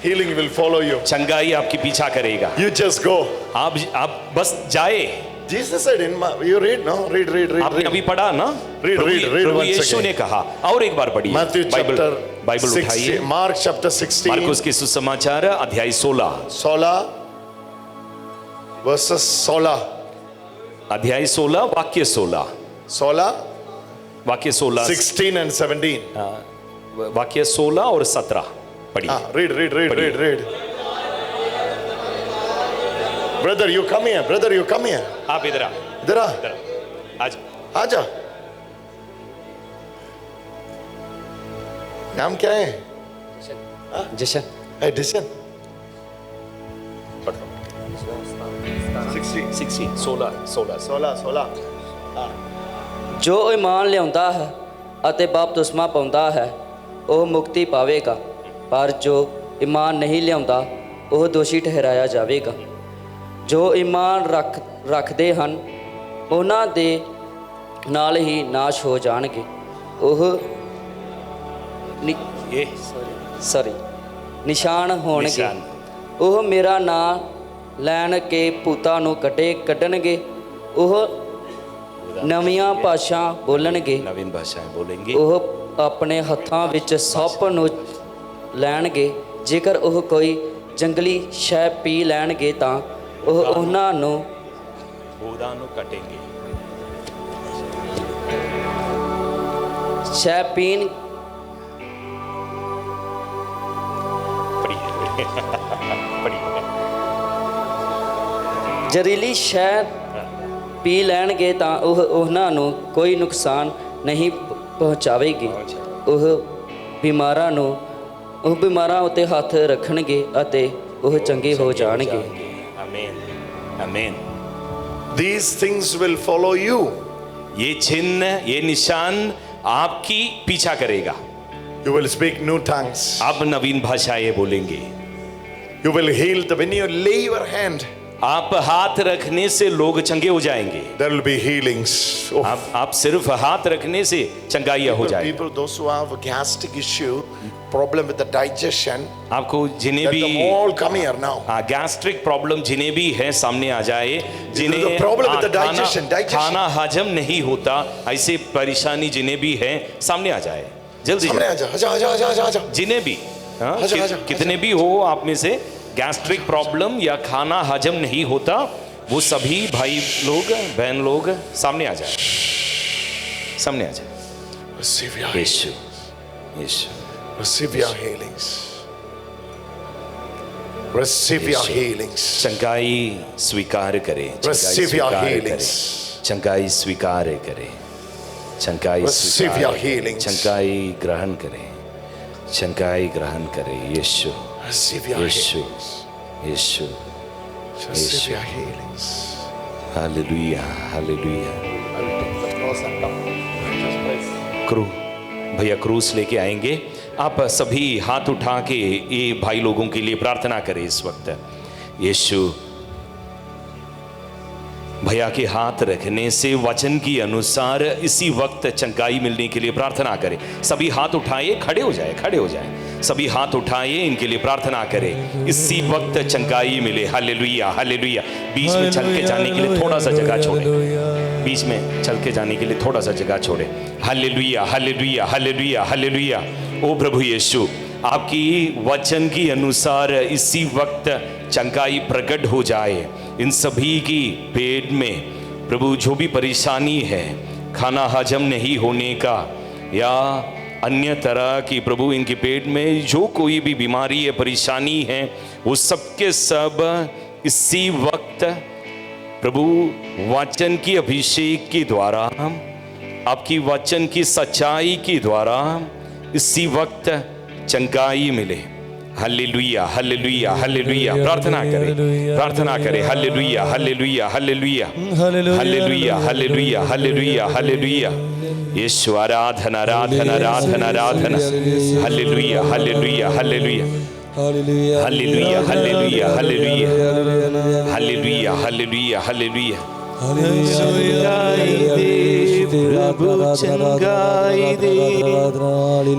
[SPEAKER 3] Healing will follow you.
[SPEAKER 2] चंगाई आपकी पीछा करेगा।
[SPEAKER 3] You just go.
[SPEAKER 2] आप बस जाए।
[SPEAKER 3] Jesus said in you read no? Read.
[SPEAKER 2] आपने अभी पढ़ा ना?
[SPEAKER 3] Read
[SPEAKER 2] प्रभु
[SPEAKER 3] once
[SPEAKER 2] यीशु
[SPEAKER 3] again.
[SPEAKER 2] ने कहा और एक बार पढ़िए।
[SPEAKER 3] Matthew
[SPEAKER 2] बाइबल
[SPEAKER 3] chapter
[SPEAKER 2] उठाइए।
[SPEAKER 3] 16. Mark chapter 16.
[SPEAKER 2] मार्कुस के सुसमाचार अध्याय 16
[SPEAKER 3] 16 verses 16.
[SPEAKER 2] अध्याय 16 वाक्य 16
[SPEAKER 3] 16,
[SPEAKER 2] वाक्य 16
[SPEAKER 3] 16 and 17.
[SPEAKER 2] वाक्य 16 और 17 पढ़िए।
[SPEAKER 3] Read. Brother, you come here. Brother, you come here.
[SPEAKER 2] आप इधर आ,
[SPEAKER 3] इधर आ.
[SPEAKER 2] इधर आ। आज
[SPEAKER 3] आजा. नाम क्या है?
[SPEAKER 4] जशन
[SPEAKER 3] Edition. 16.
[SPEAKER 5] ਜੋ ਈਮਾਨ ਲਿਆਉਂਦਾ ਹੈ ਅਤੇ ਬਪਤਿਸਮਾ ਪਾਉਂਦਾ ਹੈ ਉਹ ਮੁਕਤੀ ਪਾਵੇਗਾ, ਪਰ ਜੋ ਈਮਾਨ ਨਹੀਂ ਲਿਆਉਂਦਾ ਉਹ ਦੋਸ਼ੀ ਠਹਿਰਾਇਆ ਜਾਵੇਗਾ। ਜੋ ਈਮਾਨ ਰੱਖਦੇ ਹਨ ਉਹਨਾਂ ਦੇ ਨਾਲ ਹੀ ਨਾਸ਼ ਹੋ ਜਾਣਗੇ। ਉਹ
[SPEAKER 2] ये
[SPEAKER 5] ਨਿਸ਼ਾਨ ਹੋਣਗੇ।
[SPEAKER 2] ਨਿਸ਼ਾਨ।
[SPEAKER 5] ਉਹ ਮੇਰਾ ਨਾਮ ਲੈਣ ਕੇ ਭੂਤਾਂ ਨੂੰ ਕੱਢਣਗੇ। ਉਹ ਨਵੀਆਂ ਭਾਸ਼ਾ ਬੋਲਣਗੇ।
[SPEAKER 2] नवीन भाषाएं बोलेंगे।
[SPEAKER 5] ਉਹ ਆਪਣੇ ਹੱਥਾਂ ਵਿੱਚ ਸੱਪ ਨੂੰ ਲੈਣਗੇ। ਜੇਕਰ ਉਹ ਕੋਈ ਜੰਗਲੀ ਸ਼ੈ ਪੀ ਲੈਣਗੇ ਤਾਂ ਉਹ ਉਹਨਾਂ ਨੂੰ
[SPEAKER 2] भूदानु कटेंगे।
[SPEAKER 5] ਸ਼ੈ ਪੀਣ
[SPEAKER 2] पढ़िए।
[SPEAKER 5] ਜ਼ਹਿਰੀਲੀ ਸ਼ੈ ਪੀ ਲੈਣਗੇ ਤਾਂ ਉਹ ਉਹਨਾਂ ਨੂੰ ਕੋਈ ਨੁਕਸਾਨ ਨਹੀਂ ਪਹੁੰਚਾਵੇਗੀ। ਉਹ ਬਿਮਾਰਾਂ ਉੱਤੇ ਹੱਥ ਰੱਖਣਗੇ ਅਤੇ ਉਹ ਚੰਗੇ ਹੋ ਜਾਣਗੇ।
[SPEAKER 2] आमीन आमीन।
[SPEAKER 3] These things will follow you.
[SPEAKER 2] ये चिन्ह ये निशान आपकी पीछा करेगा।
[SPEAKER 3] You will speak new tongues.
[SPEAKER 2] आप नवीन भाषाएं बोलेंगे।
[SPEAKER 3] You will heal when you lay your hand.
[SPEAKER 2] आप हाथ रखने से लोग चंगे हो जाएंगे।
[SPEAKER 3] There will be healings. Oh.
[SPEAKER 2] आप सिर्फ हाथ रखने से चंगाइयां हो जाएंगे।
[SPEAKER 3] People, those who have a gastric issue, problem with the digestion,
[SPEAKER 2] आपको जिन्हें
[SPEAKER 3] let
[SPEAKER 2] भी
[SPEAKER 3] them all come here now.
[SPEAKER 2] Gastric problem जिन्हें भी है सामने आ जाए। जिन्हें
[SPEAKER 3] The problem with the digestion.
[SPEAKER 2] खाना हजम नहीं होता ऐसे परेशानी जिन्हें भी है सामने आ जाए जल्दी।
[SPEAKER 3] सामने आजा.
[SPEAKER 2] जिन्हें भी
[SPEAKER 3] आजा,
[SPEAKER 2] कितने भी हो आप में से गैस्ट्रिक प्रॉब्लम या खाना हजम नहीं होता वो सभी भाई लोग बहन लोग सामने आ जाए, सामने आ जाए।
[SPEAKER 3] Receive your
[SPEAKER 2] Yeshu Yeshu
[SPEAKER 3] Receive your healings. Receive your healings.
[SPEAKER 2] चंगाई स्वीकार करे,
[SPEAKER 3] Receive your healings.
[SPEAKER 2] चंगाई स्वीकार करे, चंगाई
[SPEAKER 3] Receive your healings.
[SPEAKER 2] चंगाई ग्रहण करे, चंगाई ग्रहण करे। यीशु
[SPEAKER 3] Receive your
[SPEAKER 2] यीशु
[SPEAKER 3] healings.
[SPEAKER 2] यीशु
[SPEAKER 3] Receive your healings.
[SPEAKER 2] हालेलुया हालेलुया।
[SPEAKER 3] I will take the cross and come. Just praise.
[SPEAKER 2] क्रू भैया क्रूस लेके आएंगे। आप सभी हाथ उठा के ये भाई लोगों के लिए प्रार्थना करें इस वक्त। यीशु भैया के हाथ रखने से वचन की अनुसार इसी वक्त चंगाई मिलने के लिए प्रार्थना करें। सभी हाथ उठाए, खड़े हो जाए, खड़े हो जाए। सभी हाथ उठाए, इनके लिए प्रार्थना करें, इसी वक्त चंगाई मिले। Hallelujah hallelujah. बीच में चल के जाने के लिए थोड़ा सा जगह छोड़े, बीच में चल के जाने के लिए थोड़ा सा जगह छोड़े। Hallelujah hallelujah hallelujah hallelujah. ओ प्रभु यीशु, आपकी वचन की अनुसार इसी वक्त चंगाई प्रकट हो जाए। इन सभी की पेट में प्रभु जो भी परेशानी है, खाना हजम नहीं होने का या अन्य तरह की, प्रभु इनके पेट में जो कोई भी बीमारी है, परेशानी है, वो सबके सब इसी वक्त प्रभु वचन की अभिषेक के द्वारा, आपकी वचन की सच्चाई के द्वारा इसी वक्त चंगाई मिले। Hallelujah hallelujah hallelujah. प्रार्थना करें, प्रार्थना करें। Hallelujah hallelujah hallelujah hallelujah hallelujah hallelujah hallelujah. Yeshu आराधना आराधना आराधना आराधना। Hallelujah hallelujah hallelujah hallelujah hallelujah hallelujah hallelujah hallelujah hallelujah. चंगाई दे प्रभु, चंगाई दे,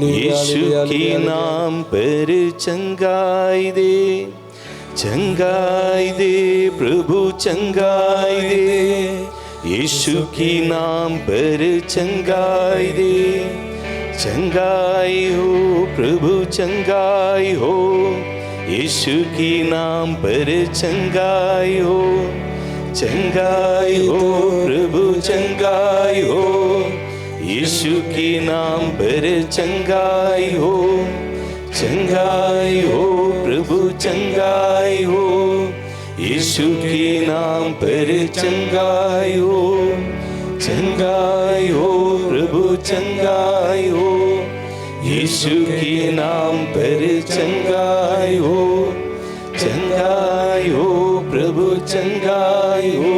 [SPEAKER 2] यीशु के नाम पर चंगाई दे, चंगाई दे प्रभु, चंगाई दे, यीशु के नाम पर चंगाई दे। चंगाई हो प्रभु, चंगाई हो, यीशु के नाम पर चंगाई हो। चंगाई हो प्रभु, चंगाई हो, यीशु के नाम पर चंगाई हो। चंगाई हो प्रभु, चंगाई हो, यीशु के नाम पर चंगाई हो। चंगाई हो प्रभु, चंगाई हो, यीशु के नाम पर चंगाई हो। चंगाई हो प्रभु, चंगाई हो,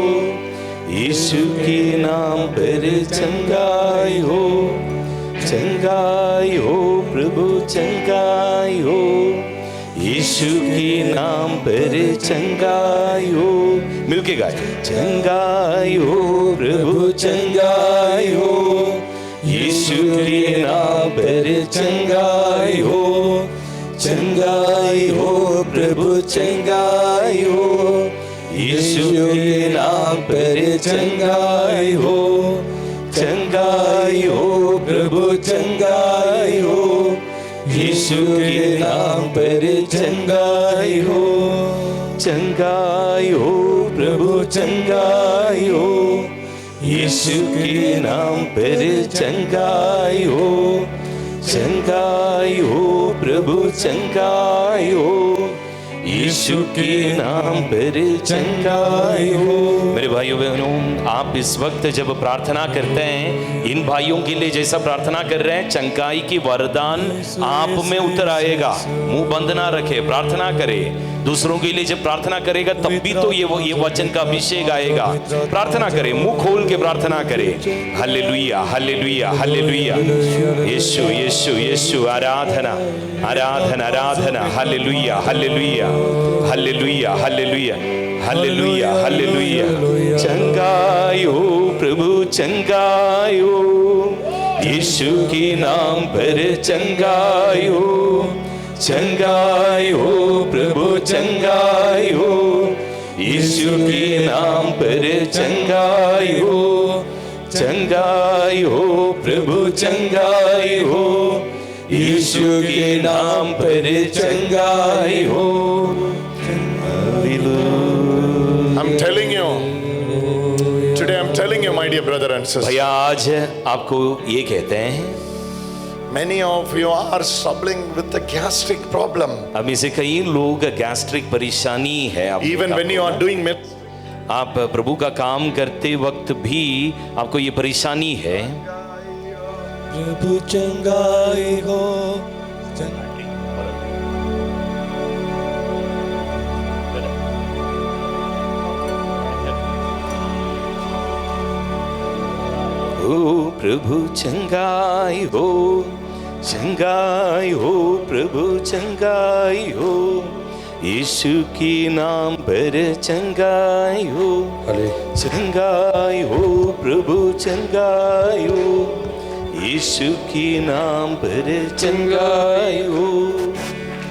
[SPEAKER 2] यीशु के नाम पर चंगाई हो। चंगाई हो प्रभु, चंगाई हो, यीशु के नाम पर चंगाई हो। मिलके गाए। चंगाई हो प्रभु, चंगाई हो, यीशु के नाम पर चंगाई हो। चंगाई हो प्रभु, चंगाई हो, यीशु के नाम पर चंगाई हो। चंगाई हो प्रभु, चंगाई हो, यीशु के नाम पर चंगाई हो। चंगाई हो प्रभु, चंगाई हो, यीशु के नाम पर चंगाई हो। चंगाई हो प्रभु, चंगाई हो, यीशु के नाम पर चंगाई हो। मेरे भाइयों बहनों, आप इस वक्त जब प्रार्थना करते हैं, इन भाइयों के लिए जैसा प्रार्थना कर रहे हैं, चंगाई की वरदान आप में उतर आएगा। मुंह बंद ना रखे, प्रार्थना करे। दूसरों के लिए जब प्रार्थना करेगा तब भी तो ये वचन का अभिषेक आएगा। प्रार्थना करे, मुंह खोल के प्रार्थना करे। Hallelujah hallelujah hallelujah. यीशु यीशु यीशु। आराधना आराधना आराधना। Hallelujah hallelujah hallelujah hallelujah hallelujah hallelujah. चंगाई हो प्रभु, चंगाई हो, यीशु के नाम पर चंगाई हो। चंगाई हो प्रभु, चंगाई हो, यीशु के नाम पर चंगाई हो। चंगाई हो प्रभु, चंगाई हो, यीशु के नाम पर चंगाई हो। Hallelujah
[SPEAKER 3] I'm telling you. Today I'm telling you, my dear brother and sister.
[SPEAKER 2] भैया आज आपको ये कहते हैं,
[SPEAKER 3] Many of you are struggling with the gastric problem.
[SPEAKER 2] अब इसे कई लोग गैस्ट्रिक परेशानी है आपको,
[SPEAKER 3] Even when you are doing it,
[SPEAKER 2] आप प्रभु का काम करते वक्त भी आपको ये परेशानी है।
[SPEAKER 6] प्रभु चंगाई हो
[SPEAKER 2] ओ प्रभु चंगाई हो, चंगाई हो, प्रभु चंगाई हो, यीशु की नाम पर चंगाई हो, चंगाई हो, प्रभु चंगाई हो, यीशु की नाम पर चंगाई हो,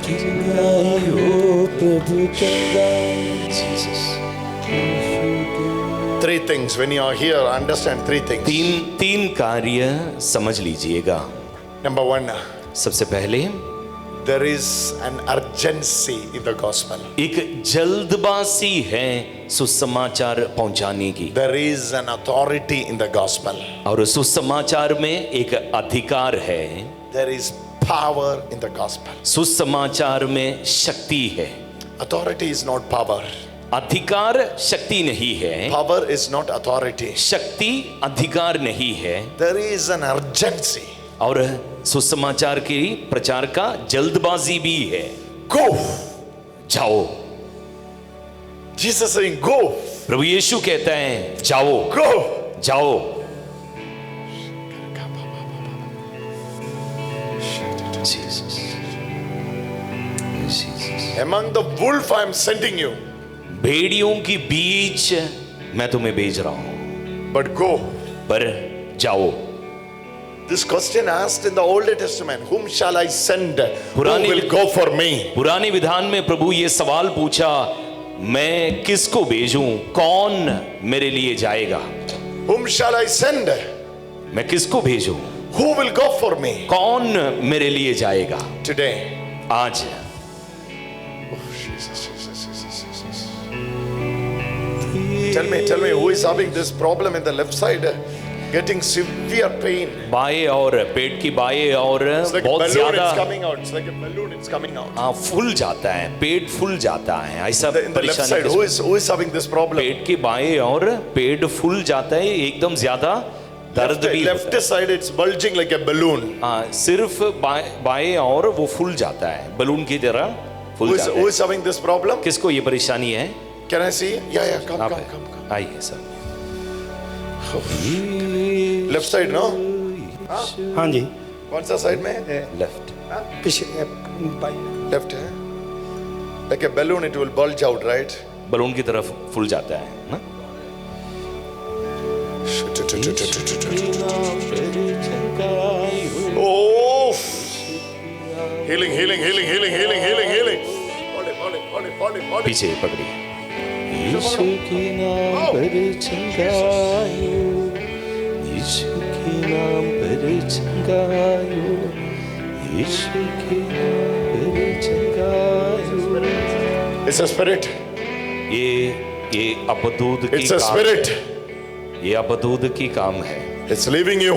[SPEAKER 2] चंगाई हो, प्रभु चंगाई।
[SPEAKER 3] three things. When you are here, understand three things.
[SPEAKER 2] तीन कार्य समझ लीजिएगा।
[SPEAKER 3] Number one,
[SPEAKER 2] सबसे पहले
[SPEAKER 3] there is an urgency in the gospel.
[SPEAKER 2] एक जल्दबाजी है सुसमाचार पहुंचाने की,
[SPEAKER 3] There is an authority in the gospel.
[SPEAKER 2] और सुसमाचार में एक अधिकार है।
[SPEAKER 3] There is power in the gospel.
[SPEAKER 2] सुसमाचार में शक्ति है।
[SPEAKER 3] Authority is not power.
[SPEAKER 2] अधिकार शक्ति नहीं है,
[SPEAKER 3] Power is not authority.
[SPEAKER 2] शक्ति अधिकार नहीं है।
[SPEAKER 3] There is an urgency.
[SPEAKER 2] और सुसमाचार के प्रचार का जल्दबाजी भी है।
[SPEAKER 3] Go.
[SPEAKER 2] जाओ,
[SPEAKER 3] Jesus saying, go.
[SPEAKER 2] प्रभु यीशु कहता है जाओ,
[SPEAKER 3] Go.
[SPEAKER 2] जाओ।
[SPEAKER 3] Among the wolf I am sending you.
[SPEAKER 2] भेड़ियों के बीच मैं तुम्हें भेज रहा हूं,
[SPEAKER 3] But go.
[SPEAKER 2] पर जाओ।
[SPEAKER 3] This question asked in the Old Testament, whom shall I send? Who
[SPEAKER 2] पुराने-
[SPEAKER 3] will go for me?
[SPEAKER 2] पुराने विधान में प्रभु ये सवाल पूछा, मैं किसको भेजूं, कौन मेरे लिए जाएगा?
[SPEAKER 3] Whom shall I send?
[SPEAKER 2] मैं किसको भेजूं,
[SPEAKER 3] Who will go for me?
[SPEAKER 2] कौन मेरे लिए जाएगा?
[SPEAKER 3] Today.
[SPEAKER 2] आज
[SPEAKER 3] Tell me, who is having this problem in the left side? Getting severe pain.
[SPEAKER 2] बाएं और पेट की बाएं और
[SPEAKER 3] It's like a
[SPEAKER 2] बहुत
[SPEAKER 3] balloon,
[SPEAKER 2] ज्यादा
[SPEAKER 3] it's coming out. It's like a balloon, it's coming out.
[SPEAKER 2] फूल जाता है, पेट फूल जाता है, ऐसा
[SPEAKER 3] In the left side,
[SPEAKER 2] परेशानी।
[SPEAKER 3] who is having this problem?
[SPEAKER 2] पेट के बाएं और पेट फूल जाता है, एकदम ज्यादा दर्द भी
[SPEAKER 3] Left
[SPEAKER 2] होता है।
[SPEAKER 3] side, it's bulging like a balloon.
[SPEAKER 2] सिर्फ बाएं और वो फूल जाता है, बलून की तरह फूल जाता
[SPEAKER 3] Who
[SPEAKER 2] है।
[SPEAKER 3] is having this problem?
[SPEAKER 2] किसको ये परेशानी है?
[SPEAKER 3] Can I see? Yeah, come.
[SPEAKER 2] आप आइए सर।
[SPEAKER 3] Left side, no?
[SPEAKER 6] हाँ जी,
[SPEAKER 3] कौन सा side में?
[SPEAKER 2] लेफ्ट।
[SPEAKER 6] पिछले
[SPEAKER 3] Left है? Like a balloon, it will bulge out, right?
[SPEAKER 2] Balloon की तरफ फूल जाता है ना?
[SPEAKER 3] Oh! Healing. Hold it.
[SPEAKER 2] पीछे पकड़िए। यीशु के नाम पर चंगायो, यीशु के नाम पर चंगायो, यीशु के नाम पर चंगायो।
[SPEAKER 3] It's a spirit.
[SPEAKER 2] ये अपदूत की
[SPEAKER 3] It's a
[SPEAKER 2] काम,
[SPEAKER 3] spirit.
[SPEAKER 2] ये अपदूत की काम है।
[SPEAKER 3] It's leaving you.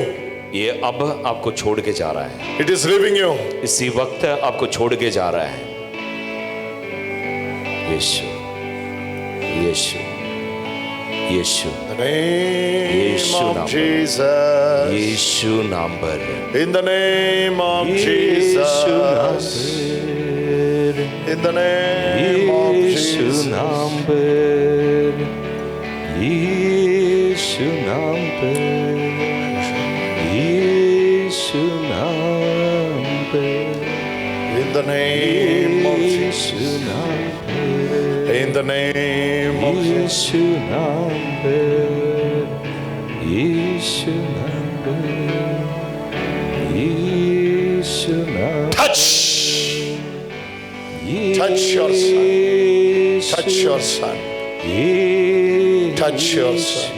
[SPEAKER 2] ये अब आपको छोड़ के जा रहा है,
[SPEAKER 3] It is leaving you.
[SPEAKER 2] इसी वक्त आपको छोड़ के जा रहा है। यीशु, यीशु, यीशु,
[SPEAKER 3] In the name
[SPEAKER 2] Yeshu
[SPEAKER 3] of
[SPEAKER 2] नाम।
[SPEAKER 3] Jesus.
[SPEAKER 2] यीशु नाम पर,
[SPEAKER 3] In the name of
[SPEAKER 2] यीशु नाम
[SPEAKER 3] Jesus.
[SPEAKER 2] पर,
[SPEAKER 3] In the name of
[SPEAKER 2] Yeshu
[SPEAKER 3] Jesus.
[SPEAKER 2] नाम पर, यीशु नाम पर, यीशु नाम पर,
[SPEAKER 3] In the name of Jesus.
[SPEAKER 2] यीशु नाम पर,
[SPEAKER 3] In the name of Jesus.
[SPEAKER 2] यीशु नाम पर, यीशु नाम पर, यीशु नाम
[SPEAKER 3] Touch. Touch your son. Touch your son. Touch your son.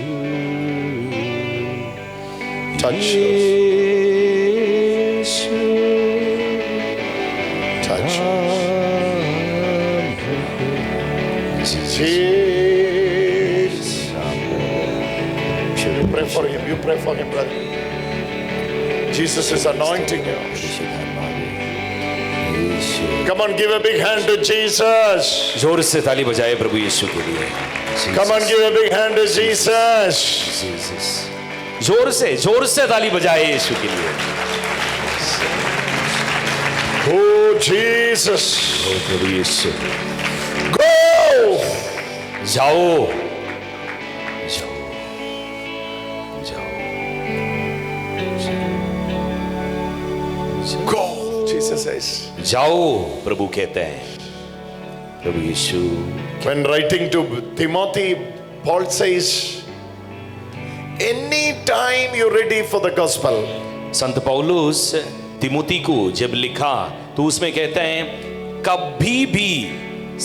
[SPEAKER 3] Touch your son. Touch. You pray for him, brother. Jesus is anointing you. Come on, give a big hand to Jesus.
[SPEAKER 2] जोर से ताली बजाए प्रभु यीशु के लिए।
[SPEAKER 3] Come on, give a big hand to Jesus.
[SPEAKER 2] Jesus. जोर से ताली बजाए यीशु के लिए।
[SPEAKER 3] Oh, Jesus.
[SPEAKER 2] ओ प्रभु यीशु।
[SPEAKER 3] Go.
[SPEAKER 2] जाओ।
[SPEAKER 3] Go. Jesus says.
[SPEAKER 2] जाओ प्रभु कहते हैं। प्रभु यीशु।
[SPEAKER 3] When writing to Timothy, Paul says, any time you're ready for the gospel.
[SPEAKER 2] संत पौलुस तिमुती को जब लिखा तो उसमें कहते हैं कभी भी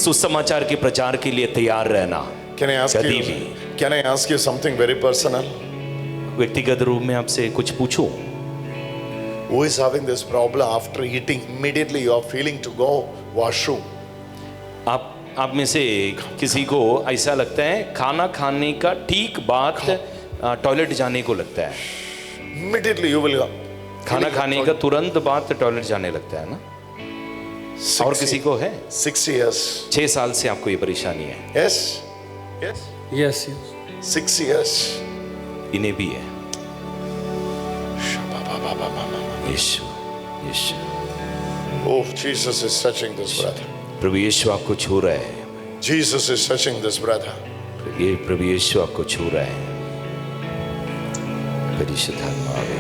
[SPEAKER 2] सुसमाचार के प्रचार के लिए तैयार रहना।
[SPEAKER 3] Can I ask
[SPEAKER 2] कभी
[SPEAKER 3] you?
[SPEAKER 2] भी।
[SPEAKER 3] Can I ask you something very personal?
[SPEAKER 2] व्यक्तिगत रूप में आपसे कुछ पूछूं।
[SPEAKER 3] Who is having this problem after eating? Immediately you are feeling to go washroom.
[SPEAKER 2] आप में से किसी को ऐसा लगता है खाना खाने का ठीक बाद टॉयलेट जाने को लगता है?
[SPEAKER 3] Immediately you will go.
[SPEAKER 2] खाना खाने का तुरंत बाद टॉयलेट जाने लगता है ना? और किसी को है?
[SPEAKER 3] 6 years.
[SPEAKER 2] 6 साल से आपको ये परेशानी है।
[SPEAKER 3] Yes? Yes?
[SPEAKER 6] Yes
[SPEAKER 3] 6 years.
[SPEAKER 2] इन्हें भी है। यीशु यीशु।
[SPEAKER 3] Oh, Jesus is touching this brother.
[SPEAKER 2] प्रभु यीशु आपको छू रहा है।
[SPEAKER 3] Jesus is touching this brother.
[SPEAKER 2] ये प्रभु यीशु आपको छू रहा है। परिशुद्ध आत्मा आवे।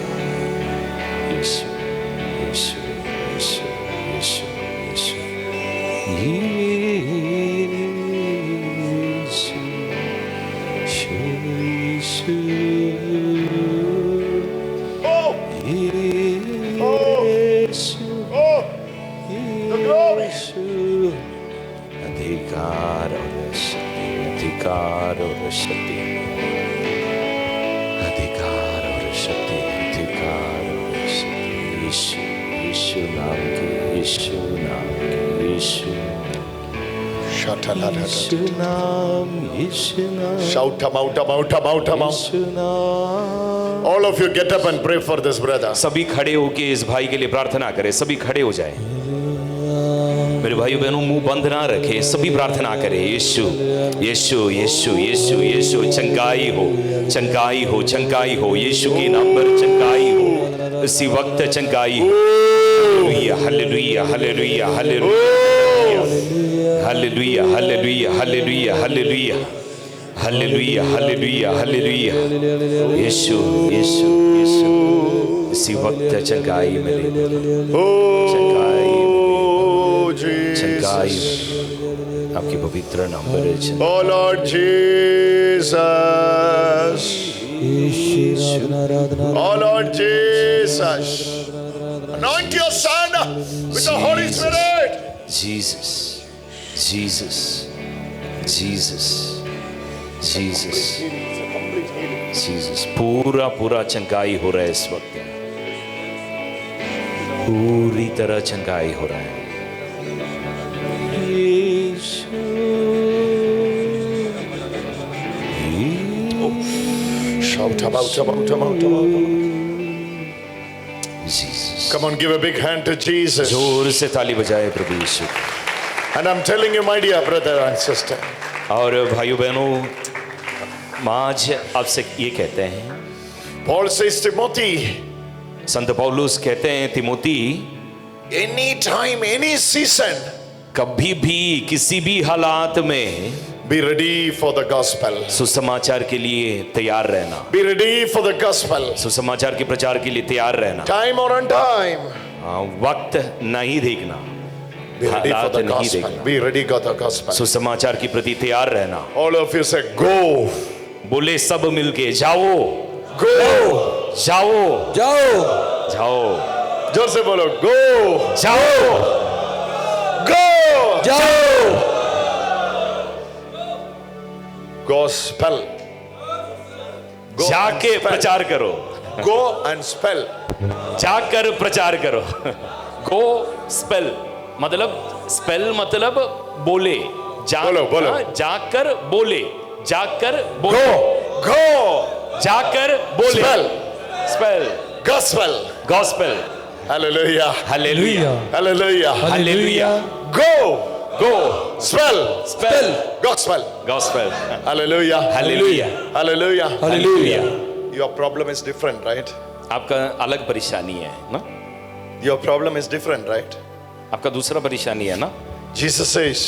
[SPEAKER 2] यीशु यीशु यीशु यीशु यीशु यीशु
[SPEAKER 3] Oh! Oh! The glory!
[SPEAKER 2] अधिकार और शक्ति, अधिकार और शक्ति, अधिकार और शक्ति, अधिकार और शक्ति। यीशु यीशु नाम के, यीशु नाम के, यीशु यीशु नाम, यीशु नाम,
[SPEAKER 3] Shout him out, him out, him out, him out.
[SPEAKER 2] यीशु नाम।
[SPEAKER 3] All of you get up and pray for this brother.
[SPEAKER 2] सभी खड़े होके इस भाई के लिए प्रार्थना करें। सभी खड़े हो जाएं। मेरे भाइयों बहनों मुंह बंद ना रखें, सभी प्रार्थना करें। यीशु यीशु यीशु यीशु यीशु चंगाई हो, चंगाई हो, चंगाई हो। यीशु के नाम पर चंगाई हो, इसी वक्त चंगाई हो। Hallelujah hallelujah hallelujah hallelujah hallelujah hallelujah hallelujah hallelujah hallelujah hallelujah. यीशु यीशु यीशु इसी वक्त चंगाई मिले, चंगाई चंगाई आपकी पवित्र नाम पर।
[SPEAKER 3] Oh Lord Jesus. Oh Lord Jesus. Anoint your son with the Holy Spirit.
[SPEAKER 2] Jesus Jesus Jesus Jesus Jesus पूरा पूरा चंगाई हो रहा है इस वक्त, पूरी तरह चंगाई हो रहा है।
[SPEAKER 3] Shout about.
[SPEAKER 2] Jesus।
[SPEAKER 3] Come on, give a big hand to Jesus.
[SPEAKER 2] जोर से ताली बजाए प्रभु यीशु।
[SPEAKER 3] And I'm telling you, my dear brother and sister,
[SPEAKER 2] और भाइयों बहनों, माँ आज आपसे ये कहते हैं,
[SPEAKER 3] Paul says, Timothy,
[SPEAKER 2] संत पौलुस कहते हैं तिमोती,
[SPEAKER 3] any time, any season,
[SPEAKER 2] कभी भी किसी भी हालात में
[SPEAKER 3] be ready for the gospel.
[SPEAKER 2] सुसमाचार के लिए तैयार रहना,
[SPEAKER 3] Be ready for the gospel.
[SPEAKER 2] सुसमाचार के प्रचार के लिए तैयार रहना।
[SPEAKER 3] Time or untime,
[SPEAKER 2] वक्त नहीं देखना,
[SPEAKER 3] be ready for
[SPEAKER 2] हालात
[SPEAKER 3] the
[SPEAKER 2] नहीं
[SPEAKER 3] gospel.
[SPEAKER 2] देखना,
[SPEAKER 3] Be ready for the gospel.
[SPEAKER 2] सुसमाचार के प्रति तैयार रहना।
[SPEAKER 3] All of you say, go,
[SPEAKER 2] बोले सब मिलके जाओ,
[SPEAKER 3] go,
[SPEAKER 2] जाओ,
[SPEAKER 6] जाओ
[SPEAKER 2] जाओ,
[SPEAKER 3] जोर से बोलो, go,
[SPEAKER 2] जाओ,
[SPEAKER 3] go,
[SPEAKER 6] जाओ
[SPEAKER 3] gospel. Go
[SPEAKER 2] जाके
[SPEAKER 3] and spell.
[SPEAKER 2] प्रचार करो,
[SPEAKER 3] Go and spell.
[SPEAKER 2] जाकर प्रचार करो। गो स्पेल मतलब, स्पेल मतलब बोले,
[SPEAKER 3] बोलो, बोलो।
[SPEAKER 2] जाकर बोले, जाकर बोले।
[SPEAKER 3] Go, go,
[SPEAKER 2] जाकर बोले
[SPEAKER 3] Spell.
[SPEAKER 2] Spell
[SPEAKER 3] Gospel.
[SPEAKER 2] Gospel
[SPEAKER 3] Hallelujah.
[SPEAKER 2] Hallelujah
[SPEAKER 3] Hallelujah.
[SPEAKER 2] Hallelujah
[SPEAKER 3] Go.
[SPEAKER 2] Go
[SPEAKER 3] Spell.
[SPEAKER 2] Spell
[SPEAKER 3] Gospel.
[SPEAKER 2] Gospel
[SPEAKER 3] Hallelujah.
[SPEAKER 2] Hallelujah
[SPEAKER 3] Hallelujah.
[SPEAKER 2] Hallelujah
[SPEAKER 3] Your problem is different, right?
[SPEAKER 2] आपका अलग परेशानी है ना
[SPEAKER 3] Your problem is different, right?
[SPEAKER 2] आपका दूसरा परेशानी है ना
[SPEAKER 3] Jesus says,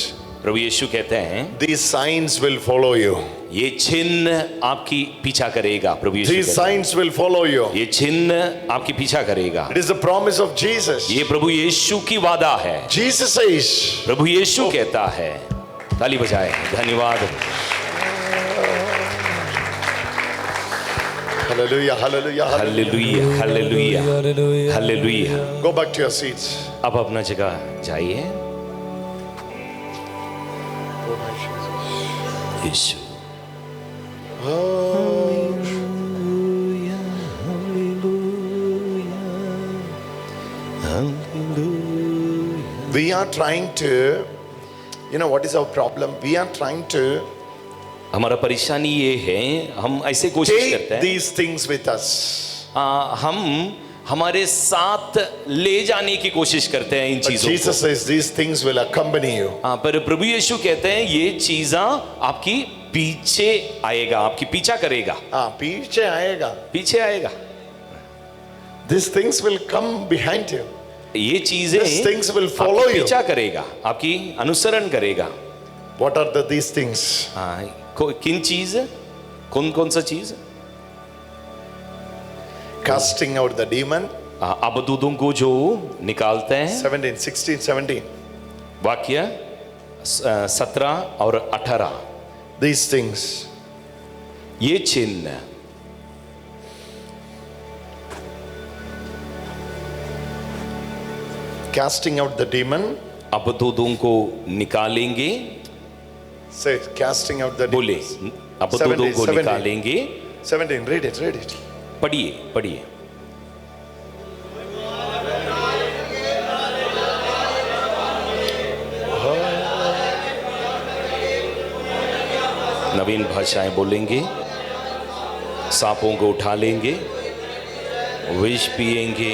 [SPEAKER 2] प्रभु यीशु कहते हैं
[SPEAKER 3] these signs will follow you.
[SPEAKER 2] ये चिन्ह आपकी पीछा करेगा प्रभु यीशु
[SPEAKER 3] These
[SPEAKER 2] कहते हैं,
[SPEAKER 3] signs will follow you.
[SPEAKER 2] ये चिन्ह आपकी पीछा करेगा
[SPEAKER 3] It is the promise of Jesus.
[SPEAKER 2] ये प्रभु यीशु की वादा है
[SPEAKER 3] Jesus says,
[SPEAKER 2] प्रभु यीशु कहता है ताली बजाए धन्यवाद
[SPEAKER 3] hallelujah, hallelujah, hallelujah.
[SPEAKER 2] Hallelujah hallelujah hallelujah
[SPEAKER 3] Go back to your seats.
[SPEAKER 2] अब अपना जगह जाइए यीशु
[SPEAKER 3] We are trying to, you know what is our problem? We are trying to
[SPEAKER 2] हमारा परेशानी ये है हम ऐसे कोशिश करते
[SPEAKER 3] take
[SPEAKER 2] हैं
[SPEAKER 3] these things with us.
[SPEAKER 2] हम हमारे साथ ले जाने की कोशिश करते हैं इन
[SPEAKER 3] But
[SPEAKER 2] चीजों
[SPEAKER 3] Jesus says these things will accompany you.
[SPEAKER 2] को पर प्रभु यीशु कहते हैं ये चीजा आपकी पीछे आएगा आपकी पीछा करेगा
[SPEAKER 3] पीछे आएगा.
[SPEAKER 2] पीछे आएगा
[SPEAKER 3] These things will come behind you.
[SPEAKER 2] ये चीजें
[SPEAKER 3] These things will follow
[SPEAKER 2] आपकी
[SPEAKER 3] you.
[SPEAKER 2] पीछा करेगा आपकी अनुसरण करेगा
[SPEAKER 3] What are these things?
[SPEAKER 2] किन चीज कौन कौन सा चीज
[SPEAKER 3] Casting out the demon.
[SPEAKER 2] अबदूतों को जो निकालते हैं
[SPEAKER 3] 17, 16, 17.
[SPEAKER 2] वाक्य 17 और 18
[SPEAKER 3] These things.
[SPEAKER 2] ये चिन्ह
[SPEAKER 3] Casting out the demon.
[SPEAKER 2] अबदूतों को निकालेंगे
[SPEAKER 3] Say, casting out the
[SPEAKER 2] बोले
[SPEAKER 3] demons.
[SPEAKER 2] अबदूतों को
[SPEAKER 3] 17.
[SPEAKER 2] निकालेंगे
[SPEAKER 3] 17, read it, read it.
[SPEAKER 2] पढ़िए पढ़िए नवीन भाषाएं बोलेंगे सांपों को उठा लेंगे विष पिएंगे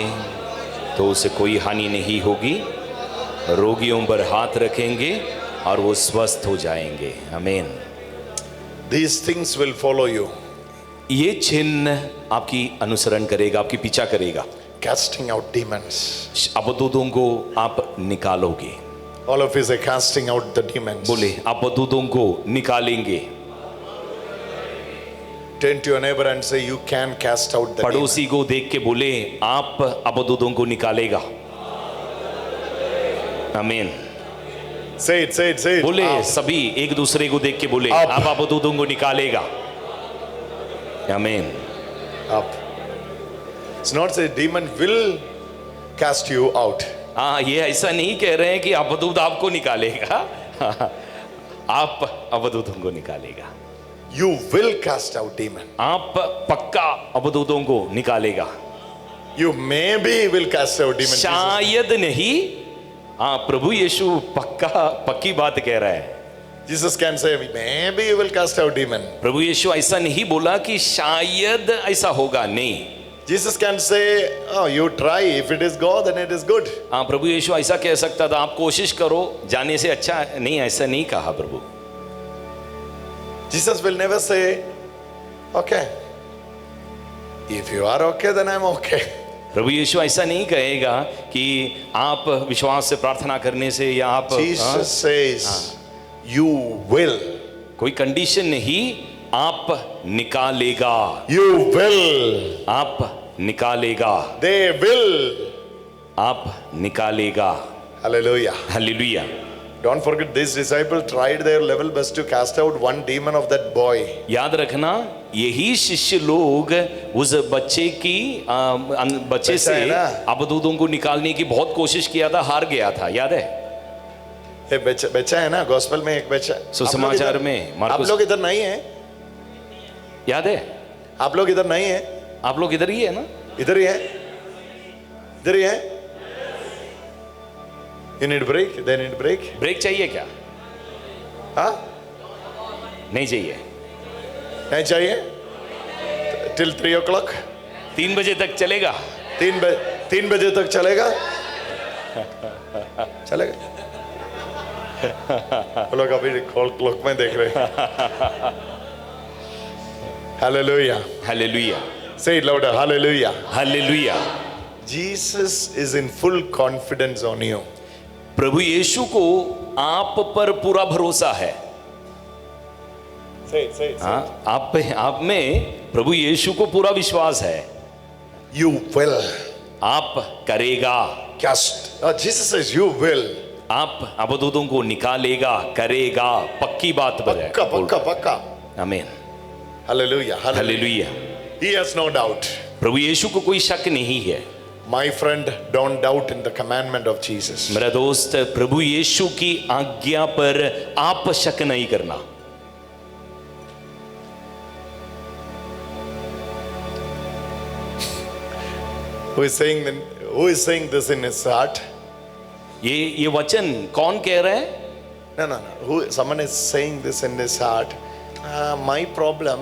[SPEAKER 2] तो उसे कोई हानि नहीं होगी रोगियों पर हाथ रखेंगे और वो स्वस्थ हो जाएंगे आमीन
[SPEAKER 3] These things will follow you.
[SPEAKER 2] ये चिन्ह आपकी अनुसरण करेगा आपकी पीछा करेगा
[SPEAKER 3] Casting out demons.
[SPEAKER 2] अबदूतों को आप निकालोगे
[SPEAKER 3] All of you say casting out the demons.
[SPEAKER 2] बोले अबदूतों को निकालेंगे
[SPEAKER 3] Turn to your neighbor and say you can cast out the demons.
[SPEAKER 2] पड़ोसी को देख के बोले आप अबदूतों को निकालेगा आमीन
[SPEAKER 3] Say it, say it, say it.
[SPEAKER 2] बोले
[SPEAKER 3] Up.
[SPEAKER 2] सभी एक दूसरे को देख के बोले
[SPEAKER 3] आप।
[SPEAKER 2] आप अबदूतों को निकालेगा आमीन
[SPEAKER 3] Up. It's not say demon will cast you out.
[SPEAKER 2] हाँ ये ऐसा नहीं कह रहे हैं कि अबदूत आपको निकालेगा आप अबदूतों को निकालेगा
[SPEAKER 3] You will cast out demon.
[SPEAKER 2] आप पक्का अबदूतों को निकालेगा
[SPEAKER 3] You maybe will cast out demon. Jesus.
[SPEAKER 2] शायद नहीं हाँ प्रभु यीशु पक्की बात कह रहा है
[SPEAKER 3] Jesus can say maybe you will cast out demon.
[SPEAKER 2] प्रभु यीशु ऐसा नहीं बोला कि शायद ऐसा होगा नहीं
[SPEAKER 3] Jesus can say, oh, you try. If it is God, then it is good.
[SPEAKER 2] हाँ प्रभु यीशु ऐसा कह सकता था आप कोशिश करो जाने से अच्छा नहीं ऐसा नहीं कहा प्रभु
[SPEAKER 3] Jesus will never say, okay. If you are okay, then I'm okay.
[SPEAKER 2] प्रभु यीशु ऐसा नहीं कहेगा कि आप विश्वास से प्रार्थना करने से या आप
[SPEAKER 3] Jesus says, you will.
[SPEAKER 2] कोई कंडीशन नहीं आप निकालेगा
[SPEAKER 3] You will.
[SPEAKER 2] आप निकालेगा
[SPEAKER 3] They will.
[SPEAKER 2] आप निकालेगा
[SPEAKER 3] Hallelujah.
[SPEAKER 2] Hallelujah
[SPEAKER 3] Don't forget, this disciple tried their level best to cast out one demon of that boy.
[SPEAKER 2] याद रखना यही शिष्य लोग उस बच्चे
[SPEAKER 3] बच्चा
[SPEAKER 2] से
[SPEAKER 3] है ना?
[SPEAKER 2] अबदूतों को निकालने की बहुत कोशिश किया था हार गया था याद है
[SPEAKER 3] ये बच्चा है ना गॉस्पेल में एक बच्चा
[SPEAKER 2] सुसमाचार में
[SPEAKER 3] आप
[SPEAKER 2] मार्कुस
[SPEAKER 3] लोग इधर नहीं है
[SPEAKER 2] याद है
[SPEAKER 3] आप लोग इधर नहीं है
[SPEAKER 2] आप लोग इधर ही है ना
[SPEAKER 3] इधर ही है इधर ही है You need break? They need break?
[SPEAKER 2] Break चाहिए क्या
[SPEAKER 3] हाँ
[SPEAKER 2] नहीं चाहिए
[SPEAKER 3] नहीं चाहिए till 3 o'clock?
[SPEAKER 1] 3 बजे तक चलेगा?
[SPEAKER 3] 3 बजे तक चलेगा? चलेगा? वो लोग अभी क्लॉक में देख रहे हैं. Hallelujah.
[SPEAKER 1] Hallelujah,
[SPEAKER 3] Say it louder. Hallelujah.
[SPEAKER 1] Hallelujah.
[SPEAKER 3] Jesus is in full confidence on you.
[SPEAKER 1] प्रभु यीशु को आप पर पूरा भरोसा है।
[SPEAKER 3] Say it, say it.
[SPEAKER 1] हाँ, आप में प्रभु यीशु को पूरा विश्वास है।
[SPEAKER 3] You will.
[SPEAKER 1] आप करेगा।
[SPEAKER 3] Cast. Jesus says you will.
[SPEAKER 1] आप अबदूतों को निकालेगा, करेगा, पक्की बात पर है।
[SPEAKER 3] पक्का पक्का पक्का.
[SPEAKER 1] आमीन।
[SPEAKER 3] Hallelujah.
[SPEAKER 1] Hallelujah.
[SPEAKER 3] He has no doubt.
[SPEAKER 1] प्रभु यीशु को कोई शक नहीं है।
[SPEAKER 3] My friend, don't doubt in the commandment of Jesus.
[SPEAKER 1] मेरा दोस्त, प्रभु यीशु की आज्ञा पर आप शक नहीं करना।
[SPEAKER 3] Who is saying this in his heart?
[SPEAKER 1] ये वचन कौन कह रहा है?
[SPEAKER 3] No. Someone is saying this in his heart. My problem,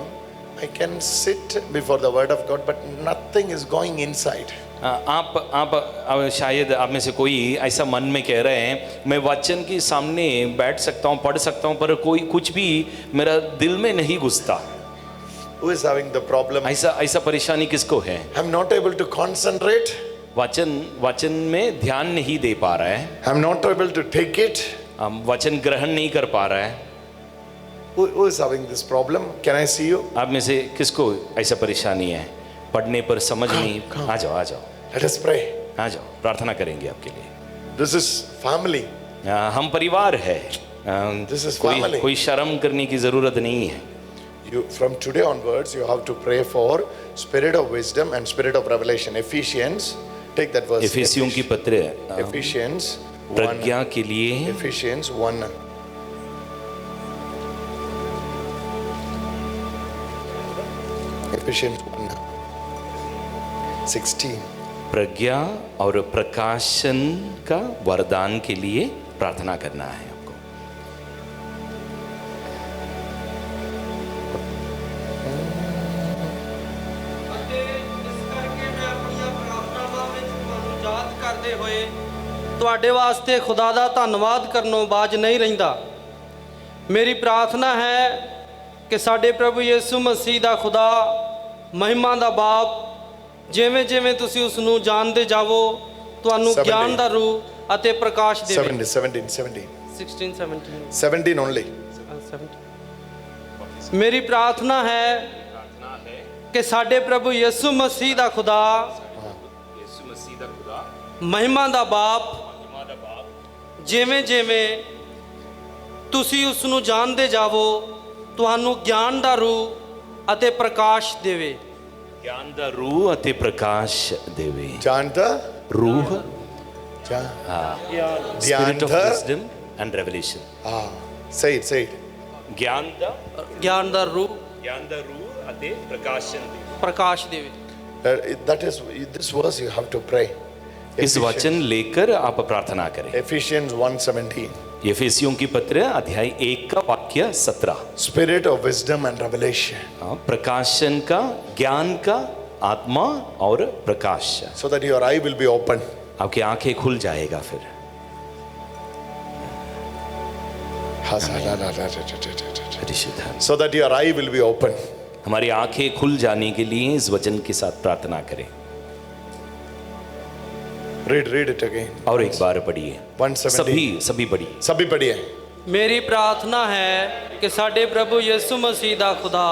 [SPEAKER 3] I can sit before the word of God, but nothing is going inside.
[SPEAKER 1] आप शायद आप में से कोई ऐसा मन में कह रहे हैं, मैं वचन के सामने बैठ सकता हूँ, पढ़ सकता हूँ, पर कोई कुछ भी मेरा दिल में नहीं घुसता।
[SPEAKER 3] Who is having the problem?
[SPEAKER 1] ऐसा परेशानी किसको है?
[SPEAKER 3] I'm not able to concentrate.
[SPEAKER 1] वचन में ध्यान नहीं दे पा रहा है।
[SPEAKER 3] I'm not able to take it.
[SPEAKER 1] वचन ग्रहण नहीं कर पा रहा है।
[SPEAKER 3] Who is having this problem? Can I see you?
[SPEAKER 1] आप में से किसको ऐसा परेशानी है? पढ़ने पर समझ नहीं। आ जाओ।
[SPEAKER 3] Let us pray.
[SPEAKER 1] आ जाओ, प्रार्थना करेंगे आपके लिए।
[SPEAKER 3] This is family.
[SPEAKER 1] हम परिवार है।
[SPEAKER 3] This is family.
[SPEAKER 1] कोई शर्म करने की जरूरत नहीं है।
[SPEAKER 3] From today onwards, you have to pray for spirit of wisdom and spirit of revelation. Ephesians, take that verse.
[SPEAKER 1] इफिसियों की पत्र
[SPEAKER 3] Ephesians 1.
[SPEAKER 1] प्रज्ञा के लिए
[SPEAKER 3] Ephesians 1. Ephesians 1:16.
[SPEAKER 1] प्रज्ञा और प्रकाशन का वरदान के लिए प्रार्थना करना है आपको।
[SPEAKER 7] ਯਾਦ ਕਰਦੇ ਹੋਏ ਤੁਹਾਡੇ ਵਾਸਤੇ ਖੁਦਾ ਦਾ ਧੰਨਵਾਦ ਕਰਨੋਂ ਬਾਜ ਨਹੀਂ ਰਹਿੰਦਾ। ਮੇਰੀ ਪ੍ਰਾਰਥਨਾ ਹੈ ਕਿ ਸਾਡੇ ਪ੍ਰਭੂ ਯਿਸੂ ਮਸੀਹ ਦਾ ਖੁਦਾ ਮਹਿਮਾ ਦਾ ਬਾਪ ਜਿਵੇਂ ਜਿਵੇਂ ਤੁਸੀਂ ਉਸ ਨੂੰ ਜਾਣਦੇ ਜਾਵੋ ਤੁਹਾਨੂੰ ਗਿਆਨ ਦਾ ਰੂਹ ਅਤੇ ਪ੍ਰਕਾਸ਼ ਦੇਵੇ।
[SPEAKER 3] 17.
[SPEAKER 7] 16 17
[SPEAKER 3] 17 only.
[SPEAKER 7] ਮੇਰੀ ਪ੍ਰਾਰਥਨਾ ਹੈ ਕਿ ਸਾਡੇ ਪ੍ਰਭੂ ਯਿਸੂ ਮਸੀਹ ਦਾ ਖੁਦਾ ਮਹਿਮਾ ਦਾ ਬਾਪ ਜਿਵੇਂ ਜਿਵੇਂ ਤੁਸੀਂ ਉਸ ਨੂੰ ਜਾਣਦੇ ਜਾਵੋ ਤੁਹਾਨੂੰ ਗਿਆਨ ਦਾ ਰੂਹ ਅਤੇ ਪ੍ਰਕਾਸ਼ ਦੇਵੇ।
[SPEAKER 1] ज्ञान दा रूह अते प्रकाश देवे।
[SPEAKER 3] ज्ञान दा
[SPEAKER 1] रूह,
[SPEAKER 3] ज्ञान
[SPEAKER 1] spirit of
[SPEAKER 3] दा
[SPEAKER 1] wisdom and revelation।
[SPEAKER 3] say it.
[SPEAKER 1] ज्ञान दा रूह अते प्रकाशन देवे।
[SPEAKER 7] प्रकाश देवे।
[SPEAKER 3] that is this verse you have to pray.
[SPEAKER 1] इस वचन लेकर आप प्रार्थना करें।
[SPEAKER 3] Ephesians 1:17.
[SPEAKER 1] इफिसियों की पत्र अध्याय 1 का वाक्य 17।
[SPEAKER 3] Spirit of wisdom and revelation.
[SPEAKER 1] प्रकाशन का, ज्ञान का, आत्मा और प्रकाश।
[SPEAKER 3] So that your eye will be open.
[SPEAKER 1] आपकी आंखें खुल जाएगा फिर।
[SPEAKER 3] So that your eye will be open.
[SPEAKER 1] हमारी आंखें खुल जाने के लिए इस वचन के साथ प्रार्थना करें।
[SPEAKER 3] Read it again.
[SPEAKER 1] और एक बार पढ़िए।
[SPEAKER 3] 117.
[SPEAKER 1] सभी पढ़िए।
[SPEAKER 7] ਮੇਰੀ ਪ੍ਰਾਰਥਨਾ ਹੈ ਕਿ ਸਾਡੇ ਪ੍ਰਭੂ ਯਿਸੂ ਮਸੀਹ ਦਾ ਖੁਦਾ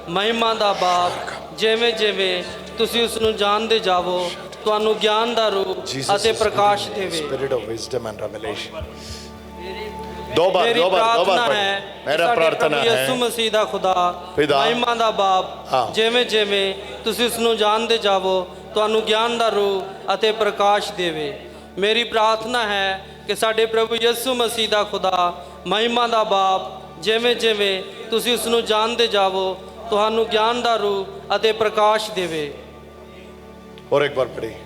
[SPEAKER 7] ਮਹਿਮਾ ਦਾ ਬਾਪ ਜਿਵੇਂ ਜਿਵੇਂ ਤੁਸੀਂ ਉਸ ਨੂੰ ਜਾਣਦੇ ਜਾਵੋ ਤੁਹਾਨੂੰ ਗਿਆਨ ਦਾ ਰੂਹ ਅਤੇ ਪ੍ਰਕਾਸ਼ ਦੇਵੇ।
[SPEAKER 3] Spirit of wisdom and revelation. दो बार
[SPEAKER 7] ਮੇਰੀ ਪ੍ਰਾਰਥਨਾ
[SPEAKER 3] पढ़।
[SPEAKER 7] ਹੈ
[SPEAKER 3] मेरा
[SPEAKER 7] ਸਾਡੇ
[SPEAKER 3] प्रार्थना
[SPEAKER 7] ਪ੍ਰਭੂ ਯਿਸੂ
[SPEAKER 3] है
[SPEAKER 7] ਮਸੀਹ ਦਾ ਖੁਦਾ
[SPEAKER 3] ਪਿਤਾ,
[SPEAKER 7] ਮਹਿਮਾ ਦਾ ਬਾਪ
[SPEAKER 3] ਹਾਂ।
[SPEAKER 7] ਜਿਵੇਂ ਜਿਵੇਂ ਤੁਸੀਂ ਉਸ ਨੂੰ ਜਾਣਦੇ ਜਾਵੋ ਤੁਹਾਨੂੰ ਗਿਆਨ ਦਾ ਰੂਹ ਅਤੇ ਪ੍ਰਕਾਸ਼ ਦੇਵੇ। ਮੇਰੀ ਪ੍ਰਾਰਥਨਾ ਹੈ ਕਿ ਸਾਡੇ ਪ੍ਰਭੂ ਯਿਸੂ ਮਸੀਹ ਦਾ ਖੁਦਾ ਮਹਿਮਾ ਦਾ ਬਾਪ ਜਿਵੇਂ ਜਿਵੇਂ ਤੁਸੀਂ ਉਸ ਨੂੰ ਜਾਣਦੇ ਜਾਵੋ ਤੁਹਾਨੂੰ ਗਿਆਨ ਦਾ ਰੂਹ ਅਤੇ ਪ੍ਰਕਾਸ਼ ਦੇਵੇ।
[SPEAKER 3] और एक बार पढ़िए।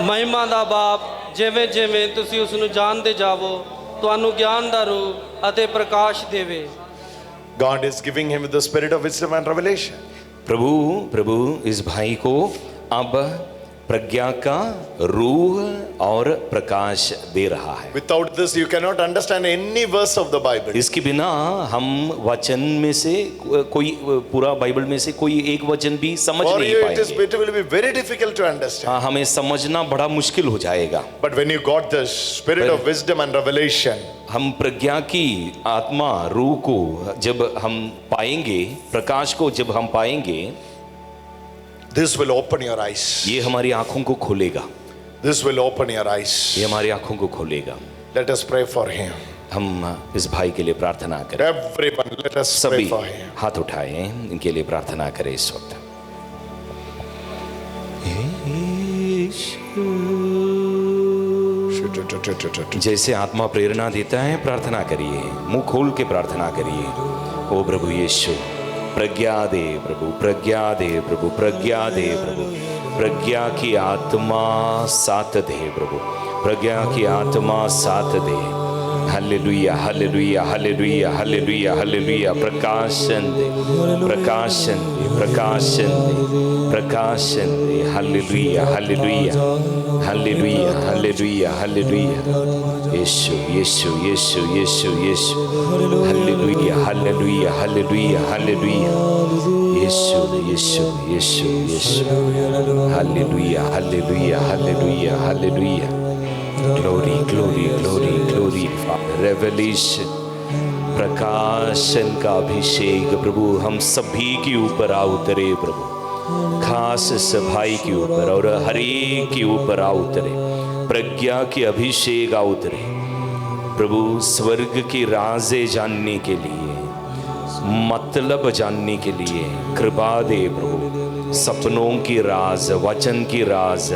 [SPEAKER 7] ਮਹਿਮਾ ਦਾ ਬਾਪ ਜਿਵੇਂ ਜਿਵੇਂ ਤੁਸੀਂ ਉਸ ਨੂੰ ਜਾਣਦੇ ਜਾਵੋ ਤੁਹਾਨੂੰ ਗਿਆਨ ਦਾ ਰੂਹ ਅਤੇ ਪ੍ਰਕਾਸ਼ ਦੇਵੇ।
[SPEAKER 3] God is giving him the spirit of wisdom and revelation.
[SPEAKER 2] प्रभु इस भाई को अब प्रज्ञा का रूह और प्रकाश दे रहा है।
[SPEAKER 3] Without this, you cannot understand any verse of the Bible.
[SPEAKER 2] इसके बिना हम वचन में से कोई पूरा बाइबल में से कोई एक वचन भी समझ
[SPEAKER 3] For
[SPEAKER 2] नहीं
[SPEAKER 3] you, it will
[SPEAKER 2] पाएंगे।
[SPEAKER 3] be very difficult to understand.
[SPEAKER 2] हाँ, हमें समझना बड़ा मुश्किल हो जाएगा।
[SPEAKER 3] But when you got the spirit of wisdom and revelation,
[SPEAKER 2] हम प्रज्ञा की आत्मा रूह को जब हम पाएंगे, प्रकाश को जब हम पाएंगे,
[SPEAKER 3] this will open your eyes.
[SPEAKER 2] ये हमारी आंखों को खोलेगा।
[SPEAKER 3] This will open your eyes.
[SPEAKER 2] ये हमारी आंखों को खोलेगा।
[SPEAKER 3] Let us pray for him.
[SPEAKER 2] हम इस भाई के लिए प्रार्थना करें।
[SPEAKER 3] Everyone, let us pray
[SPEAKER 2] सभी
[SPEAKER 3] for him.
[SPEAKER 2] हाथ उठाएं, इनके लिए प्रार्थना करें इस वक्त। जैसे आत्मा प्रेरणा देता है, प्रार्थना करिए, मुंह खोल के प्रार्थना करिए। ओ प्रभु यीशु, प्रज्ञा दे प्रभु, प्रज्ञा दे प्रभु, प्रज्ञा दे प्रभु, प्रज्ञा की आत्मा साथ दे प्रभु, प्रज्ञा की आत्मा साथ दे। Hallelujah, hallelujah, hallelujah, hallelujah, hallelujah. प्रकाशन दे, प्रकाशन दे, प्रकाशन दे, प्रकाशन दे। Hallelujah, hallelujah, hallelujah, hallelujah, hallelujah. यीशु, यीशु, यीशु, यीशु, यीशु। Hallelujah, hallelujah, hallelujah, hallelujah. यीशु, यीशु, यीशु, यीशु। Hallelujah, hallelujah, hallelujah, hallelujah. Glory, glory, glory, glory, Father. Revelation, प्रकाशन का अभिषेक प्रभु हम सभी के ऊपर आ उतरे प्रभु, खास सभाई के ऊपर और हर एक के ऊपर आ उतरे। प्रज्ञा के अभिषेक आ उतरे प्रभु, स्वर्ग की राज़ें जानने के लिए, मतलब जानने के लिए कृपा दे प्रभु। सपनों की राज, वचन की राज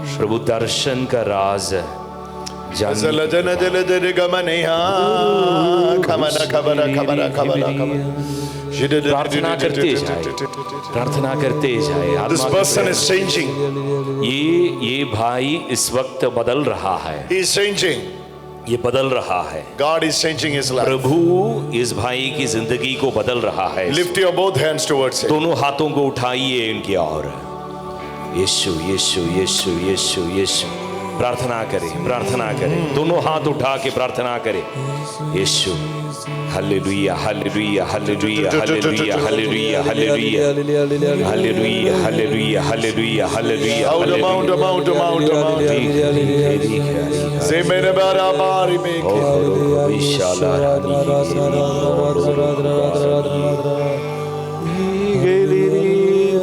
[SPEAKER 2] प्रभु, दर्शन का राज
[SPEAKER 3] जल जन जल जल गमनिया खमना खबरा खबरा खबरा
[SPEAKER 2] प्रार्थना करते जाए, प्रार्थना करते जाए।
[SPEAKER 3] This person is changing.
[SPEAKER 2] ये भाई इस वक्त बदल रहा है,
[SPEAKER 3] He is changing.
[SPEAKER 2] ये बदल रहा है।
[SPEAKER 3] God is changing his life.
[SPEAKER 2] प्रभु इस भाई की जिंदगी को बदल रहा है।
[SPEAKER 3] Lift your both hands towards him.
[SPEAKER 2] दोनों हाथों को उठाइए इनकी ओर। यीशु, यीशु, यीशु, यीशु, यीशु। प्रार्थना करें, प्रार्थना करें, दोनों हाथ उठा के प्रार्थना करें। Yeshu, hallelujah, hallelujah, hallelujah, hallelujah, hallelujah, hallelujah, hallelujah, hallelujah, hallelujah, hallelujah.
[SPEAKER 3] Out, out, out, out, out. Say मेरे बारी में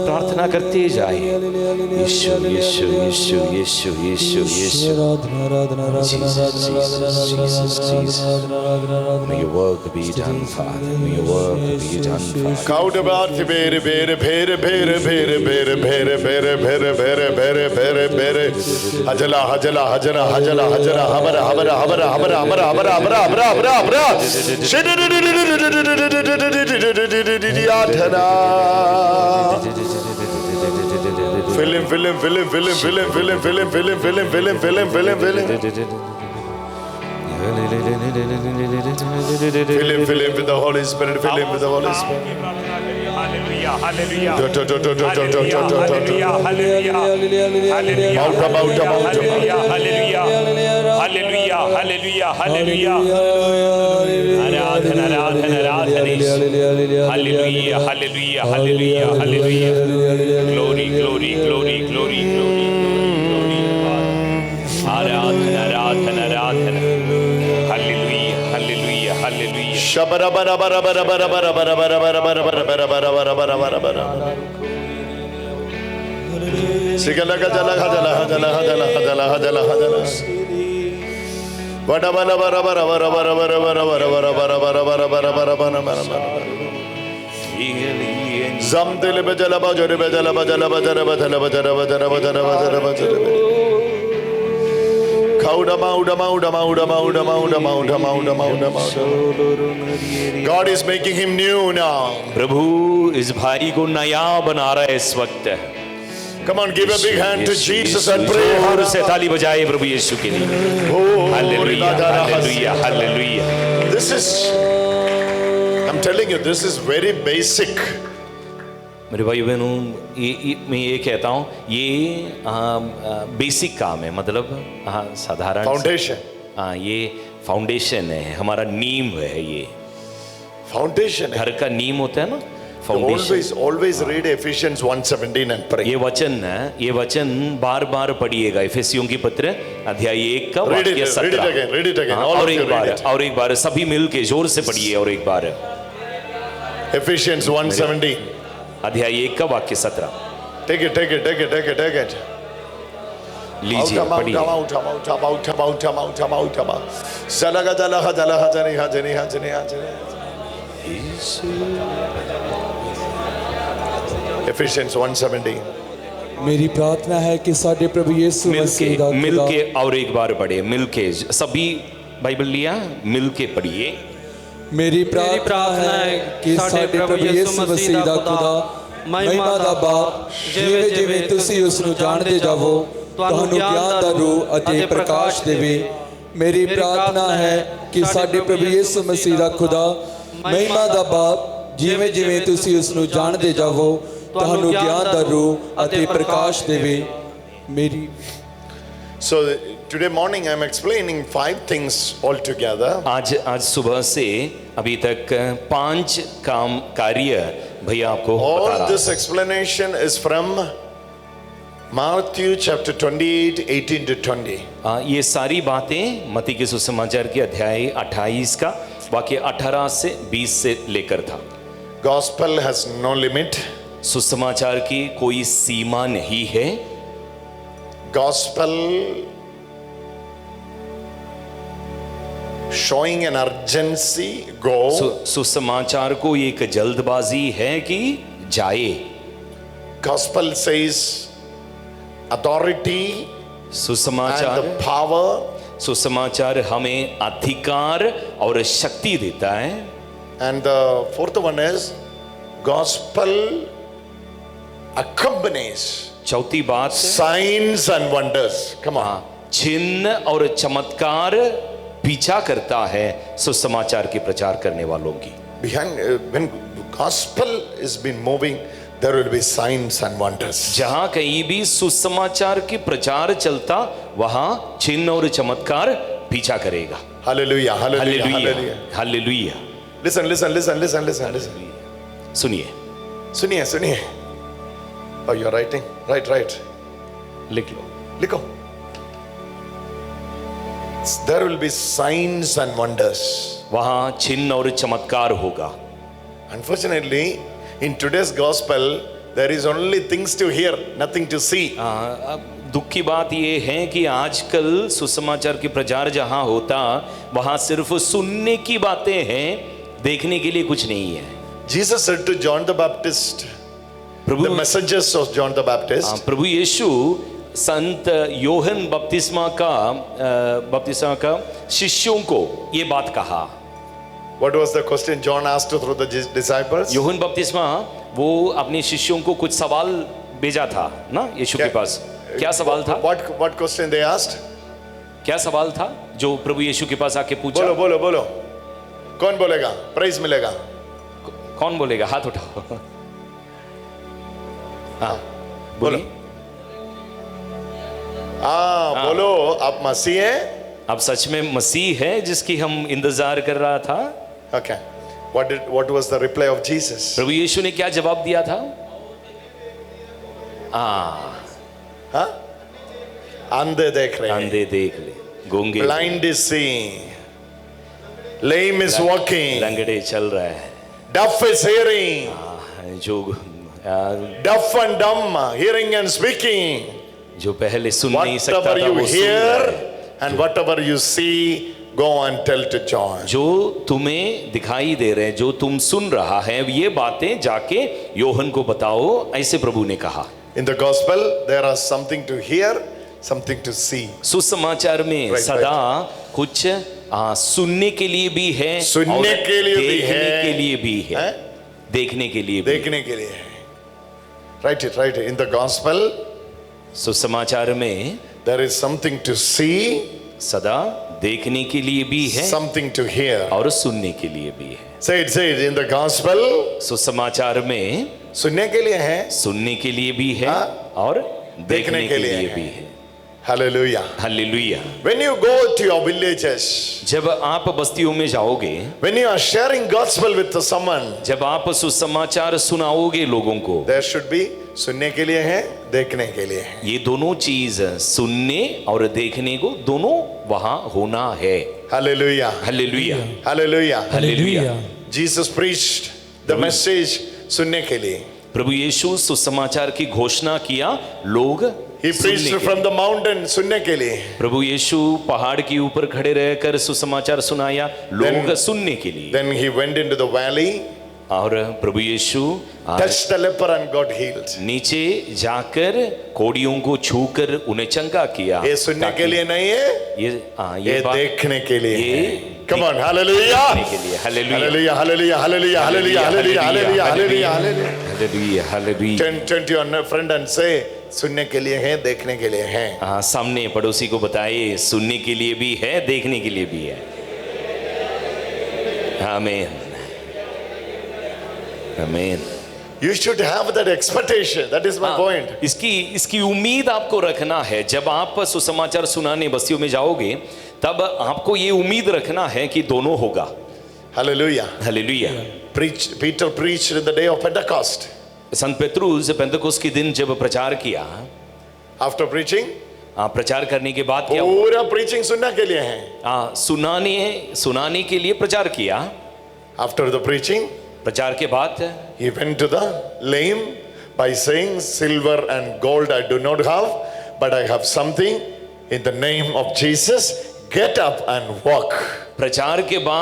[SPEAKER 2] प्रार्थना करते जाए। यीशु, यीशु, यीशु, यीशु, यीशु, यीशु। Jesus, Jesus, Jesus, Jesus. May your work be done, Father. May your work be done, Father.
[SPEAKER 3] Count about the bere bere bere bere bere bere bere bere bere bere bere bere bere hajala hajala hajala hajala hajala habara habara habara habara habara habara habara habara habara habara fill him fill him fill him fill him fill him fill him fill him fill him fill him fill him fill him fill him fill him fill him fill him with the Holy Spirit fill him with the Holy Spirit
[SPEAKER 1] Hallelujah, hallelujah. Hallelujah, hallelujah, hallelujah. Aradhana, aradhana, aradhana. Hallelujah, hallelujah, hallelujah, hallelujah. Glory, glory, glory, glory, glory, glory. Aradhana, aradhana, aradhana. Hallelujah, hallelujah, hallelujah.
[SPEAKER 3] shabara bara bara bara bara bara bara bara bara bara bara bara bara bara bara bara sigala gajala hajala hajala hajala hajala hajala hajala bara bara bara bara bara bara bara bara bara bara bara bara bara bara bara bara zam dil bajala bajare bajala bajala bajara bajala bajara bajara bajara bajara bajara Mauda, mauda, mauda, mauda, mauda, mauda, mauda, mauda, mauda, mauda. God is making him new now.
[SPEAKER 2] प्रभु इस भाई को नया बना रहा है इस वक्त।
[SPEAKER 3] Come on, give a big hand to Jesus and pray.
[SPEAKER 2] जोर से ताली बजाए प्रभु यीशु के लिए। Hallelujah, hallelujah, hallelujah.
[SPEAKER 3] This is I'm telling you, this is very basic.
[SPEAKER 2] मेरे भाई बहनों, मैं ये कहता हूँ, ये बेसिक काम है, मतलब साधारण
[SPEAKER 3] Foundation.
[SPEAKER 2] हाँ, ये फाउंडेशन है, हमारा नींव है। ये
[SPEAKER 3] Foundation.
[SPEAKER 2] घर का नींव होता है ना, foundation.
[SPEAKER 3] Always read Ephesians 1:17 and pray.
[SPEAKER 2] ये वचन है, ये वचन बार बार पढ़िएगा। इफिसियों की पत्र अध्याय 1 का
[SPEAKER 3] Read
[SPEAKER 2] वाक्य
[SPEAKER 3] it
[SPEAKER 2] 17।
[SPEAKER 3] again, read it again.
[SPEAKER 2] हाँ,
[SPEAKER 3] All
[SPEAKER 2] और
[SPEAKER 3] of you
[SPEAKER 2] एक
[SPEAKER 3] read
[SPEAKER 2] बार,
[SPEAKER 3] it.
[SPEAKER 2] और एक बार सभी मिल के जोर से पढ़िए। और एक बार
[SPEAKER 3] Ephesians 1:17.
[SPEAKER 2] अध्याय 1 का वाक्य 17
[SPEAKER 3] Take it.
[SPEAKER 2] लीजिए, पढ़िए।
[SPEAKER 3] Ephesians 1:17.
[SPEAKER 6] मेरी प्रार्थना है कि साडे प्रभु यीशु मसीह दा
[SPEAKER 2] मिलके और एक बार पढ़े, मिलके सभी बाइबल लिया, मिलके पढ़िए।
[SPEAKER 6] मेरी प्रार्थना है कि साडे प्रभु यीशु मसीह दा खुदा महिमा दा बाप जिਵੇਂ ਜਿਵੇਂ ਤੁਸੀਂ ਉਸ ਨੂੰ ਜਾਣਦੇ ਜਾਵੋ ਤੁਹਾਨੂੰ ਗਿਆਨ ਦਾ ਰੂਹ ਅਤੇ ਪ੍ਰਕਾਸ਼ ਦੇਵੇ। ਮੇਰੀ ਪ੍ਰਾਰਥਨਾ ਹੈ ਕਿ ਸਾਡੇ ਪ੍ਰਭੂ ਯੀਸ਼ੂ ਮਸੀਹ ਦਾ ਖੁਦਾ ਮਹਿਮਾ ਦਾ ਬਾਪ ਜਿਵੇਂ ਜਿਵੇਂ ਤੁਸੀਂ ਉਸ ਨੂੰ ਜਾਣਦੇ ਜਾਵੋ ਤੁਹਾਨੂੰ ਗਿਆਨ ਦਾ ਰੂਹ ਅਤੇ ਪ੍ਰਕਾਸ਼ ਦੇਵੇ। ਮੇਰੀ
[SPEAKER 3] So today morning I'm explaining 5 things altogether.
[SPEAKER 2] आज सुबह से अभी तक 5 कार्य भैया आपको बता
[SPEAKER 3] All
[SPEAKER 2] रहा।
[SPEAKER 3] this explanation is from Matthew chapter 28, 18 to 20.
[SPEAKER 2] ये सारी बातें मत्ती के सुसमाचार के अध्याय 28 का वाक्य 18 से 20 से लेकर था।
[SPEAKER 3] Gospel has no limit.
[SPEAKER 2] सुसमाचार की कोई सीमा नहीं है।
[SPEAKER 3] Gospel showing an urgency, go.
[SPEAKER 2] सुसमाचार को एक जल्दबाजी है कि जाए।
[SPEAKER 3] Gospel says authority
[SPEAKER 2] सुसमाचार
[SPEAKER 3] and the power.
[SPEAKER 2] सुसमाचार हमें अधिकार और शक्ति देता है।
[SPEAKER 3] And the fourth one is gospel accompanies
[SPEAKER 2] चौथी बात,
[SPEAKER 3] signs and wonders. Come on.
[SPEAKER 2] चिन्ह और चमत्कार पीछा करता है सुसमाचार के प्रचार करने वालों की।
[SPEAKER 3] Behind when gospel is been moving, there will be signs and wonders.
[SPEAKER 2] जहां कहीं भी सुसमाचार के प्रचार चलता, वहां चिन्ह और चमत्कार पीछा करेगा।
[SPEAKER 3] Hallelujah, hallelujah,
[SPEAKER 2] hallelujah,
[SPEAKER 3] hallelujah.
[SPEAKER 2] Hallelujah.
[SPEAKER 3] Listen.
[SPEAKER 2] सुनिए,
[SPEAKER 3] सुनिए. Oh, you're writing? Right.
[SPEAKER 2] लिख लो।
[SPEAKER 3] Likho. There will be signs and wonders.
[SPEAKER 2] वहां चिन्ह और चमत्कार होगा।
[SPEAKER 3] Unfortunately, in today's gospel, there is only things to hear, nothing to see.
[SPEAKER 2] अब दुख की बात यह है कि आजकल सुसमाचार के प्रचार जहां होता, वहां सिर्फ सुनने की बातें हैं, देखने के लिए कुछ नहीं है।
[SPEAKER 3] Jesus said to John the Baptist, the messengers of John the Baptist,
[SPEAKER 2] प्रभु यीशु संत योहन बपतिस्मा का शिष्यों को ये बात कहा।
[SPEAKER 3] what was the question John asked through the disciples?
[SPEAKER 2] Yohan बपतिस्मा वो अपने शिष्यों को कुछ सवाल भेजा था ना यीशु के पास। क्या सवाल था?
[SPEAKER 3] What question they asked?
[SPEAKER 2] क्या सवाल था जो प्रभु यीशु के पास आके पूछा?
[SPEAKER 3] बोलो. कौन बोलेगा? प्राइज मिलेगा।
[SPEAKER 2] कौन बोलेगा? हाथ उठाओ। हाँ,
[SPEAKER 3] बोलो। बोलो, आप मसीह हैं?
[SPEAKER 2] आप सच में मसीह है जिसकी हम इंतजार कर रहा था?
[SPEAKER 3] Okay. What was the reply of Jesus?
[SPEAKER 2] प्रभु यीशु ने क्या जवाब दिया था?
[SPEAKER 3] अंधे देख रहे हैं,
[SPEAKER 2] अंधे देख ले, गूंगे,
[SPEAKER 3] blind is seeing, lame is walking,
[SPEAKER 2] लंगड़े चल रहा है,
[SPEAKER 3] deaf is hearing,
[SPEAKER 2] जो
[SPEAKER 3] deaf and dumb hearing and speaking.
[SPEAKER 2] जो पहले सुन नहीं सकता
[SPEAKER 3] Whatever
[SPEAKER 2] था
[SPEAKER 3] you
[SPEAKER 2] वो सुन रहा
[SPEAKER 3] hear
[SPEAKER 2] है।
[SPEAKER 3] and whatever you see, go and tell to John.
[SPEAKER 2] जो तुम्हें दिखाई दे रहे हैं, जो तुम सुन रहा है, ये बातें जाके योहन को बताओ, ऐसे प्रभु ने कहा।
[SPEAKER 3] In the gospel, there are something to hear, something to see.
[SPEAKER 2] सुसमाचार में सदा कुछ सुनने के लिए भी है,
[SPEAKER 3] सुनने के लिए भी है,
[SPEAKER 2] देखने के लिए भी है, देखने के लिए भी।
[SPEAKER 3] देखने के लिए है। Write it. In the gospel,
[SPEAKER 2] सुसमाचार में
[SPEAKER 3] there is something to see,
[SPEAKER 2] सदा देखने के लिए भी है
[SPEAKER 3] something to hear.
[SPEAKER 2] और सुनने के लिए भी है।
[SPEAKER 3] Say it in the gospel.
[SPEAKER 2] सुसमाचार में
[SPEAKER 3] सुनने के लिए है,
[SPEAKER 2] सुनने के लिए भी है
[SPEAKER 3] हाँ?
[SPEAKER 2] और देखने के लिए
[SPEAKER 3] है।
[SPEAKER 2] भी है।
[SPEAKER 3] Hallelujah.
[SPEAKER 2] Hallelujah.
[SPEAKER 3] When you go to your villages,
[SPEAKER 2] जब आप बस्तियों में जाओगे,
[SPEAKER 3] when you are sharing gospel with someone,
[SPEAKER 2] जब आप सुसमाचार सुनाओगे लोगों को,
[SPEAKER 3] there should be सुनने के लिए है, देखने के लिए है।
[SPEAKER 2] ये दोनों चीज सुनने और देखने को दोनों वहां होना है।
[SPEAKER 3] Hallelujah.
[SPEAKER 2] Hallelujah.
[SPEAKER 3] Hallelujah.
[SPEAKER 2] Hallelujah.
[SPEAKER 3] Jesus preached the message सुनने के लिए।
[SPEAKER 2] प्रभु यीशु सुसमाचार की घोषणा किया, लोग
[SPEAKER 3] He
[SPEAKER 2] सुनने
[SPEAKER 3] preached
[SPEAKER 2] के
[SPEAKER 3] from
[SPEAKER 2] लिए।
[SPEAKER 3] the mountain सुनने के लिए।
[SPEAKER 2] प्रभु यीशु पहाड़ के ऊपर खड़े रहकर सुसमाचार सुनाया, लोग
[SPEAKER 3] Then-
[SPEAKER 2] सुनने के लिए।
[SPEAKER 3] Then he went into the valley,
[SPEAKER 2] और प्रभु यीशु
[SPEAKER 3] touched the leper and got healed.
[SPEAKER 2] नीचे जाकर कोड़ियों को छूकर उन्हें चंगा किया।
[SPEAKER 3] ये सुनने के लिए नहीं है,
[SPEAKER 2] ये
[SPEAKER 3] ये
[SPEAKER 2] बात
[SPEAKER 3] देखने के लिए
[SPEAKER 2] ये
[SPEAKER 3] है। Come on, hallelujah.
[SPEAKER 2] देखने के लिए। Hallelujah.
[SPEAKER 3] Hallelujah, hallelujah, hallelujah, hallelujah, hallelujah, hallelujah, hallelujah, hallelujah.
[SPEAKER 2] Hallelujah. Hallelujah.
[SPEAKER 3] Turn to your friend and say, सुनने के लिए है, देखने के लिए है।
[SPEAKER 2] हाँ, सामने पड़ोसी को बताइए, सुनने के लिए भी है, देखने के लिए भी है। आमीन। आमीन।
[SPEAKER 3] You should have that expectation. That is my point.
[SPEAKER 2] इसकी उम्मीद आपको रखना है। जब आप सुसमाचार सुनाने बस्तियों में जाओगे, तब आपको ये उम्मीद रखना है कि दोनों होगा।
[SPEAKER 3] Hallelujah.
[SPEAKER 2] Hallelujah.
[SPEAKER 3] Peter preached in the day of Pentecost.
[SPEAKER 2] संत पेत्रुस पेंतकुस्त के दिन जब प्रचार किया,
[SPEAKER 3] After preaching,
[SPEAKER 2] प्रचार करने के बाद क्या हुआ?
[SPEAKER 3] पूरा preaching सुनने के लिए है।
[SPEAKER 2] सुनाने के लिए प्रचार किया।
[SPEAKER 3] After the preaching,
[SPEAKER 2] प्रचार के बाद
[SPEAKER 3] he went to the lame by saying, silver and gold I do not have, but I have something in the name of Jesus. Get up and walk.
[SPEAKER 2] प्रचार के बाद